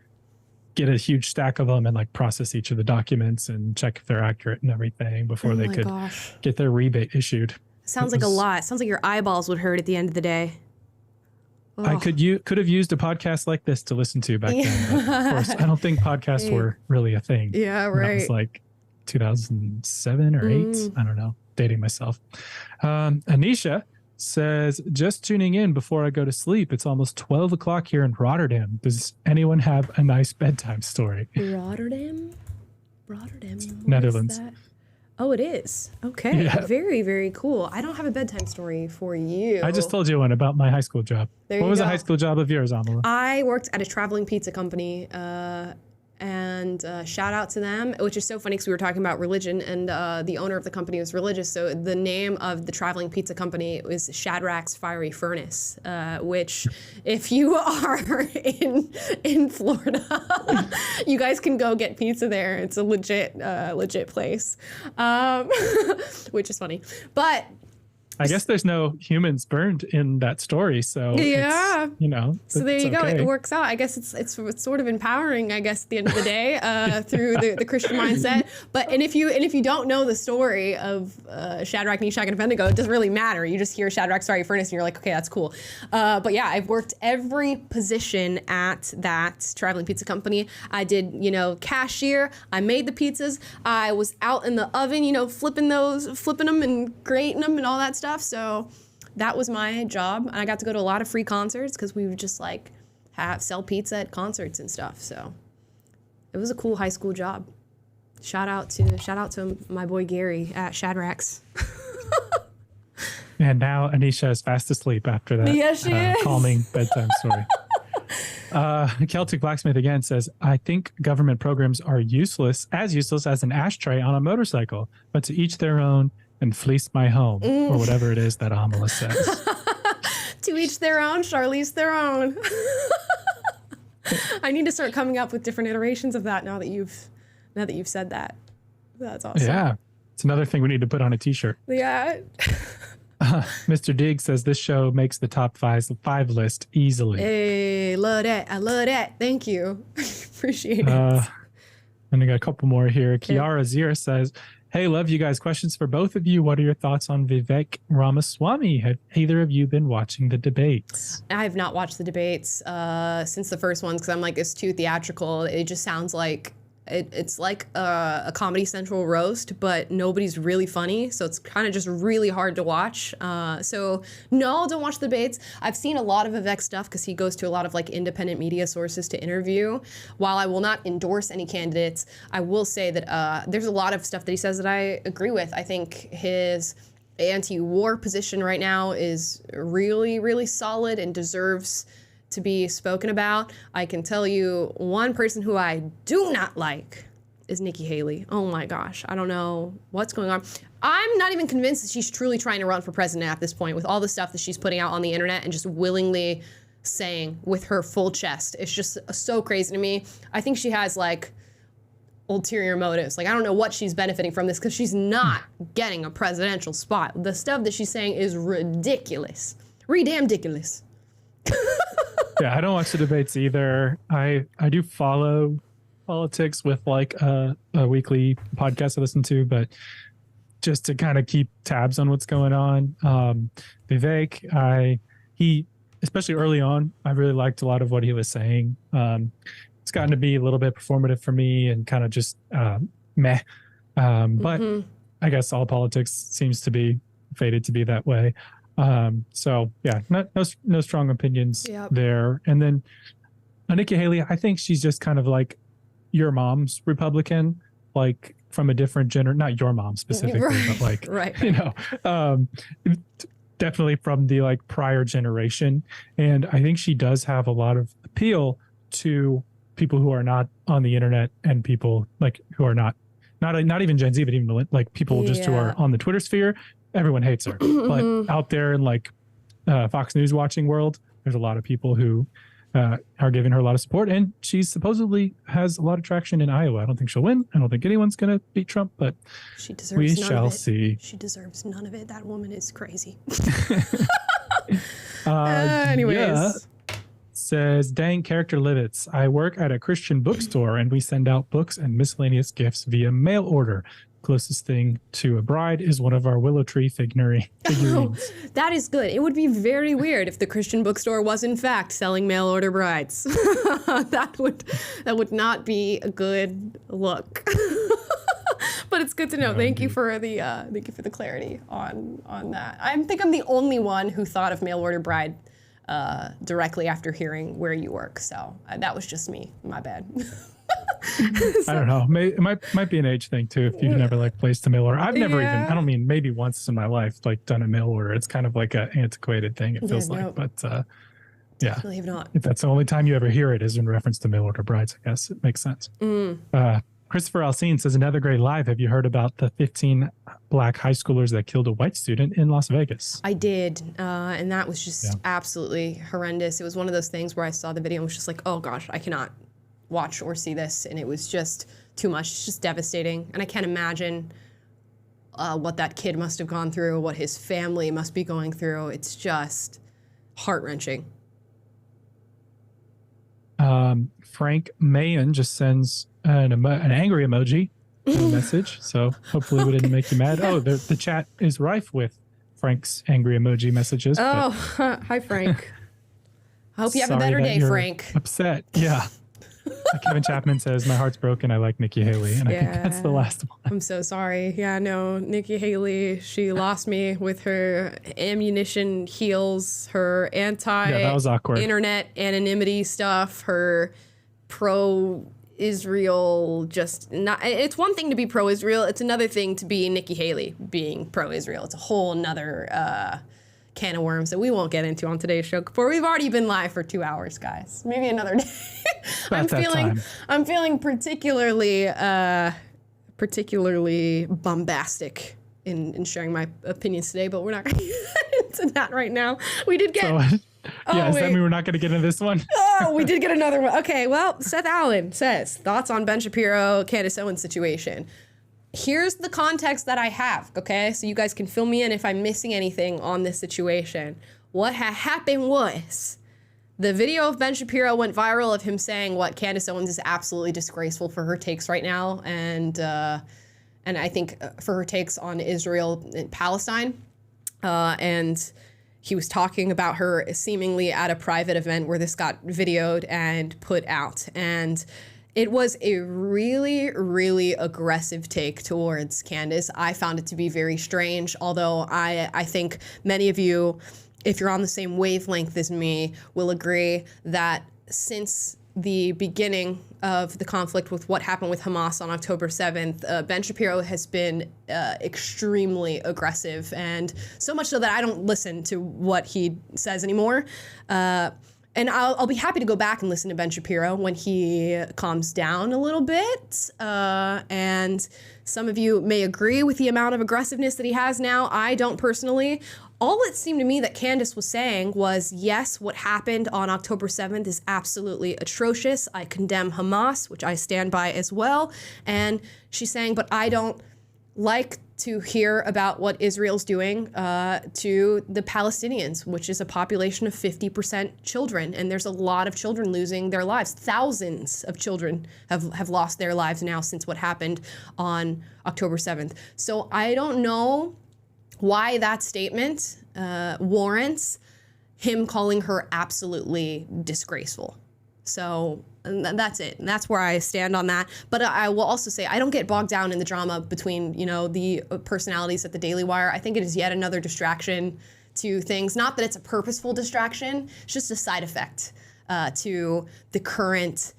get a huge stack of them and like process each of the documents and check if they're accurate and everything before they could get their rebate issued. Sounds like a lot. Sounds like your eyeballs would hurt at the end of the day. I could have used a podcast like this to listen to back then. But of course, I don't think podcasts were really a thing. Yeah, That right. was like 2007 or 8. I don't know. Dating myself. Anisha says, just tuning in before I go to sleep. It's almost 12 o'clock here in Rotterdam. Does anyone have a nice bedtime story? Rotterdam? Where Netherlands. is that? Oh, it is. Okay. Yeah. Very, very cool. I don't have a bedtime story for you. I just told you one about my high school job. There What you was a go. high school job of yours, Amala? I worked at a traveling pizza company, and shout out to them, which is so funny because we were talking about religion, and the owner of the company was religious. So the name of the traveling pizza company was Shadrack's Fiery Furnace, which, if you are in Florida, you guys can go get pizza there. It's a legit place, which is funny, but. I guess there's no humans burned in that story, so Yeah. it's, So there it's you go. okay. It works out. I guess it's sort of empowering. I guess at the end of the day, through the Christian mindset. But if you don't know the story of Shadrach, Meshach, and Abednego, it doesn't really matter. You just hear Shadrach's fiery furnace, and you're like, okay, that's cool. But yeah, I've worked every position at that traveling pizza company. I did cashier. I made the pizzas. I was out in the oven, flipping them and grating them and all that stuff. So that was my job, and I got to go to a lot of free concerts because we would just like sell pizza at concerts and stuff. So it was a cool high school job. Shout out to my boy Gary at Shadrack's. And now Anisha is fast asleep after that Yes, she is. calming bedtime story. Celtic Blacksmith again says, I think government programs are useless as an ashtray on a motorcycle, but to each their own, and fleece my home, or whatever it is that Amala says. To each their own, Charlize their own. I need to start coming up with different iterations of that now that you've said that. That's awesome. Yeah, it's another thing we need to put on a t-shirt. Yeah. Mr. Diggs says this show makes the top five list easily. Hey, love that. I love that. Thank you. Appreciate it. And I got a couple more here. Kiara Zir says, hey, love you guys. Questions for both of you. What are your thoughts on Vivek Ramaswamy? Have either of you been watching the debates? I have not watched the debates since the first ones because I'm like, it's too theatrical. It just sounds like it's like a Comedy Central roast, but nobody's really funny. So it's kind of just really hard to watch. So no, don't watch the debates. I've seen a lot of Vivek stuff because he goes to a lot of like independent media sources to interview. While I will not endorse any candidates, I will say that there's a lot of stuff that he says that I agree with. I think his anti-war position right now is really, really solid and deserves to be spoken about. I can tell you one person who I do not like is Nikki Haley. Oh my gosh, I don't know what's going on. I'm not even convinced that she's truly trying to run for president at this point with all the stuff that she's putting out on the internet and just willingly saying with her full chest. It's just so crazy to me. I think she has like ulterior motives. Like I don't know what she's benefiting from this because she's not getting a presidential spot. The stuff that she's saying is ridiculous. Re-damn-diculous. Yeah, I don't watch the debates either. I do follow politics with like a weekly podcast I listen to, but just to kind of keep tabs on what's going on. Vivek, he especially early on, I really liked a lot of what he was saying. It's gotten to be a little bit performative for me and kind of just meh. But I guess all politics seems to be fated to be that way. So yeah, no strong opinions there. And then Nikki Haley, I think she's just kind of like your mom's Republican, like from a different not your mom specifically, but like, definitely from the like prior generation. And I think she does have a lot of appeal to people who are not on the internet and people like who are not even Gen Z, but even like people just who are on the Twitter sphere. Everyone hates her, but out there in like Fox News watching world, there's a lot of people who are giving her a lot of support, and she supposedly has a lot of traction in Iowa. I don't think she'll win. I don't think anyone's going to beat Trump, but she deserves we none shall of it. see. She deserves none of it. That woman is crazy. Anyways. Yeah. Says, dang character Livets. I work at a Christian bookstore and we send out books and miscellaneous gifts via mail order. closest thing to a bride is one of our willow tree figurines. That is good. It would be very weird if the Christian bookstore was in fact selling mail order brides. that would not be a good look. But it's good to know. Thank you for the clarity on that. I think I'm the only one who thought of mail order bride directly after hearing where you work. So that was just me. My bad. I don't know. It might be an age thing too. If you've never like placed a mail order, I've never even. I don't mean maybe once in my life like done a mail order. It's kind of like an antiquated thing. It feels like, but yeah. Definitely have not. If that's the only time you ever hear it is in reference to mail order brides, I guess it makes sense. Christopher Alcine says, another great live. Have you heard about the 15 black high schoolers that killed a white student in Las Vegas? I did, and that was just absolutely horrendous. It was one of those things where I saw the video and was just like, oh gosh, I cannot watch or see this, and it was just too much. It's just devastating, and I can't imagine what that kid must have gone through, what his family must be going through. It's just heart-wrenching. Frank Mayen just sends an angry emoji in a message, so hopefully we didn't make you mad. Oh, the chat is rife with Frank's angry emoji messages. Oh, hi Frank. I hope you have a better day, Frank. Upset, yeah. Kevin Chapman says, my heart's broken. I like Nikki Haley. And I think that's the last one. I'm so sorry. Yeah, no, Nikki Haley, she lost me with her ammunition heels, her that was awkward. internet anonymity stuff, her pro-Israel just not. It's one thing to be pro-Israel. It's another thing to be Nikki Haley being pro-Israel. It's a whole nother can of worms that we won't get into on today's show. We've already been live for 2 hours, guys. Maybe another day. I'm feeling particularly bombastic in sharing my opinions today, but we're not going to get into that right now. We did get. Does that mean we're not going to get into this one? Oh, we did get another one. Okay, well, Seth Allen says thoughts on Ben Shapiro, Candace Owens situation. Here's the context that I have, okay? So you guys can fill me in if I'm missing anything on this situation. What happened was the video of Ben Shapiro went viral of him saying what Candace Owens is absolutely disgraceful for her takes right now, and I think for her takes on Israel and Palestine. And he was talking about her seemingly at a private event where this got videoed and put out. And it was a really, really aggressive take towards Candace. I found it to be very strange, although I think many of you, if you're on the same wavelength as me, will agree that since the beginning of the conflict with what happened with Hamas on October 7th, Ben Shapiro has been extremely aggressive, and so much so that I don't listen to what he says anymore. And I'll be happy to go back and listen to Ben Shapiro when he calms down a little bit. And some of you may agree with the amount of aggressiveness that he has now. I don't personally. All it seemed to me that Candace was saying was, yes, what happened on October 7th is absolutely atrocious. I condemn Hamas, which I stand by as well. And she's saying, but I don't like to hear about what Israel's doing to the Palestinians, which is a population of 50% children. And there's a lot of children losing their lives. Thousands of children have lost their lives now since what happened on October 7th. So I don't know why that statement warrants him calling her absolutely disgraceful. So that's it. And that's where I stand on that. But I will also say I don't get bogged down in the drama between, the personalities at the Daily Wire. I think it is yet another distraction to things. Not that it's a purposeful distraction. It's just a side effect to the current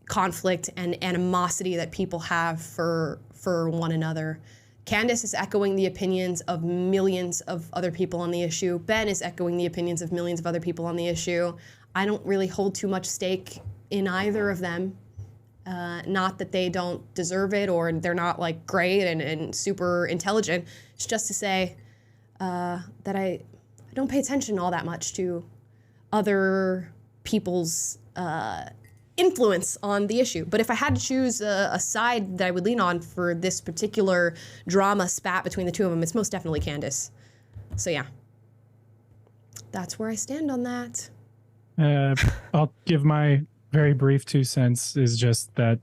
conflict and animosity that people have for one another. Candace is echoing the opinions of millions of other people on the issue. Ben is echoing the opinions of millions of other people on the issue. I don't really hold too much stake in either of them. Not that they don't deserve it or they're not like great and super intelligent. It's just to say that I don't pay attention all that much to other people's influence on the issue. But if I had to choose a side that I would lean on for this particular drama spat between the two of them, it's most definitely Candace. So yeah, that's where I stand on that. I'll give my very brief 2 cents is just that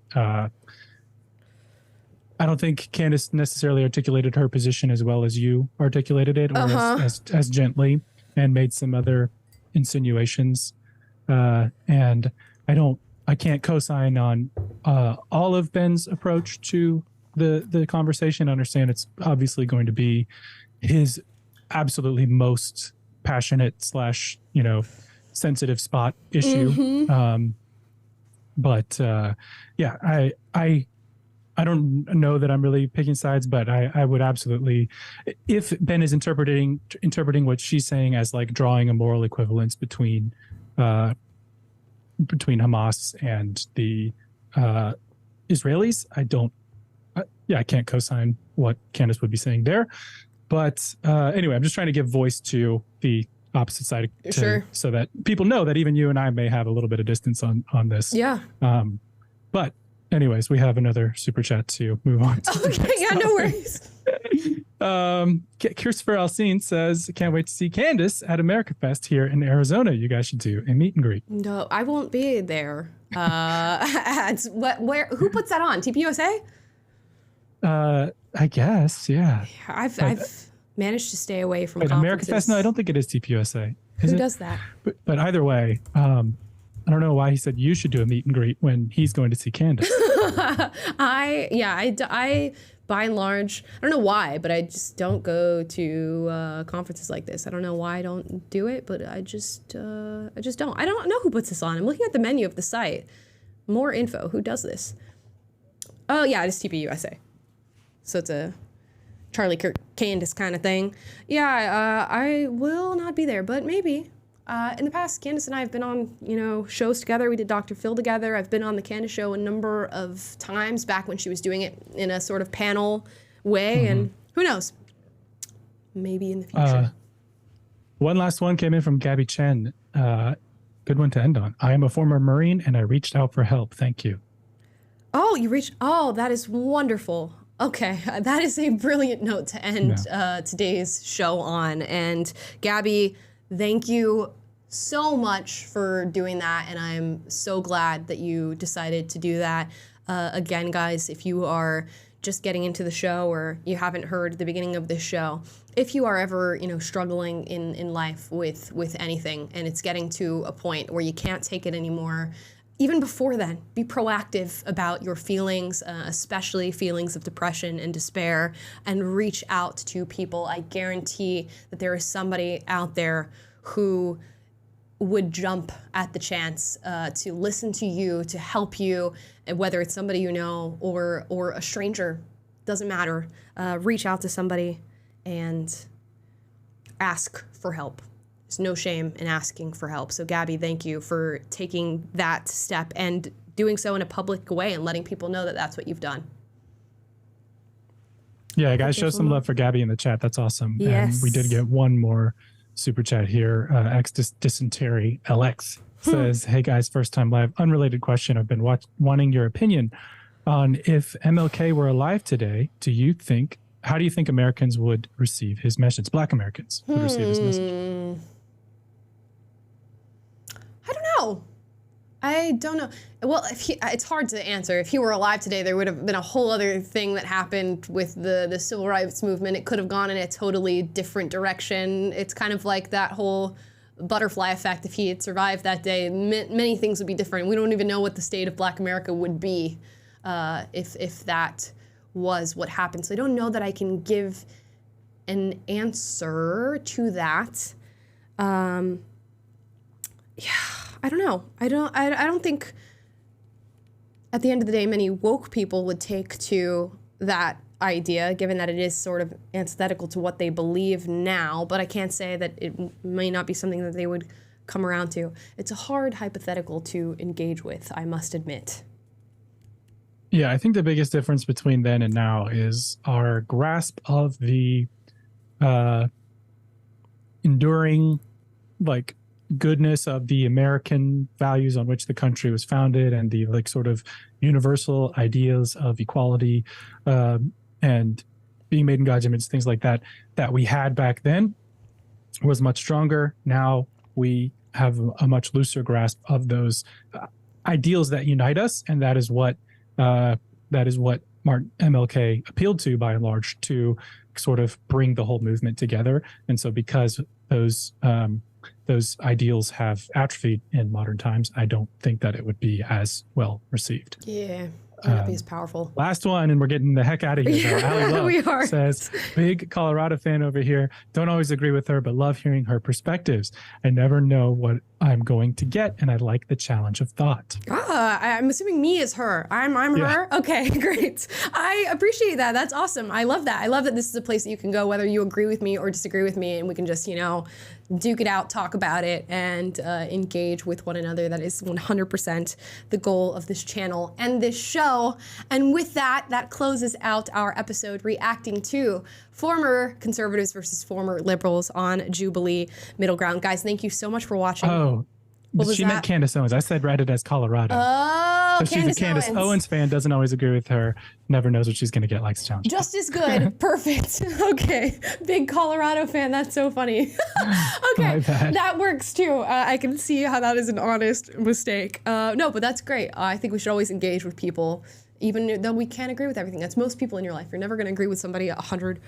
I don't think Candace necessarily articulated her position as well as you articulated it, or as gently, and made some other insinuations. And I can't co-sign on all of Ben's approach to the conversation. I understand it's obviously going to be his absolutely most passionate / sensitive spot issue. But I don't know that I'm really picking sides, but I would absolutely, if Ben is interpreting what she's saying as like drawing a moral equivalence between Hamas and the Israelis, I can't co-sign what Candace would be saying there. But anyway, I'm just trying to give voice to the opposite side so that people know that even you and I may have a little bit of distance on this. Yeah. But anyways, we have another super chat to move on to. Okay, yeah, no worries. Christopher Alcine says, can't wait to see Candace at America Fest here in Arizona. You guys should do a meet and greet. No, I won't be there. Who puts that on? TPUSA? I guess, yeah. I've managed to stay away from America conferences. Fest? No, I don't think it is TPUSA. Who does that? But either way, I don't know why he said you should do a meet and greet when he's going to see Candace. I by and large, I don't know why, but I just don't go to conferences like this. I don't know why I don't do it, but I just don't. I don't know who puts this on. I'm looking at the menu of the site. More info. Who does this? Oh yeah, it's TPUSA. So it's a Charlie Kirk Candace kind of thing. Yeah, I will not be there, but maybe. In the past, Candace and I have been on, shows together. We did Dr. Phil together. I've been on the Candace show a number of times back when she was doing it in a sort of panel way. And who knows? Maybe in the future. One last one came in from Gabby Chen. Good one to end on. I am a former Marine and I reached out for help. Thank you. Oh, that is wonderful. Okay, that is a brilliant note to end today's show on. And Gabby, thank you so much for doing that, and I'm so glad that you decided to do that. Again, guys, if you are just getting into the show or you haven't heard the beginning of this show, if you are ever, struggling in life with anything and it's getting to a point where you can't take it anymore, even before then, be proactive about your feelings, especially feelings of depression and despair, and reach out to people. I guarantee that there is somebody out there who would jump at the chance to listen to you, to help you, and whether it's somebody you know or a stranger, doesn't matter. Reach out to somebody and ask for help. There's no shame in asking for help. So Gabby, thank you for taking that step and doing so in a public way and letting people know that that's what you've done. Yeah, guys, show some love for Gabby in the chat. That's awesome. Yes. And we did get one more super chat here. Dysentery LX says, hey guys, first time live, unrelated question. I've been wanting your opinion on if MLK were alive today, how do you think Americans would receive his message? Black Americans would receive his message. I don't know. Well, it's hard to answer. If he were alive today, there would have been a whole other thing that happened with the civil rights movement. It could have gone in a totally different direction. It's kind of like that whole butterfly effect. If he had survived that day, many things would be different. We don't even know what the state of Black America would be if that was what happened. So I don't know that I can give an answer to that. I don't know. I don't think at the end of the day many woke people would take to that idea, given that it is sort of antithetical to what they believe now, but I can't say that it may not be something that they would come around to. It's a hard hypothetical to engage with, I must admit. Yeah, I think the biggest difference between then and now is our grasp of the enduring, goodness of the American values on which the country was founded, and the sort of universal ideas of equality and being made in God's image, things like that we had back then was much stronger. Now we have a much looser grasp of those ideals that unite us, and that is what MLK appealed to by and large to sort of bring the whole movement together. And so because those ideals have atrophied in modern times, I don't think that it would be as well received. Yeah. Might not be as powerful. Last one, and we're getting the heck out of here. Allie Love We are. says, big Colorado fan over here. Don't always agree with her, but love hearing her perspectives. I never know what I'm going to get, and I like the challenge of thought. I'm assuming me is her. I'm her? Okay, great. I appreciate that. That's awesome. I love that. I love that this is a place that you can go whether you agree with me or disagree with me, and we can just, duke it out, talk about it, and engage with one another. That is 100% the goal of this channel and this show. And with that, that closes out our episode reacting to former conservatives versus former liberals on Jubilee Middle Ground. Guys, thank you so much for watching. Oh, she meant Candace Owens. I said read it as Colorado. Oh, so she's a Candace Owens fan, doesn't always agree with her, never knows what she's going to get, likes challenge. Just as good. Perfect. Okay. Big Colorado fan. That's so funny. Okay. That works too. I can see how that is an honest mistake. No, but that's great. I think we should always engage with people, even though we can't agree with everything. That's most people in your life. You're never going to agree with somebody 100%.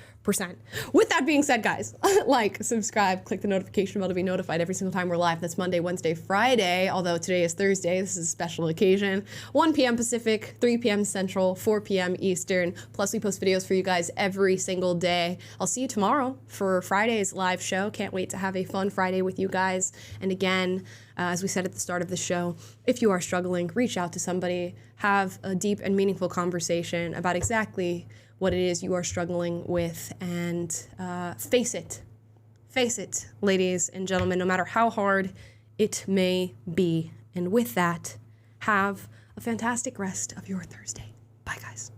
With that being said, guys, like, subscribe, click the notification bell to be notified every single time we're live. That's Monday, Wednesday, Friday, although today is Thursday. This is a special occasion. 1 p.m. Pacific, 3 p.m. Central, 4 p.m. Eastern. Plus, we post videos for you guys every single day. I'll see you tomorrow for Friday's live show. Can't wait to have a fun Friday with you guys. And again, as we said at the start of the show, if you are struggling, reach out to somebody, have a deep and meaningful conversation about exactly what it is you are struggling with, and face it. Face it, ladies and gentlemen, no matter how hard it may be. And with that, have a fantastic rest of your Thursday. Bye, guys.